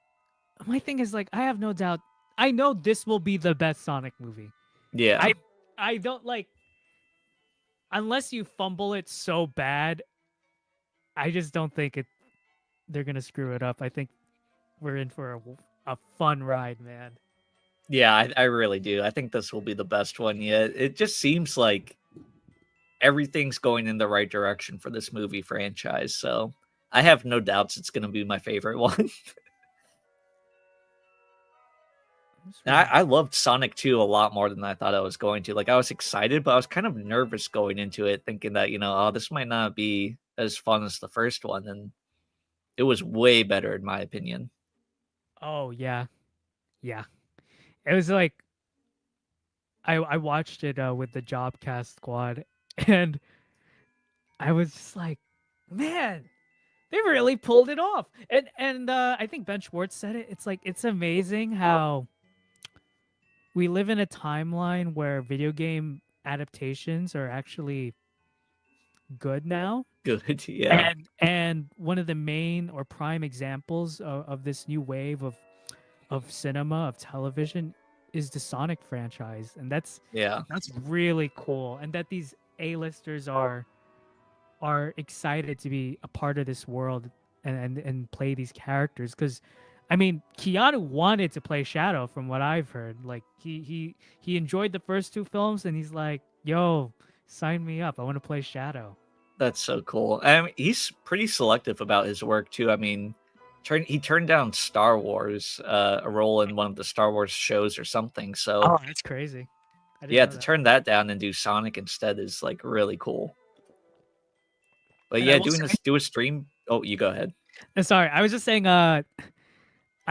my thing is like I have no doubt. I know this will be the best Sonic movie. Yeah. I I don't like unless you fumble it so bad. I just don't think they're gonna screw it up. I think we're in for a fun ride, man. Yeah, I really do. I think this will be the best one yet. It just seems like everything's going in the right direction for this movie franchise. So I have no doubts it's going to be my favorite one. I'm just I, reading. I loved Sonic 2 a lot more than I thought I was going to. Like, I was excited, but I was kind of nervous going into it, thinking that, oh, this might not be as fun as the first one. And it was way better, in my opinion. Oh yeah, yeah. It was like I watched it with the Jobcast squad, and I was just like, man, they really pulled it off. And I think Ben Schwartz said it. It's like it's amazing how we live in a timeline where video game adaptations are actually good now. Good. Yeah. And one of the main or prime examples of this new wave of cinema, of television, is the Sonic franchise. And Yeah. that's really cool. And that these A-listers are excited to be a part of this world and play these characters. Because I mean, Keanu wanted to play Shadow from what I've heard. Like he enjoyed the first two films and he's like, yo, sign me up. I want to play Shadow. That's so cool. I mean, he's pretty selective about his work too. I mean, he turned down Star Wars, a role in one of the Star Wars shows or something. So Oh, that's crazy. I didn't yeah, know to that. turn that down and do Sonic instead is like really cool. But And I yeah, will say, do a stream. Oh, you go ahead. sorry, I was just saying. I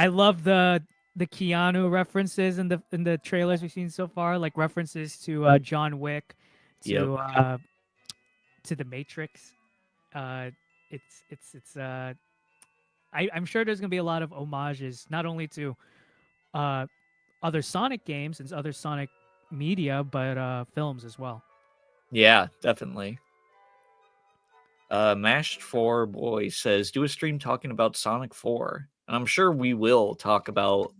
love the Keanu references in the trailers we've seen so far, like references to John Wick, Yep. to the Matrix. Uh, it's I'm sure there's gonna be a lot of homages, not only to uh other Sonic games and other Sonic media, but films as well. Yeah, definitely. Mashed Four Boy says, "Do a stream talking about Sonic 4." And I'm sure we will talk about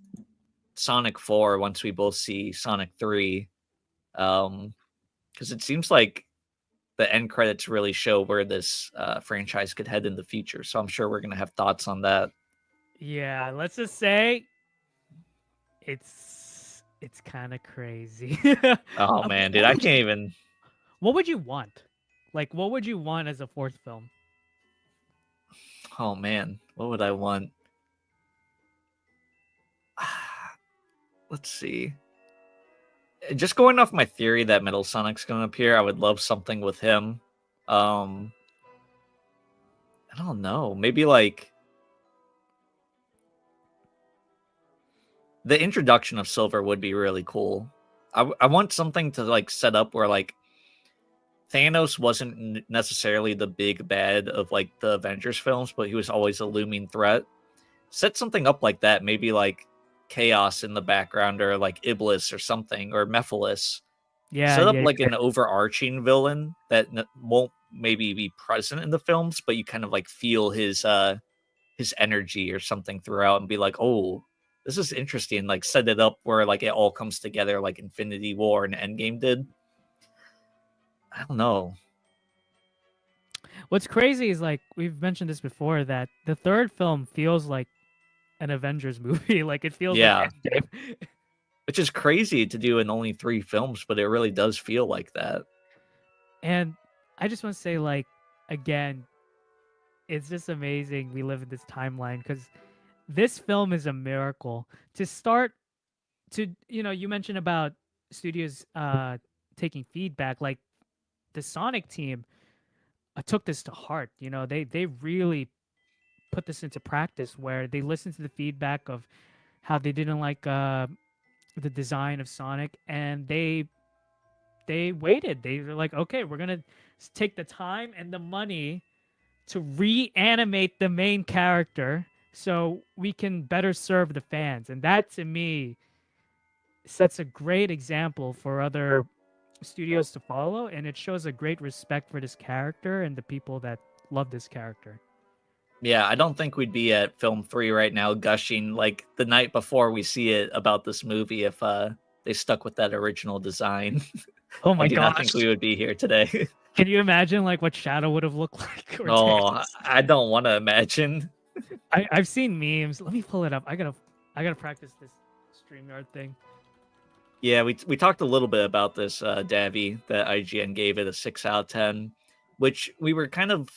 Sonic 4 once we both see Sonic 3. Because it seems like the end credits really show where this franchise could head in the future. So I'm sure we're gonna have thoughts on that. Yeah, let's just say it's kind of crazy. Oh man, dude, I can't even. What would you want? Like, what would you want as a fourth film? Oh man, what would I want? Let's see. Just going off my theory that Metal Sonic's gonna appear, I would love something with him. Um, I don't know. Maybe like the introduction of Silver would be really cool. I want something to like set up where like Thanos wasn't necessarily the big bad of like the Avengers films, but he was always a looming threat. Set something up like that, maybe like Chaos in the background or like Iblis or something or Mephiles. Yeah, Set up yeah, like yeah. an overarching villain that won't maybe be present in the films, but you kind of like feel his energy or something throughout and be like, oh, this is interesting. Like set it up where like it all comes together like Infinity War and Endgame did. I don't know. What's crazy is like we've mentioned this before that the third film feels like an Avengers movie. Like it feels like Yeah. Endgame. Which is crazy to do in only 3 films, but it really does feel like that. And I just want to say, like, again, it's just amazing we live in this timeline because this film is a miracle. To start to you mentioned about studios taking feedback, like the Sonic team took this to heart. They really put this into practice where they listened to the feedback of how they didn't like the design of Sonic, and they they waited. They were like, okay, we're gonna take the time and the money to reanimate the main character so we can better serve the fans. And that to me sets a great example for other studios to follow, and it shows a great respect for this character and the people that love this character. Yeah, I don't think we'd be at film 3 right now gushing like the night before we see it about this movie if they stuck with that original design. Oh I my do not think gosh. we would be here today. Can you imagine like what Shadow would have looked like or Oh, Tails? I don't want to imagine. I've seen memes. Let me pull it up. I gotta practice this StreamYard thing. Yeah, we talked a little bit about this, Davy, that IGN gave it a 6 out of 10, which we were kind of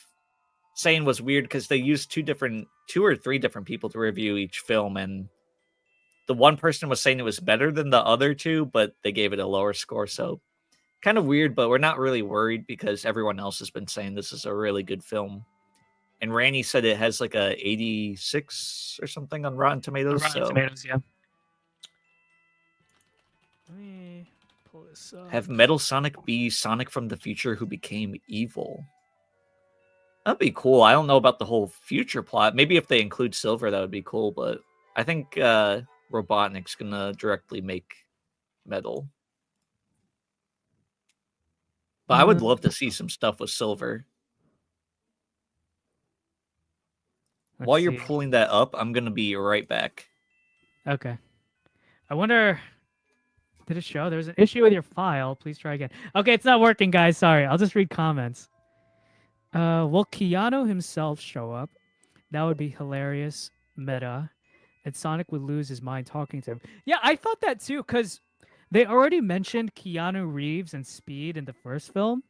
saying was weird because they used two or three different people to review each film, and the one person was saying it was better than the other two, but they gave it a lower score. So kind of weird, but we're not really worried because everyone else has been saying this is a really good film. And Randy said it has like a 86 or something on Rotten Tomatoes. Rotten So Tomatoes, yeah. Let me pull this up. have Metal Sonic be Sonic from the future who became evil. That'd be cool. I don't know about the whole future plot. Maybe if they include Silver, that would be cool. But I think Robotnik's gonna directly make Metal. But I would love to see some stuff with Silver. While you're see. pulling that up, I'm gonna be right back. Okay. I wonder. Did it show? There's an issue with your file. Please try again. Okay, it's not working, guys. Sorry. I'll just read comments. Will Keanu himself show up? That would be hilarious. Meta. And Sonic would lose his mind talking to him. Yeah, I thought that too, because they already mentioned Keanu Reeves and Speed in the first film.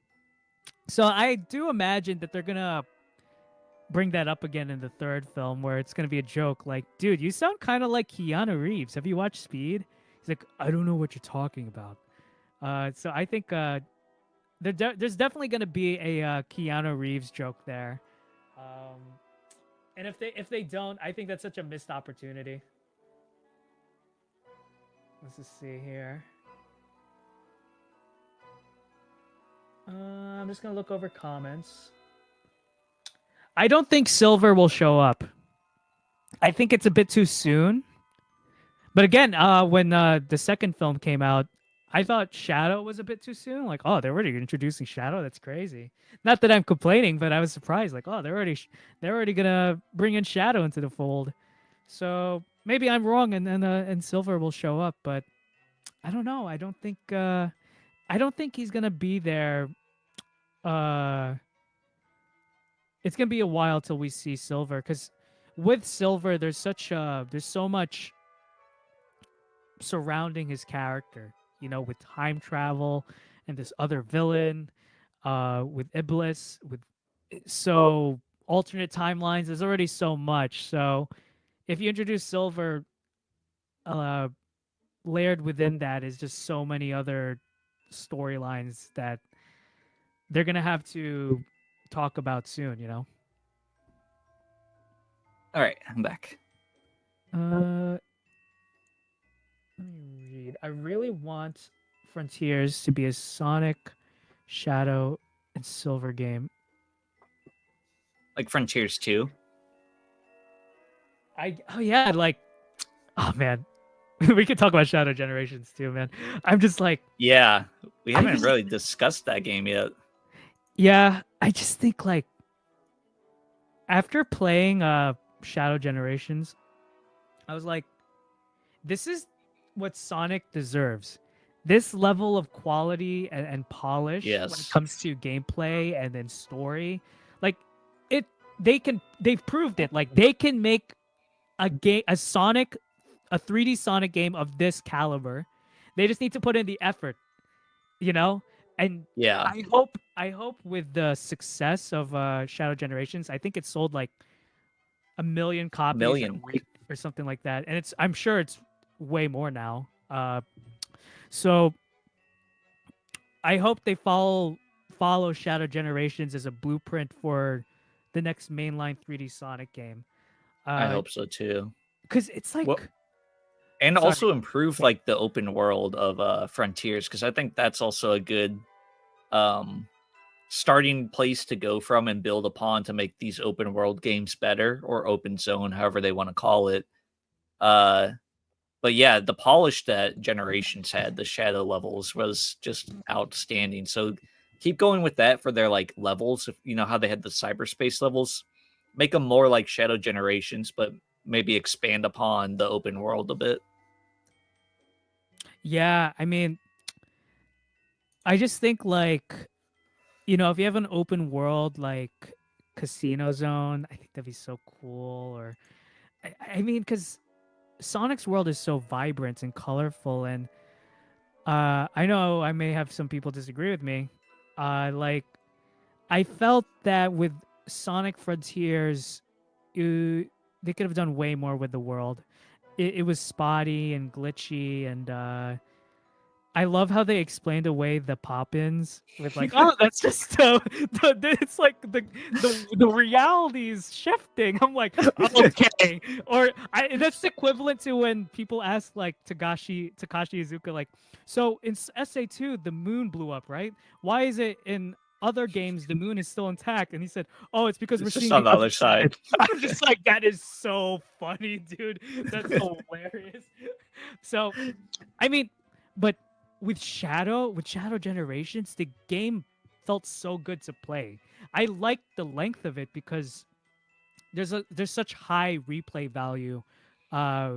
So I do imagine that they're gonna bring that up again in the third film where it's gonna be a joke like, dude, you sound kind of like Keanu Reeves. Have you watched Speed? He's like, I don't know what you're talking about. So I think there's definitely gonna be a Keanu Reeves joke there. And if they don't, I think that's such a missed opportunity. Let's just see here. I'm just gonna look over comments. I don't think Silver will show up. I think it's a bit too soon. But again, when the second film came out, I thought Shadow was a bit too soon. Like, oh, they're already introducing Shadow. That's crazy. Not that I'm complaining, but I was surprised. Like, oh, they're already gonna bring in Shadow into the fold. So maybe I'm wrong, and Silver will show up. But I don't know. I don't think he's gonna be there. It's gonna be a while till we see Silver, because with Silver, there's so much surrounding his character, with time travel and this other villain, with Iblis, with so alternate timelines. There's already so much. So if you introduce Silver, layered within that is just so many other storylines that they're gonna have to talk about soon. All right, I'm back. Let me read. I really want Frontiers to be a Sonic, Shadow, and Silver game. Like Frontiers 2. Oh man, we could talk about Shadow Generations too, man. I'm just like, Yeah, we haven't really discussed that game yet. yeah, I just think like after playing Shadow Generations, I was like, this is what Sonic deserves. This level of quality and polish when it Yes. comes to gameplay and then story. Like they've proved it. Like they can make a 3D Sonic game of this caliber. They just need to put in the effort, And Yeah. I hope with the success of Shadow Generations, I think it sold like 1 million copies in a week or something like that. And I'm sure it's way more now. So I hope they follow Shadow Generations as a blueprint for the next mainline 3D Sonic game. I hope so too. Because it's like, And Sorry. also improve like the open world of Frontiers, because I think that's also a good um starting place to go from and build upon to make these open world games better, or open zone, however they want to call it. Uh but yeah, the polish that Generations had, the shadow levels was just outstanding. So keep going with that for their like levels. If you know how they had the cyberspace levels, make them more like Shadow Generations, but maybe expand upon the open world a bit. Yeah, I mean, I just think like, if you have an open world like Casino Zone, I think that'd be so cool. Or I mean, because Sonic's world is so vibrant and colorful, and I know I may have some people disagree with me. Like I felt that with Sonic Frontiers, they could have done way more with the world. It was spotty and glitchy, and I love how they explained away the pop-ins with like, oh, that's just it's like the reality is shifting. I'm like, okay, or that's equivalent to when people ask like Takashi Iizuka like, so in SA2 the moon blew up, right? Why is it in other games the moon is still intact? And he said, oh, it's because we're It's just seeing on the the other other side. side. I'm just like, that is so funny, dude. That's hilarious. So, I mean, but with Shadow Generations, the game felt so good to play. I liked the length of it because there's such high replay value uh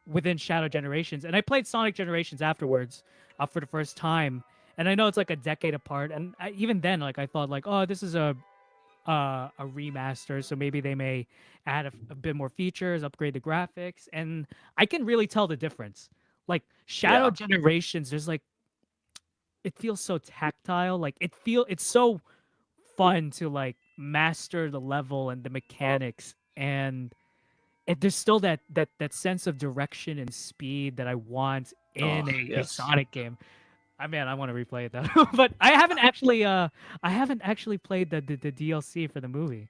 within Shadow Generations. And I played Sonic Generations afterwards for the first time. And I know it's like a decade apart, and even then, like I thought, like, oh, this is a remaster, so maybe they may add a bit more features, upgrade the graphics, and I can really tell the difference. Like Shadow Yeah. Generations, there's like it feels so tactile. Like it's so fun to like master the level and the mechanics, and there's still that sense of direction and speed that I want Oh, in a yes. Sonic game. I want to replay it though, but I haven't actually played the DLC for the movie.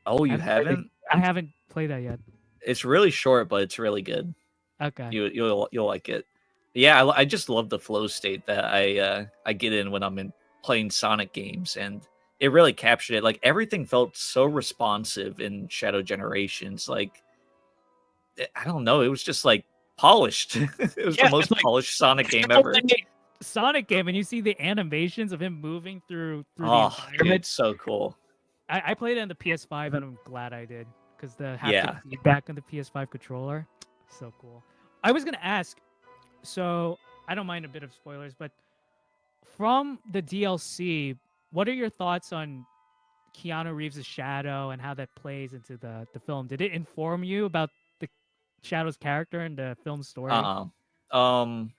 Oh, I you haven't played haven't? I haven't played that yet. It's really short, but it's really good. Okay. You'll like it. Yeah, I just love the flow state that I get in when I'm in playing Sonic games, and it really captured it. Like everything felt so responsive in Shadow Generations. Like I don't know, it was just like polished. It was the Yeah, it's most like polished Sonic game you ever. play Sonic game and you see the animations of him moving through the Oh, environment. dude, so cool. I played it on the PS5 and I'm glad I did because the haptic Yeah. feedback on the PS5 controller, so cool. I was gonna ask, so I don't mind a bit of spoilers, but from the DLC, what are your thoughts on Keanu Reeves' Shadow and how that plays into the film? Did it inform you about the Shadow's character and the film's story? Um,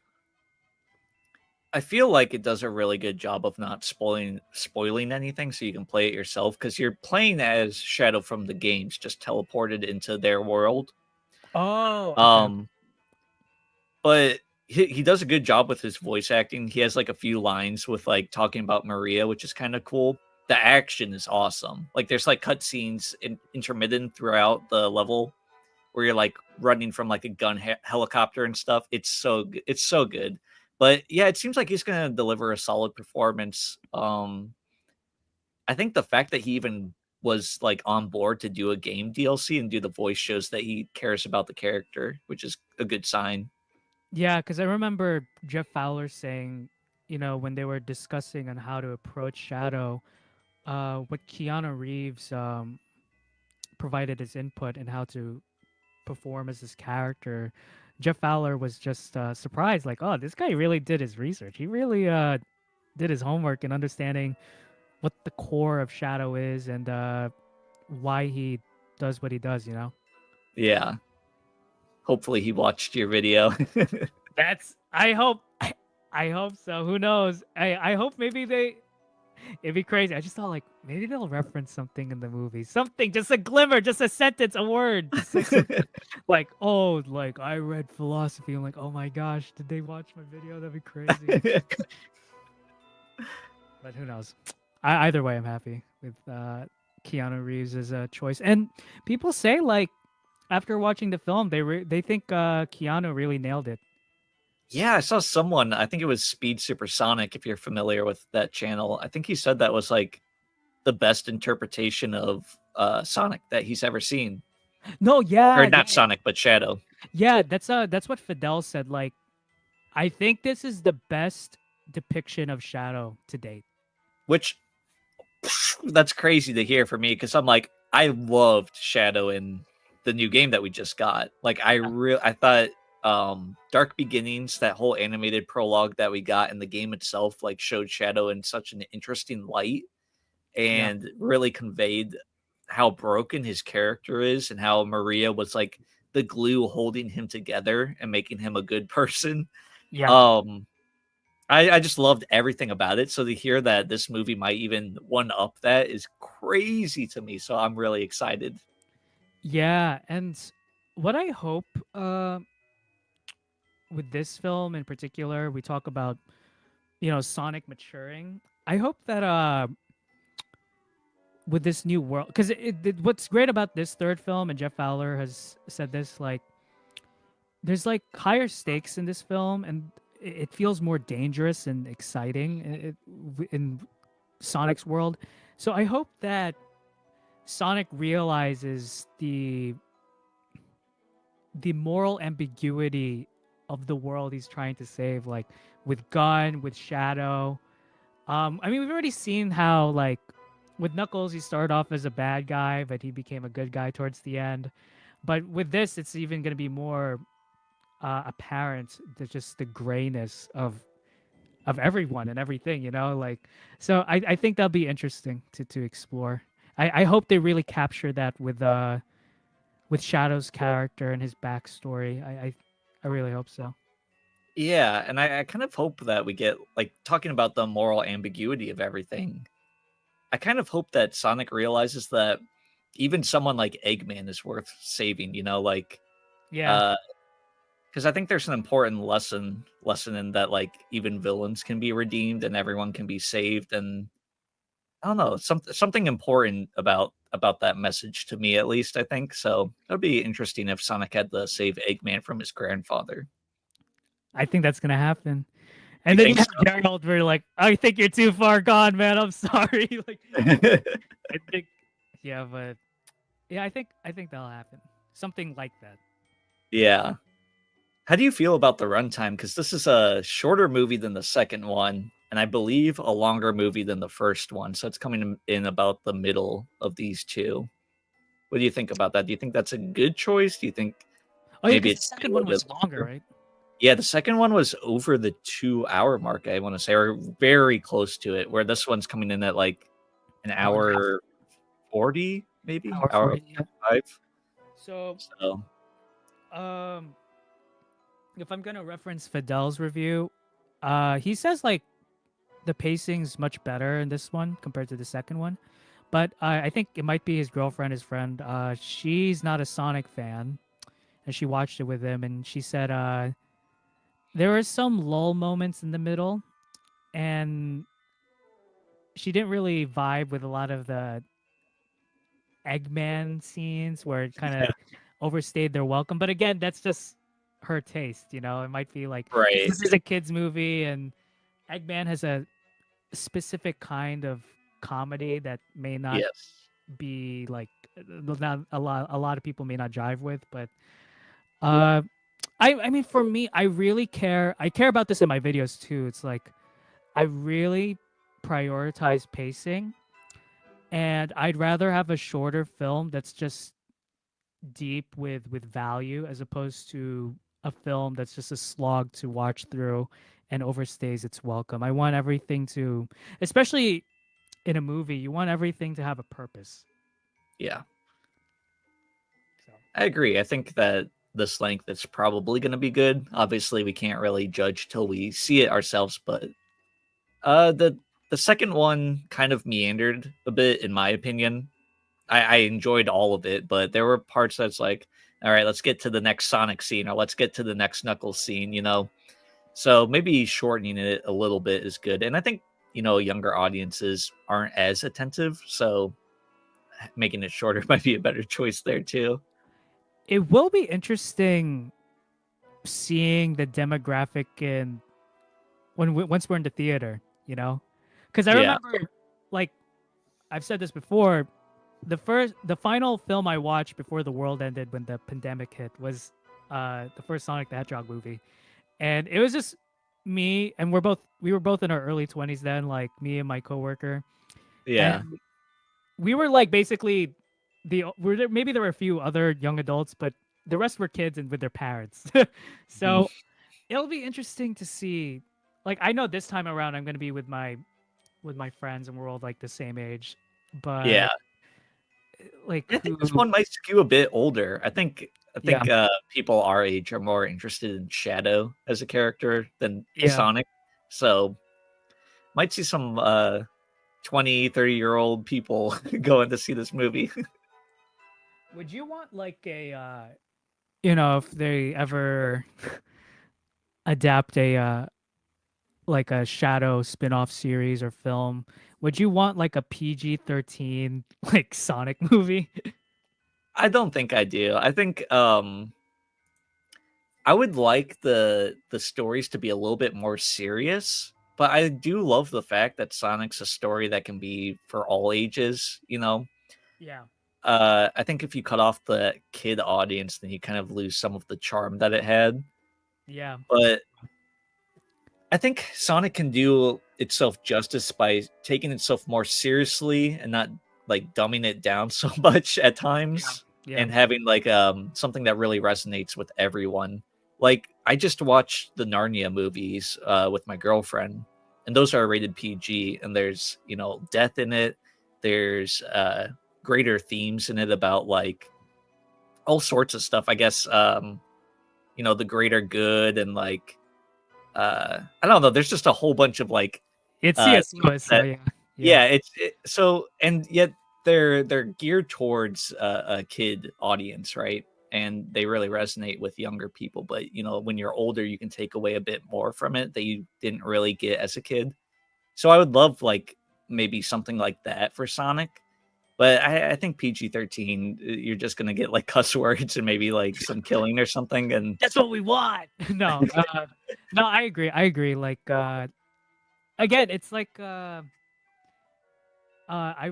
I feel like it does a really good job of not spoiling anything, so you can play it yourself because you're playing as Shadow from the games, just teleported into their world. Oh, okay. Um, but he does a good job with his voice acting. He has like a few lines with like talking about Maria, which is kind of cool. The action is awesome. Like there's like cutscenes intermittent throughout the level where you're like running from like a gun helicopter and stuff. It's so good. But yeah, it seems like he's gonna deliver a solid performance. I think the fact that he even was like on board to do a game DLC and do the voice shows that he cares about the character, which is a good sign. Yeah, because I remember Jeff Fowler saying, when they were discussing on how to approach Shadow, what Keanu Reeves provided his input and how to perform as his character. Jeff Fowler was just surprised, like, oh, this guy really did his research. He really did his homework in understanding what the core of Shadow is and why he does what he does. Yeah. Hopefully he watched your video. That's I hope I hope so. Who knows? I hope maybe it'd be crazy. I just thought like maybe they'll reference something in the movie. Something, just a glimmer, just a sentence, a word. Just say something like, oh, like I read philosophy. I'm like, oh my gosh, did they watch my video? That'd be crazy. But who knows? Either way, I'm happy with Keanu Reeves' choice. And people say like after watching the film, they think Keanu really nailed it. Yeah, I saw someone, I think it was Speed Supersonic, if you're familiar with that channel. I think he said that was like the best interpretation of Sonic that he's ever seen. No, Or yeah, not yeah, Sonic, but Shadow. yeah. That's what Fidel said. Like, I think this is the best depiction of Shadow to date. Which that's crazy to hear for me because I'm like, I loved Shadow in the new game that we just got. Like I thought Dark Beginnings, that whole animated prologue that we got in the game itself, like showed Shadow in such an interesting light Yeah, and really conveyed how broken his character is and how Maria was like the glue holding him together and making him a good person. yeah, Um I just loved everything about it. So to hear that this movie might even one up that is crazy to me. So I'm really excited. yeah. And what I hope with this film in particular, we talk about Sonic maturing. I hope that with this new world, because what's great about this third film, and Jeff Fowler has said this, like there's like higher stakes in this film, and it feels more dangerous and exciting in Sonic's world. So I hope that Sonic realizes the moral ambiguity of the world he's trying to save, like with Gun, with Shadow. I mean, we've already seen how like with Knuckles, he started off as a bad guy, but he became a good guy towards the end. But with this, it's even going to be more apparent that just the grayness of everyone and everything, like so I think that'll be interesting to explore. I hope they really capture that with Shadow's character and his backstory. I really hope so. Yeah, and I kind of hope that we get like talking about the moral ambiguity of everything. I kind of hope that Sonic realizes that even someone like Eggman is worth saving, like Yeah, uh because I think there's an important lesson in that like even villains can be redeemed and everyone can be saved. And I don't know, something important about that message to me, at least, I think. So that'd be interesting if Sonic had to save Eggman from his grandfather. I think that's gonna happen. You And then you think have so? Gerald, where like, I think you're too far gone, man. I'm sorry. Like, I think, yeah, but yeah, I think that'll happen. Something like that. Yeah. How do you feel about the runtime? Because this is a shorter movie than the second one, and I believe a longer movie than the first one. So it's coming in about the middle of these two. What do you think about that? Do you think that's a good choice? Do you think Oh yeah, maybe because it the should be a second one little bit was longer, longer? right? Yeah, the second one was over the 2-hour mark, I want to say, or very close to it, where this one's coming in at like an Hour and a half, hour 40, maybe? hour Hour 40. Yeah. 5. So, So, um, if I'm gonna reference Fidel's review, he says like the pacing's much better in this one compared to the second one. But I think it might be his girlfriend, his friend. She's not a Sonic fan, and she watched it with him, and she said there were some lull moments in the middle, and she didn't really vibe with a lot of the Eggman scenes where it kind of overstayed their welcome. But again, that's just her taste, It might be like because right. this is a kids movie, and Eggman has a specific kind of comedy that may not Yes. be like not a lot of people may not jive with, but uh I mean for me I care about this in my videos too. It's like I really prioritize pacing, and I'd rather have a shorter film that's just deep with value as opposed to a film that's just a slog to watch through and overstays its welcome. I want everything to, especially in a movie, you want everything to have a purpose. Yeah. So I agree. I think that this length is probably going to be good. Obviously, we can't really judge till we see it ourselves, but the second one kind of meandered a bit in my opinion. I enjoyed all of it, but there were parts that's like, all right, let's get to the next Sonic scene or let's get to the next Knuckles scene. So maybe shortening it a little bit is good. And I think, younger audiences aren't as attentive, so making it shorter might be a better choice there too. it will be interesting seeing the demographic in once we're in the theater, you know? Because I Yeah, remember, like I've said this before, the final film I watched before the world ended when the pandemic hit was the first Sonic the Hedgehog movie, and it was just me, and we were both in our early 20s then, like me and my coworker, and yeah. we were like basically maybe there were a few other young adults, but the rest were kids and with their parents. Mhm. So it'll be interesting to see. Like I know this time around I'm gonna be with my friends and we're all like the same age, Yeah. but like I think this who? one might skew a bit older. I Yeah, think people our age are more interested in Shadow as a character than yeah. Sonic. So might see some 20, 30-year-old people going to see this movie. Would you want like a you know, if they ever adapt a like a Shadow spin-off series or film, would you want like a PG-13 like Sonic movie? I don't think I do. I think I would like the stories to be a little bit more serious, but I do love the fact that Sonic's a story that can be for all ages, you know. Yeah. I think if you cut off the kid audience, then you kind of lose some of the charm that it had. Yeah. But I think Sonic can do itself justice by taking itself more seriously and not like dumbing it down so much at Yeah. times Yeah. and having like something that really resonates with everyone. Like I just watched the Narnia movies with my girlfriend and those are rated PG and there's, you know, death in it. There's greater themes in it about like all sorts of stuff. I guess you know, the greater good and like I don't know, there's just a whole bunch of like It's C.S. stuff Lewis, so that yeah. Yeah. yeah, so and yet they're geared towards a kid audience, right? And they really resonate with younger people, but you know, when you're older, you can take away a bit more from it that you didn't really get as a kid. So I would love like maybe something like that for Sonic. But I think PG-13, you're just gonna get like cuss words and maybe like some killing or something. And That's what we want. No. No, I agree. I agree. Like again, it's like I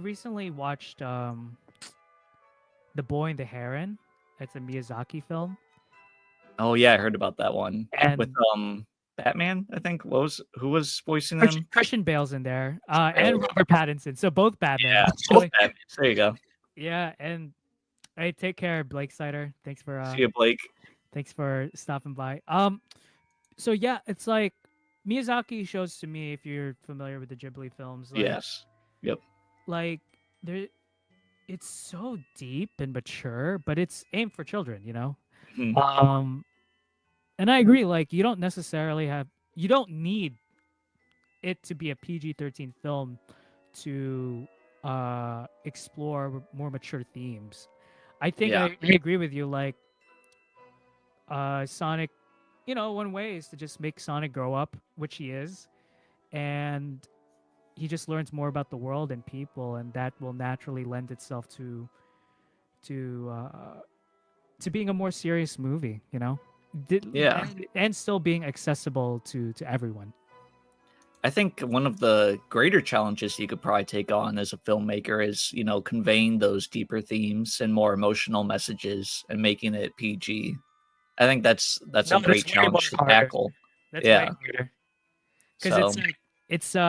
recently watched The Boy and the Heron. It's a Miyazaki film. oh yeah, I heard about that one with And Batman. I think who was voicing him? Christian Bale's in there, and Bale. Robert Pattinson. So both Batman, Yeah, both actually. Batmans. There you go. Yeah, and hey, take care, Blake Sider. See you, Blake. Thanks for stopping by. So yeah, it's like Miyazaki shows to me, if you're familiar with the Ghibli films, Yes. Yep. like there, it's so deep and mature, but it's aimed for children, you know. Mhm. Um, and I agree. Like you don't need it to be a PG-13 film to explore more mature themes. I think Yeah. I agree with you. Like Sonic, you know, one way is to just make Sonic grow up, which he is, and he just learns more about the world and people, and that will naturally lend itself to uh, to being a more serious movie, you know, Yeah. and still being accessible to everyone. I think one of the greater challenges you could probably take on as a filmmaker is, you know, conveying those deeper themes and more emotional messages and making it PG. I think that's a No, that's great way more challenge to harder. tackle. That's way Yeah. harder because So, it's like it's you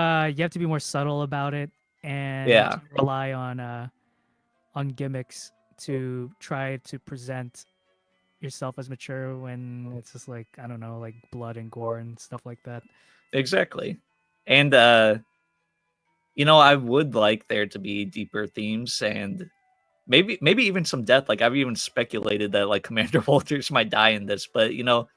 have to be more subtle about it, and you yeah. can't rely on gimmicks to try to present yourself as mature when it's just like I don't know, like blood and gore and stuff like that. Exactly. And you know, I would like there to be deeper themes and maybe even some death. Like I've even speculated that like Commander Walters might die in this, but you know,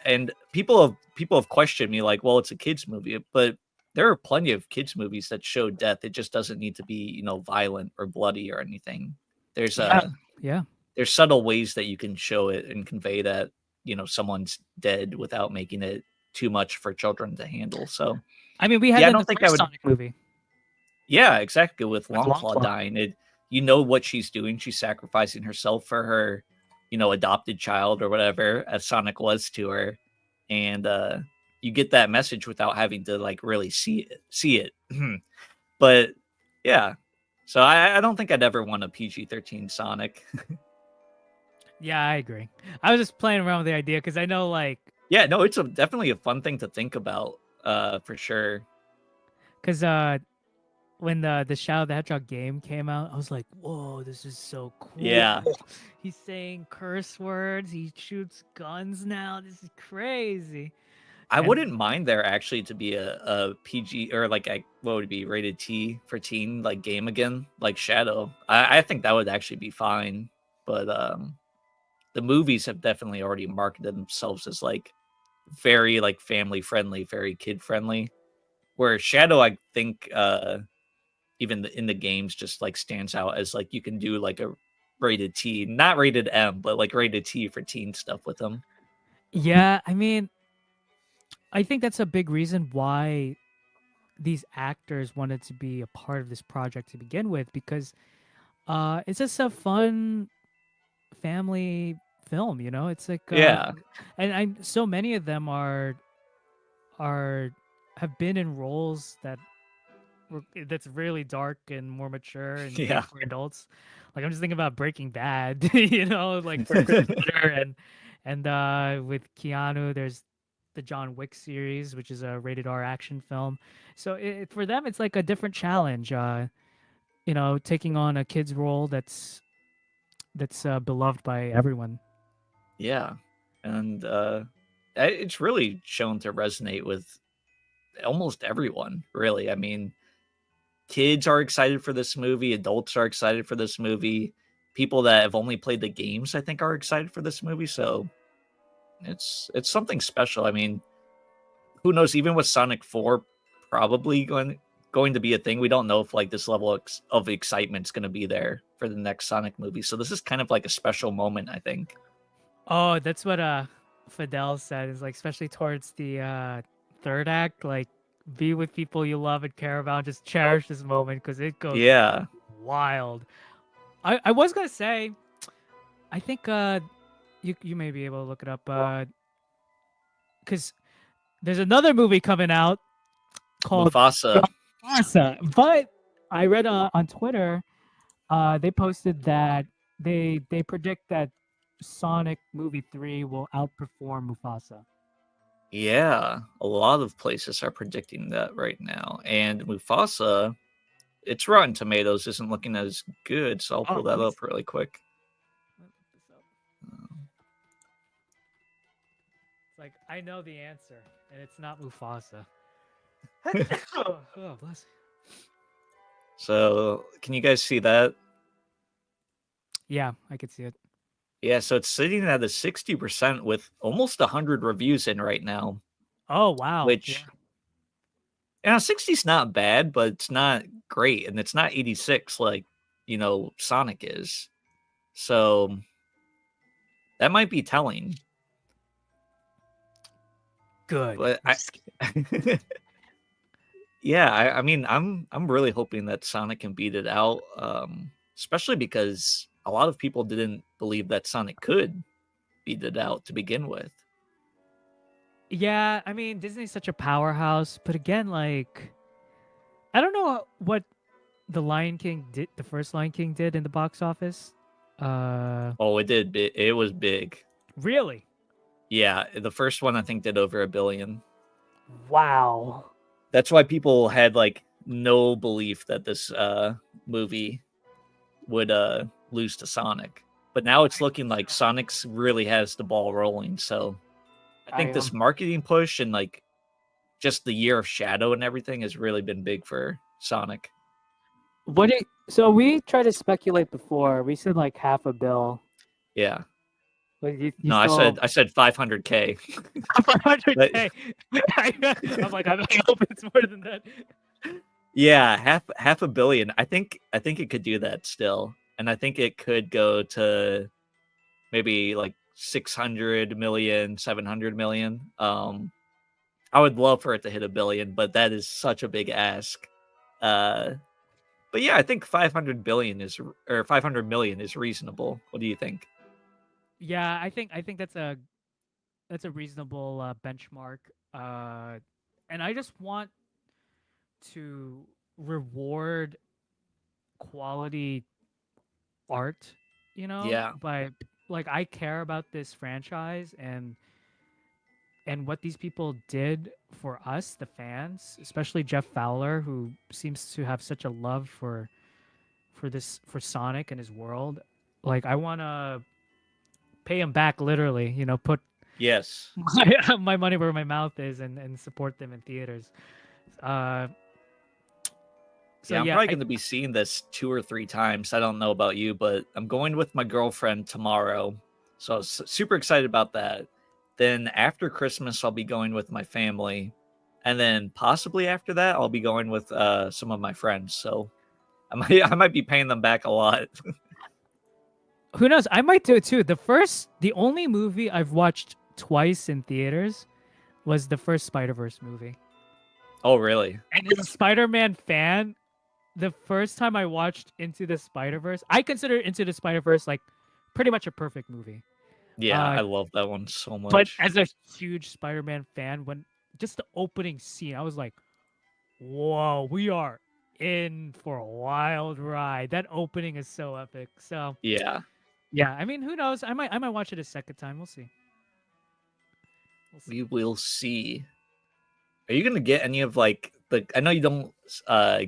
and people have questioned me like, well, it's a kids movie, but there are plenty of kids movies that show death. It just doesn't need to be, you know, violent or bloody or anything. There's Yeah, yeah. there's subtle ways that you can show it and convey that, you know, someone's dead without making it too much for children to handle. So I mean, we had yeah, I that in the don't think I first would. Sonic movie Yeah, exactly. With with Longclaw Longclaw. dying, it you know what she's doing. She's sacrificing herself for her adopted child or whatever, as Sonic was to her, and you get that message without having to like really see it. But yeah, so I don't think I'd ever want a PG-13 Sonic. Yeah, I agree. I was just playing around with the idea because I know, like, Yeah, no, it's definitely a fun thing to think about, for sure. because when the Shadow the Hedgehog game came out, I was like, "Whoa, this is so cool!" Yeah, He's saying curse words. He shoots guns now. This is crazy. I And wouldn't mind there actually to be a PG or like a what would it be rated T for teen like game again, like Shadow. I think that would actually be fine. But the movies have definitely already marketed themselves as like very like family friendly, very kid friendly. Where Shadow, I think, even in the games, just like stands out as like you can do like a rated T, not rated M, but like rated T for teen stuff with them. yeah, I mean, I think that's a big reason why these actors wanted to be a part of this project to begin with, because it's just a fun family film. It's like Yeah, and I so many of them are have been in roles that's really dark and more mature and made yeah, for adults. Like, I'm just thinking about Breaking Bad, like for Chris Ritter, and with Keanu, there's the John Wick series, which is a rated R action film. So for them, it's like a different challenge. Taking on a kid's role that's beloved by everyone. yeah, and it's really shown to resonate with almost everyone. Really, I mean, kids are excited for this movie, adults are excited for this movie, people that have only played the games, I think, are excited for this movie. So it's something special. I mean, who knows? Even with Sonic 4 probably going to be a thing, we don't know if like this level of excitement is going to be there for the next Sonic movie. So this is kind of like a special moment, I think. Oh, that's what Fidel said. Is like, especially towards the third act, like, be with people you love and care about. Just cherish this moment because it goes Yeah, wild. I was gonna say, I think you may be able to look it up because there's another movie coming out called Mufasa. Mufasa. But I read on Twitter, they posted that they predict that Sonic movie 3 will outperform Mufasa. Yeah, a lot of places are predicting that right now. And Mufasa, its Rotten Tomatoes isn't looking as good, so I'll Oh, pull that up really quick. let me look this up. It's like, I know the answer, and it's not Mufasa. Oh, bless. So, can you guys see that? Yeah, I could see it. Yeah, so it's sitting at a 60% with almost 100 reviews in right now, Oh, wow. Yeah. which, yeah, 60 is not bad, but it's not great. And it's not 86 like, Sonic is. So that might be telling. Good. But yeah, I mean, I'm really hoping that Sonic can beat it out, especially because a lot of people didn't believe that Sonic could beat it out to begin with. Yeah, I mean, Disney's such a powerhouse, but again, like, I don't know what the Lion King did, the first Lion King did in the box office. Oh, it did. It was big. Really? Yeah, the first one I think did over 1 billion. Wow. That's why people had like no belief that this movie would lose to Sonic. But now it's looking like Sonic's really has the ball rolling. So I I think this am. marketing push and like just the year of Shadow and everything has really been big for Sonic. So we tried to speculate before. We said like half a bill. Yeah. But you No, I still said 500K. 500K. But I'm like, I hope it's more than that. yeah, half a billion. I think it could do that still. And I think it could go to maybe like 600 million, 700 million. I would love for it to hit 1 billion, but that is such a big ask. Uh, but yeah, I think 500 billion is or 500 million is reasonable. What do you think? Yeah, I think that's a reasonable benchmark. Uh, and I just want to reward quality art, Yeah. by like I care about this franchise and what these people did for us, the fans, especially Jeff Fowler, who seems to have such a love for Sonic and his world. Like I want to pay him back literally, put Yes. my money where my mouth is and support them in theaters. Uh, so Yeah, I'm yeah, probably going to be seeing this 2 or 3 times. I don't know about you, but I'm going with my girlfriend tomorrow. So I was super excited about that. Then after Christmas, I'll be going with my family. And then possibly after that, I'll be going with some of my friends. So I might be paying them back a lot. who knows? I might do it too. The only movie I've watched twice in theaters was the first Spider-Verse movie. Oh, really? And as a Spider-Man fan, the first time I watched Into the Spider-Verse, I consider Into the Spider-Verse like pretty much a perfect movie. Yeah, Uh, I love that one so but much. as a huge Spider-Man fan, when just the opening scene, I was like, "Whoa, we are in for a wild ride." That opening is so epic. So Yeah, yeah, I mean, who knows? I might watch it a second time. We'll see. We'll see. we will see. Are you gonna get any of like the? I know you don't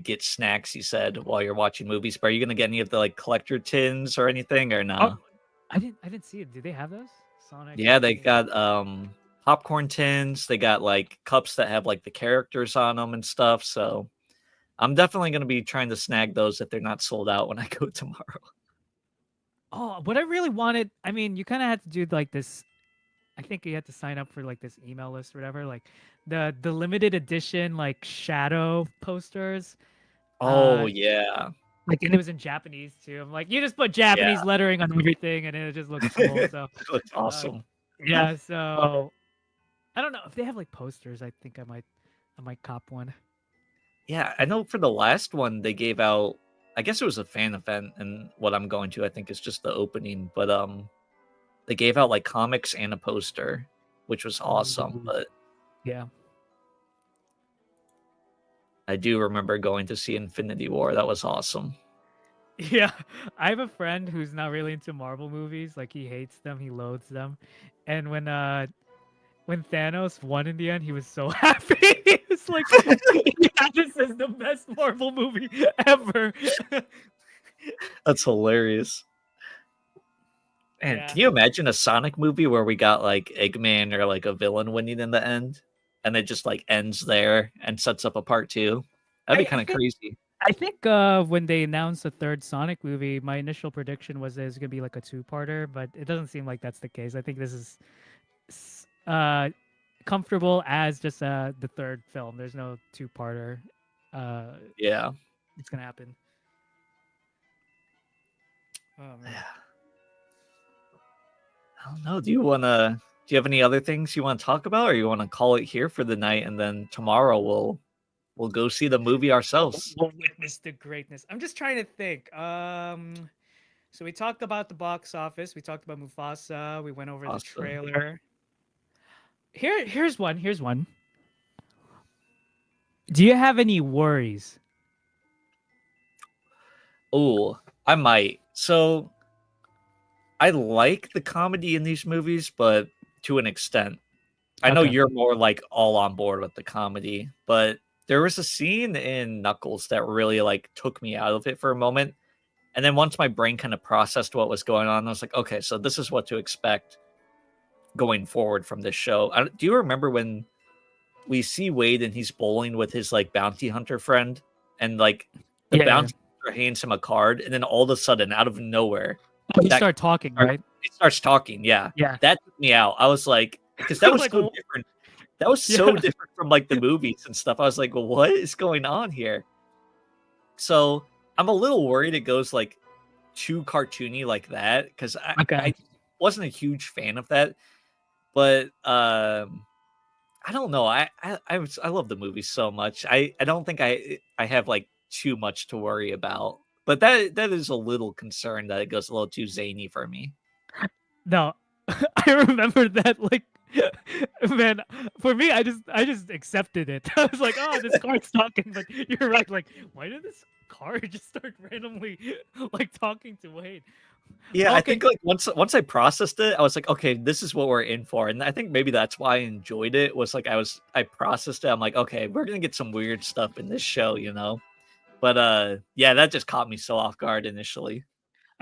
get snacks. You said while you're watching movies, but are you gonna get any of the like collector tins or anything or Oh, no? I didn't see it. Do they have those? Sonic. Yeah, they got popcorn tins. They got like cups that have like the characters on them and stuff. So I'm definitely gonna be trying to snag those if they're not sold out when I go tomorrow. Oh, what I really wanted. I mean, you kind of had to do like this. I think you had to sign up for like this email list or whatever. Like the limited edition like shadow posters. Oh Uh, yeah, like and it was in Japanese too. I'm like, you just put yeah, Japanese lettering on everything, and it just looks cool. So, it looks uh, awesome. yeah. So I don't know if they have like posters. I think I might cop one. Yeah, I know for the last one they gave out. I guess it was a fan event, and what I'm going to, I think, is just the opening. But they gave out like comics and a poster, which was awesome. Ooh, But yeah. I do remember going to see Infinity War. That was awesome. Yeah, I have a friend who's not really into Marvel movies. Like he hates them, he loathes them. And when Thanos won in the end, he was so happy. It's like, yeah, this is the best Marvel movie ever. That's hilarious. Man, Yeah, can you imagine a Sonic movie where we got like Eggman or like a villain winning in the end, and it just like ends there and sets up a part two? That'd be I kind of think crazy. I think when they announced the third Sonic movie, my initial prediction was that it's gonna be like a two-parter, but it doesn't seem like that's the case. I think this is comfortable as just the third film. There's no two-parter. Uh, Yeah. it's gonna happen. Oh man. Yeah. I don't know. Do you have any other things you want to talk about, or you want to call it here for the night, and then tomorrow we'll go see the movie ourselves? We'll witness the greatness. I'm just trying to think. So we talked about the box office. We talked about Mufasa. We went over the Awesome. trailer. Here's one. Here's one. Do you have any worries? Oh, I might. So I like the comedy in these movies, but to an extent. I know Okay. you're more like all on board with the comedy, but there was a scene in Knuckles that really like took me out of it for a moment. And then once my brain kind of processed what was going on, I was like, okay, so this is what to expect going forward from this show. Do you remember when we see Wade and he's bowling with his like bounty hunter friend, and like the Yeah, yeah. bounty hunter hands him a card, and then all of a sudden, out of nowhere, Oh, you that start talking, right? it starts talking. Yeah, Yeah. that took me out. I was like, because that was Like, so different. That was so yeah. different from like the movies and stuff. I was like, well, what is going on here? So I'm a little worried it goes like too cartoony like that, because Okay. I wasn't a huge fan of that. But I don't know. I love the movie so much. I don't think I have like too much to worry about. But that is a little concern that it goes a little too zany for me. No, I remember that like man, for me I just accepted it. I was like, oh, this card's talking, but you're right. Like, why did this card just start randomly like talking to Wade? Yeah, I Okay, think like once I processed it, I was like, okay, this is what we're in for. And I think maybe that's why I enjoyed it. Was like I processed it. I'm like, okay, we're gonna get some weird stuff in this show, you know. But yeah, that just caught me so off guard initially.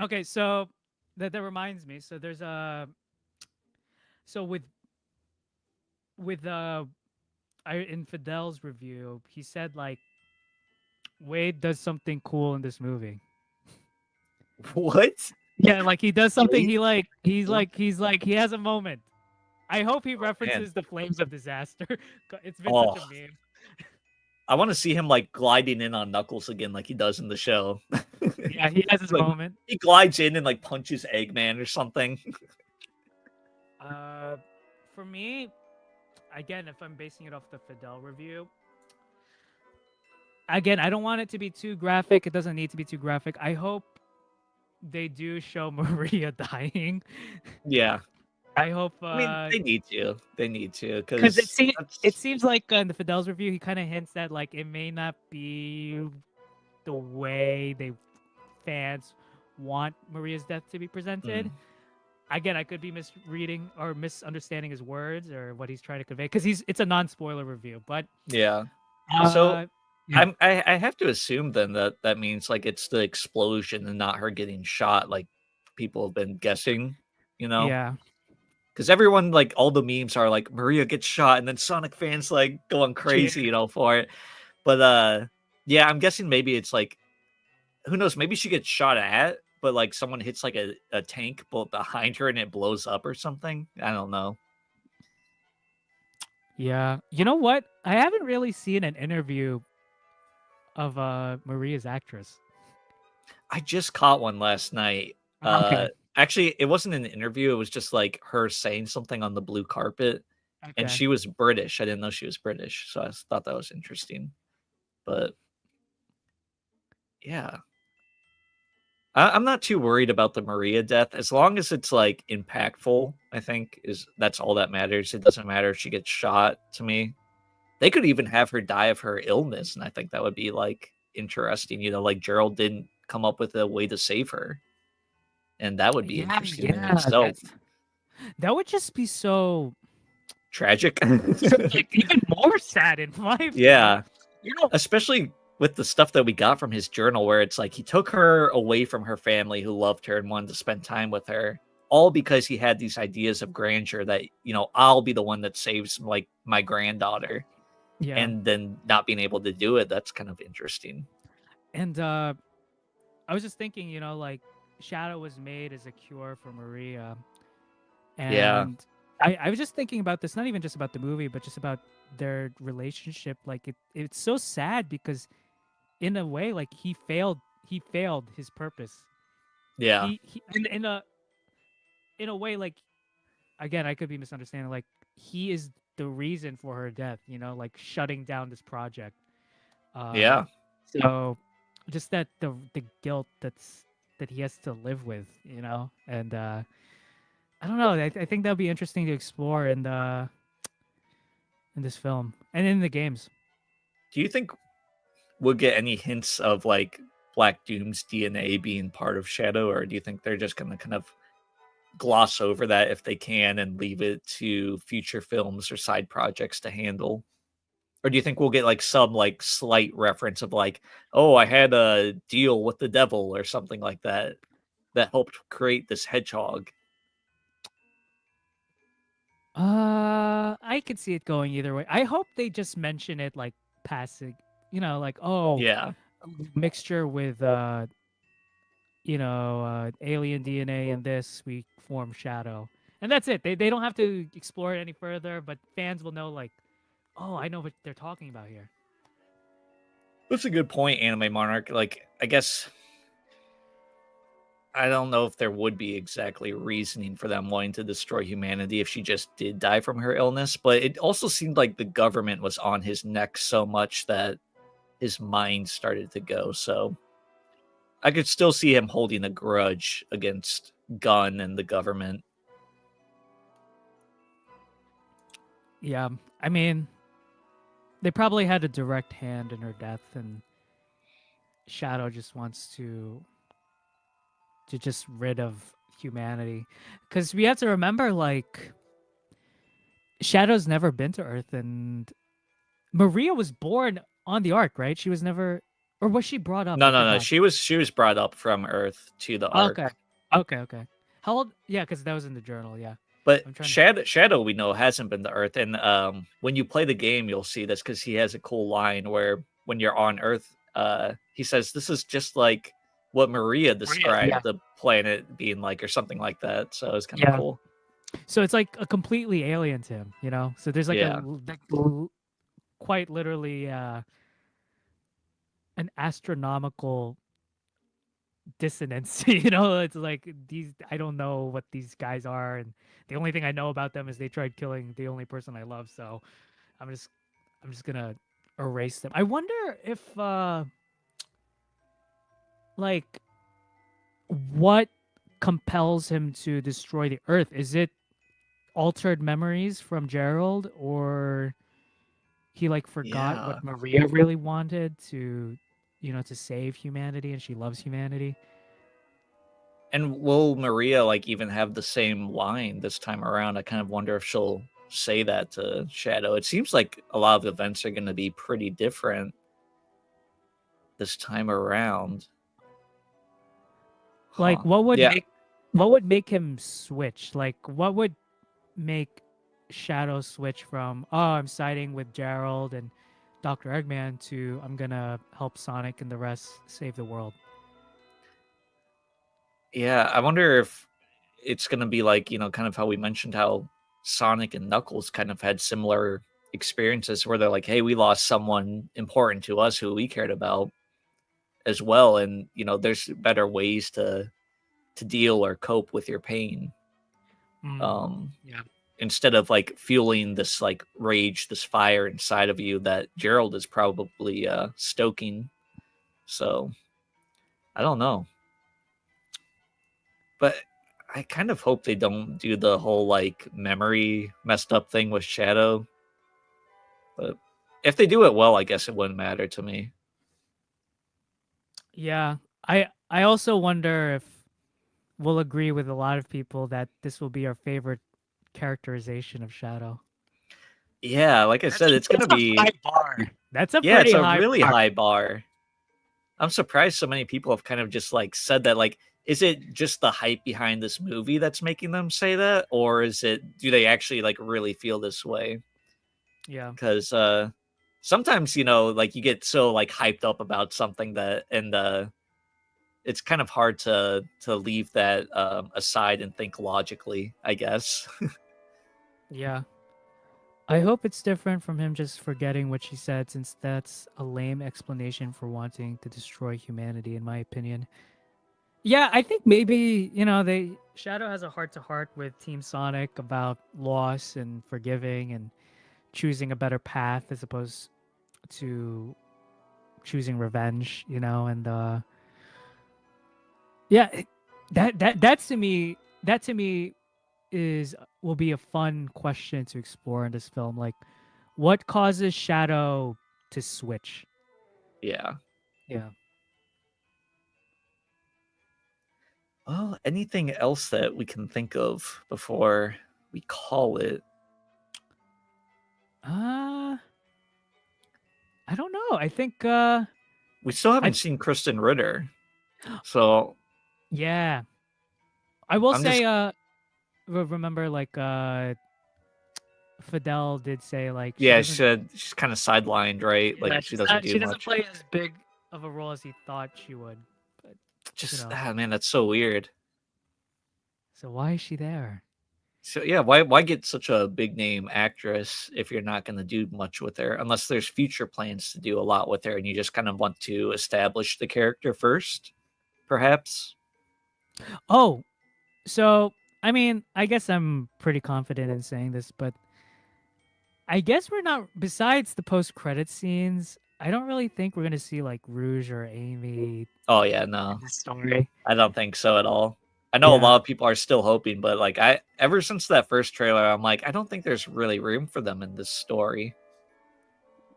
okay, so that reminds me. So there's a so with in Fidel's review, he said like Wade does something cool in this movie. What? Yeah, like he does something. Wait, what? He's like he has a moment. I hope he Oh man. references the flames of disaster. It's been such Oh, a meme. I want to see him like gliding in on Knuckles again, like he does in the show. Yeah, he has his Like moment. he glides in and like punches Eggman or something. Uh, for me, again, if I'm basing it off the Fidel review, again, I don't want it to be too graphic. It doesn't need to be too graphic. I hope they do show Maria dying. Yeah, I hope I mean they need to. They need to because because it that's seems like in the Fidel's review, he kind of hints that like it may not be the way they fans want Maria's death to be presented. mm, Again, I could be misreading or misunderstanding his words or what he's trying to convey because it's a non-spoiler review. But yeah. So uh, yeah, I have to assume then that that means like it's the explosion and not her getting shot, like people have been guessing, you know? yeah, Because everyone like all the memes are like Maria gets shot, and then Sonic fans like going cheer. crazy, you know, for it. But yeah, I'm guessing maybe it's like who knows? Maybe she gets shot at, but like someone hits like a tank behind her and it blows up or something. I don't know. Yeah. You know what? I haven't really seen an interview of Maria's actress. I just caught one last night. Okay. Actually, it wasn't an interview. It was just like her saying something on the blue carpet, and Okay. she was British. I didn't know she was British, so I thought that was interesting. But yeah, I'm not too worried about the Maria death as long as it's like impactful. I think is that's all that matters. It doesn't matter if she gets shot. To me, they could even have her die of her illness, and I think that would be like interesting. You know, like Gerald didn't come up with a way to save her, and that would be Yeah, interesting in yeah. itself. That would just be so Tragic. like even more sad in my opinion. Like, Yeah, you know, especially with the stuff that we got from his journal, where it's like he took her away from her family who loved her and wanted to spend time with her, all because he had these ideas of grandeur that, you know, I'll be the one that saves like my granddaughter, yeah. and then not being able to do it. That's kind of interesting. And I was just thinking, like Shadow was made as a cure for Maria. Yeah, And I was just thinking about this, not even just about the movie, but just about their relationship. Like it's so sad because in a way, like he failed his purpose. yeah, He in a way, like again, I could be misunderstanding. Like he is the reason for her death, like shutting down this project. Uh yeah. so just that the guilt that he has to live with, and I don't know. I think that'll be interesting to explore in this film and in the games. Do you think we'll get any hints of like Black Doom's DNA being part of Shadow, or do you think they're just gonna kind of gloss over that if they can and leave it to future films or side projects to handle? Or do you think we'll get like some like slight reference of like, oh, I had a deal with the devil or something like that that helped create this hedgehog? I could see it going either way. I hope they just mention it like passing, like oh, Yeah. mixture with alien DNA and this we form Shadow, and that's it. They don't have to explore it any further, but fans will know like, oh, I know what they're talking about here. That's a good point, Anime Monarch. Like, I guess I don't know if there would be exactly reasoning for them wanting to destroy humanity if she just did die from her illness, but it also seemed like the government was on his neck so much that his mind started to go. So I could still see him holding a grudge against Gunn and the government. Yeah, I mean, they probably had a direct hand in her death, and Shadow just wants to just rid of humanity. Because we have to remember, like, Shadow's never been to Earth, and Maria was born on the Ark, right? She was never, or was she brought up? No, I no, no. forgot. She was brought up from Earth to the Okay, Ark. okay. How old? Yeah, because that was in the journal. Yeah, But I'm trying to. Shadow, we know, hasn't been to Earth, and when you play the game, you'll see this because he has a cool line where when you're on Earth, he says, "This is just like what Maria Maria. Yeah, described the planet being like," or something like that. So it's kind of yeah. cool. So it's like a completely alien to him, you know. So there's like Yeah, quite literally an astronomical dissonance. You know, it's like these. I don't know what these guys are, and the only thing I know about them is they tried killing the only person I love. So I'm just I'm just gonna erase them. I wonder if like what compels him to destroy the Earth? Is it altered memories from Gerald, or he like forgot yeah. what Maria really wanted to, to save humanity, and she loves humanity? And will Maria like even have the same line this time around? I kind of wonder if she'll say that to Shadow. It seems like a lot of events are going to be pretty different this time around. Like Huh. Yeah. what would make him switch? Like what would make Shadow switch from, oh, I'm siding with Gerald and Dr. Eggman to I'm gonna help Sonic and the rest save the world? Yeah, I wonder if it's gonna be like, kind of how we mentioned how Sonic and Knuckles kind of had similar experiences where they're like, "Hey, we lost someone important to us who we cared about as well," and there's better ways to deal or cope with your pain. Mm, Um, yeah. Instead of like fueling this like rage, this fire inside of you that Gerald is probably stoking. So I don't know. But I kind of hope they don't do the whole like memory messed up thing with Shadow. But if they do it well, I guess it wouldn't matter to me. Yeah. I also wonder if we'll agree with a lot of people that this will be our favorite characterization of Shadow. Yeah, like I said, it's gonna That's a be high bar. That's a yeah, it's pretty a high really bar. high bar. I'm surprised so many people have kind of just like said that. Like, is it just the hype behind this movie that's making them say that, or do they actually like really feel this way? Yeah. Because sometimes like you get so like hyped up about something that and it's kind of hard to leave that aside and think logically, I guess. Yeah. I hope it's different from him just forgetting what she said, since that's a lame explanation for wanting to destroy humanity, in my opinion. Yeah, I think maybe, they Shadow has a heart to heart with Team Sonic about loss and forgiving and choosing a better path as opposed to choosing revenge, and yeah, that to me is will be a fun question to explore in this film. Like, what causes Shadow to switch? Yeah. Yeah. Well, anything else that we can think of before we call it? Uh, I don't know. I think We still I haven't seen Kristen Ritter, so yeah. I will I'm just say remember, like, Fidel did say, like, she yeah. doesn't She's kind of sidelined, right? Like yeah, she doesn't do she doesn't much. play as big of a role as he thought she would. But, you Just know. man, that's so weird. So why is she there? So yeah, why get such a big name actress if you're not going to do much with her unless there's future plans to do a lot with her and you just kind of want to establish the character first, perhaps? Oh, so I mean, I guess I'm pretty confident in saying this, but I guess we're not. Besides the post-credit scenes, I don't really think we're gonna see like Rouge or Amy Oh yeah, in no. this story. I don't think so at all. I know a Yeah, lot of people are still hoping, but like I ever since that first trailer, I'm like, I don't think there's really room for them in this story.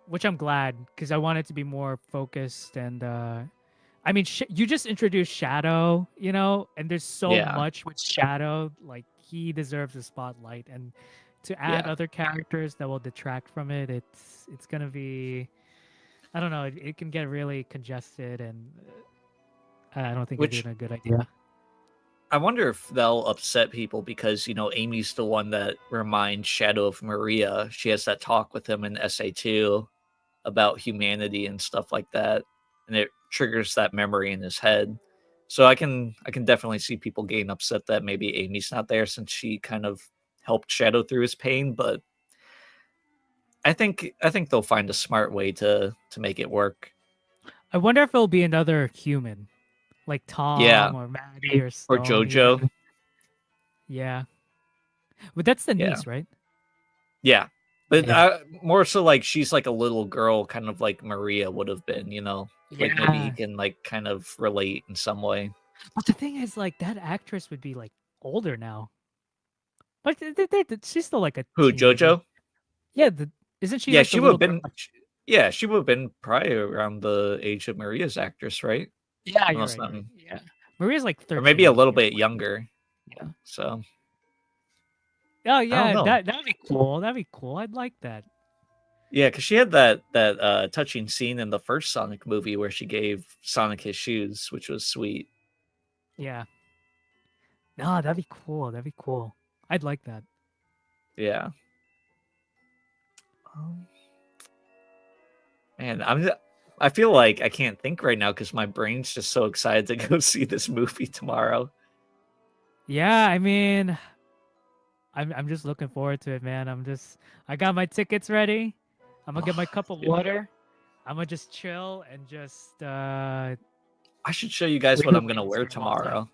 which I'm glad because I want it to be more focused and I mean, you just introduced Shadow, you know, and there's so Yeah, much with Shadow. Like he deserves a spotlight, and to add yeah. other characters that will detract from it, it's gonna be. I don't know. It can get really congested, and I don't think it'd be Which a good idea. I wonder if they'll upset people because Amy's the one that reminds Shadow of Maria. She has that talk with him in SA2 about humanity and stuff like that, and it triggers that memory in his head. So I can definitely see people getting upset that maybe Amy's not there since she kind of helped Shadow through his pain, but I think they'll find a smart way to make it work. I wonder if it'll be another human, like Yeah, Tom or Maddie or or Stone, JoJo. even. Yeah, but that's the Yeah, niece, right? yeah. But Yeah. more so like she's like a little girl, kind of like Maria would have been. Like maybe he Yeah. can like kind of relate in some way. But the thing is, like, that actress would be like older now. But she's still like a Who, teenager. JoJo? Yeah, isn't she Yeah, like the she would little have girl? been. Yeah, she would have been probably around the age of Maria's actress, right? Yeah, you're Unless right. You're right. not, Yeah, Maria's like or maybe a 13 little or bit 14. younger. Yeah. So Oh I don't yeah, know. that'd be cool. That'd be cool. I'd like that. Yeah, because she had that touching scene in the first Sonic movie where she gave Sonic his shoes, which was sweet. Yeah. No, that'd be cool. That'd be cool. I'd like that. Yeah. Um, Man, I feel like I can't think right now because my brain's just so excited to go see this movie tomorrow. Yeah, I mean, I'm just looking forward to it, man. I got my tickets ready. I'm gonna get my cup of Dude, water. I'm gonna just chill and just I should show you guys what I'm wait gonna and see wear what it rolls out. tomorrow.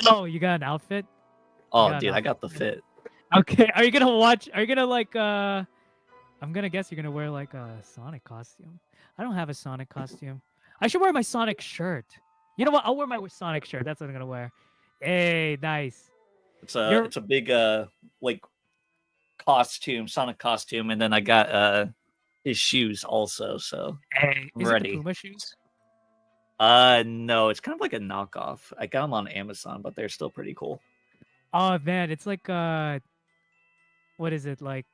Oh, you got an outfit? You Oh, got an dude, I outfit? got the fit. Okay. Are you gonna watch? Are you gonna like? I'm gonna guess you're gonna wear like a Sonic costume. I don't have a Sonic costume. I should wear my Sonic shirt. You know what? I'll wear my Sonic shirt. That's what I'm gonna wear. Hey, nice. It's a You're it's a big like costume, Sonic costume, and then I got his shoes also, so hey. I'm Is it the ready. Puma shoes? No, it's kind of like a knockoff. I got them on Amazon, but they're still pretty cool. Oh man, it's like what is it like?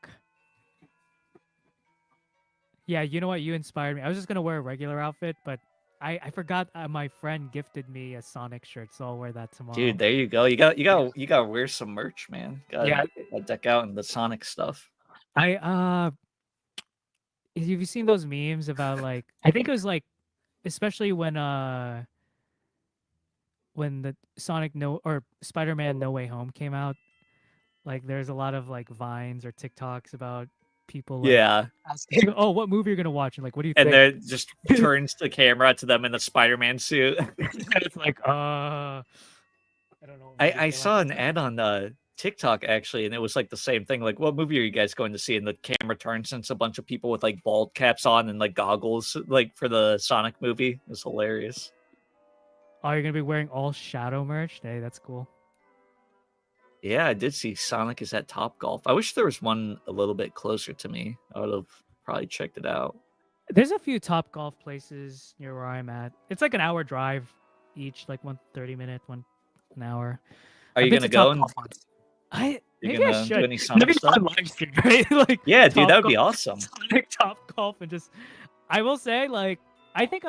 Yeah, you know what? You inspired me. I was just gonna wear a regular outfit, but I forgot my friend gifted me a Sonic shirt, so I'll wear that Dude, tomorrow. there you go. You got you Yeah. got you got to wear some merch, man. Got Yeah, to deck out in the Sonic stuff. I have you seen those memes about like I think it was like especially when the Sonic No or Spider-Man No Way Home came out, like there's a lot of like vines or TikToks about people like Yeah, asking, "Oh, what movie you're gonna watch?" and like, "What do you and think?" then just turns the camera to them in the Spider-Man suit. And it's like, I don't know what movie I they're saw an watching. ad on TikTok actually, and it was like the same thing. Like, what movie are you guys going to see? And the camera turns and it's a bunch of people with like bald caps on and like goggles, like for the Sonic movie. It was hilarious. Oh, you're gonna be wearing all Shadow merch? Hey, that's cool. Yeah, I did see Sonic is at Top Golf. I wish there was one a little bit closer to me. I would have probably checked it out. There's a few Top Golf places near where I'm at. It's like an hour drive each, like 1 30 minute, one an hour. Are I've you been gonna to go Top and Golf once. I you're maybe I gonna do should. any Maybe Sonic it's stuff? on live stream, right? Like Yeah, dude, Top that would Golf, be awesome. Sonic Top Golf, and just. I will say, like, I think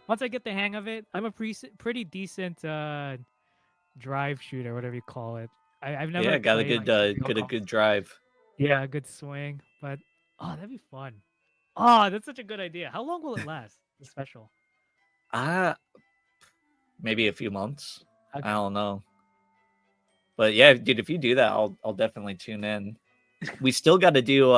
once I get the hang of it, I'm a pretty decent drive shooter, whatever you call it. I've never Yeah, got a played good like real a golf. good drive. Yeah, a good swing, but oh, that'd be fun. Oh, that's such a good idea. How long will it last? The special. Uh maybe a few months. I Okay. don't know. But yeah, dude, if you do that, I'll definitely tune in. We still got to do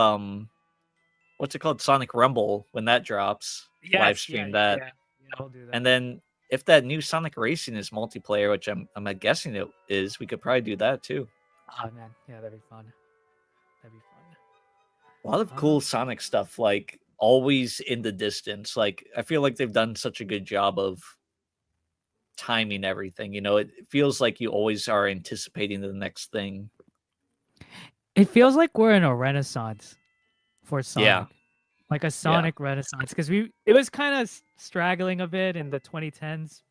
what's it called? Sonic Rumble when that drops. Live Yes. Yeah. stream Yeah. that. Yeah. Yeah. I'll do that. And then if that new Sonic Racing is multiplayer, which I'm guessing it is, we could probably do that too. Oh man, yeah, that'd be fun. That'd be A lot of fun. cool Sonic stuff, like always in the distance. Like I feel like they've done such a good job of timing everything. It feels like you always are anticipating the next thing. It feels like we're in a renaissance for Yeah. Sonic, like a Yeah. Sonic renaissance, because it was kind of straggling a bit in the 2010s,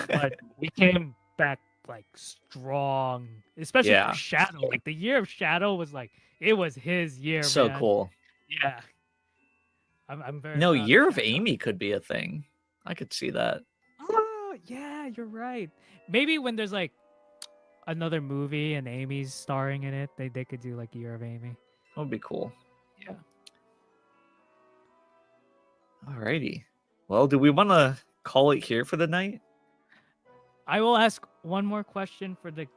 but we came back like strong, especially for Yeah. Shadow. Like the year of Shadow was like it was his year, So man. cool. Yeah, I'm very No, proud of Year of Shadow. Amy could be a thing. I could see that. Oh yeah, you're right. Maybe when there's like another movie and Amy's starring in it, they could do like Year of Amy. That would be cool. Yeah. Alrighty. Well, do we want to call it here for the night? I will ask one more question for the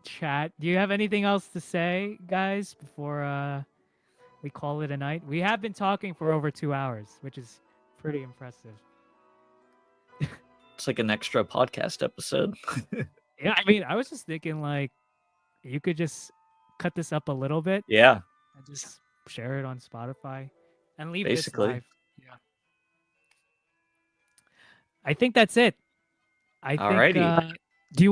chat. Do you have anything else to say, guys, before we call it a night? We have been talking for over 2 hours, which is pretty impressive. It's like an extra podcast episode. Yeah, I mean, I was just thinking like you could just cut this up a little bit Yeah, and just share it on Spotify and leave this basically. live. Yeah. I think that's it. I think Alrighty. do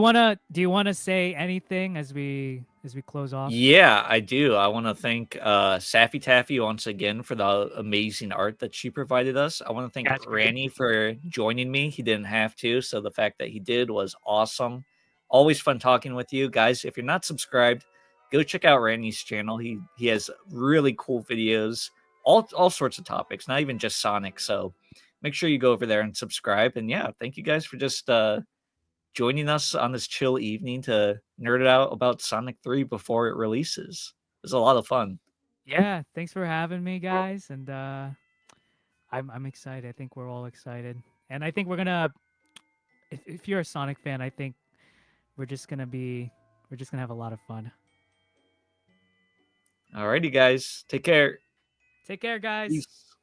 you wanna say anything as we close off? Yeah, I do. I want to thank Saffy Taffy once again for the amazing art that she provided us. I want to thank Yeah, it's great. Randy for joining me. He didn't have to, so the fact that he did was awesome. Always fun talking with you guys. If you're not subscribed, go check out Randy's channel. He has really cool videos, all sorts of topics, not even just Sonic. So make sure you go over there and subscribe. And yeah, thank you guys for just joining us on this chill evening to nerd it out about Sonic 3 before it releases. It was a lot of fun. Yeah, thanks for having me, guys, and I'm excited. I think we're all excited, and I think we're gonna. If you're a Sonic fan, I think we're just gonna be we're just gonna have a lot of fun. Alrighty, guys. Take care. Take care, guys. Peace.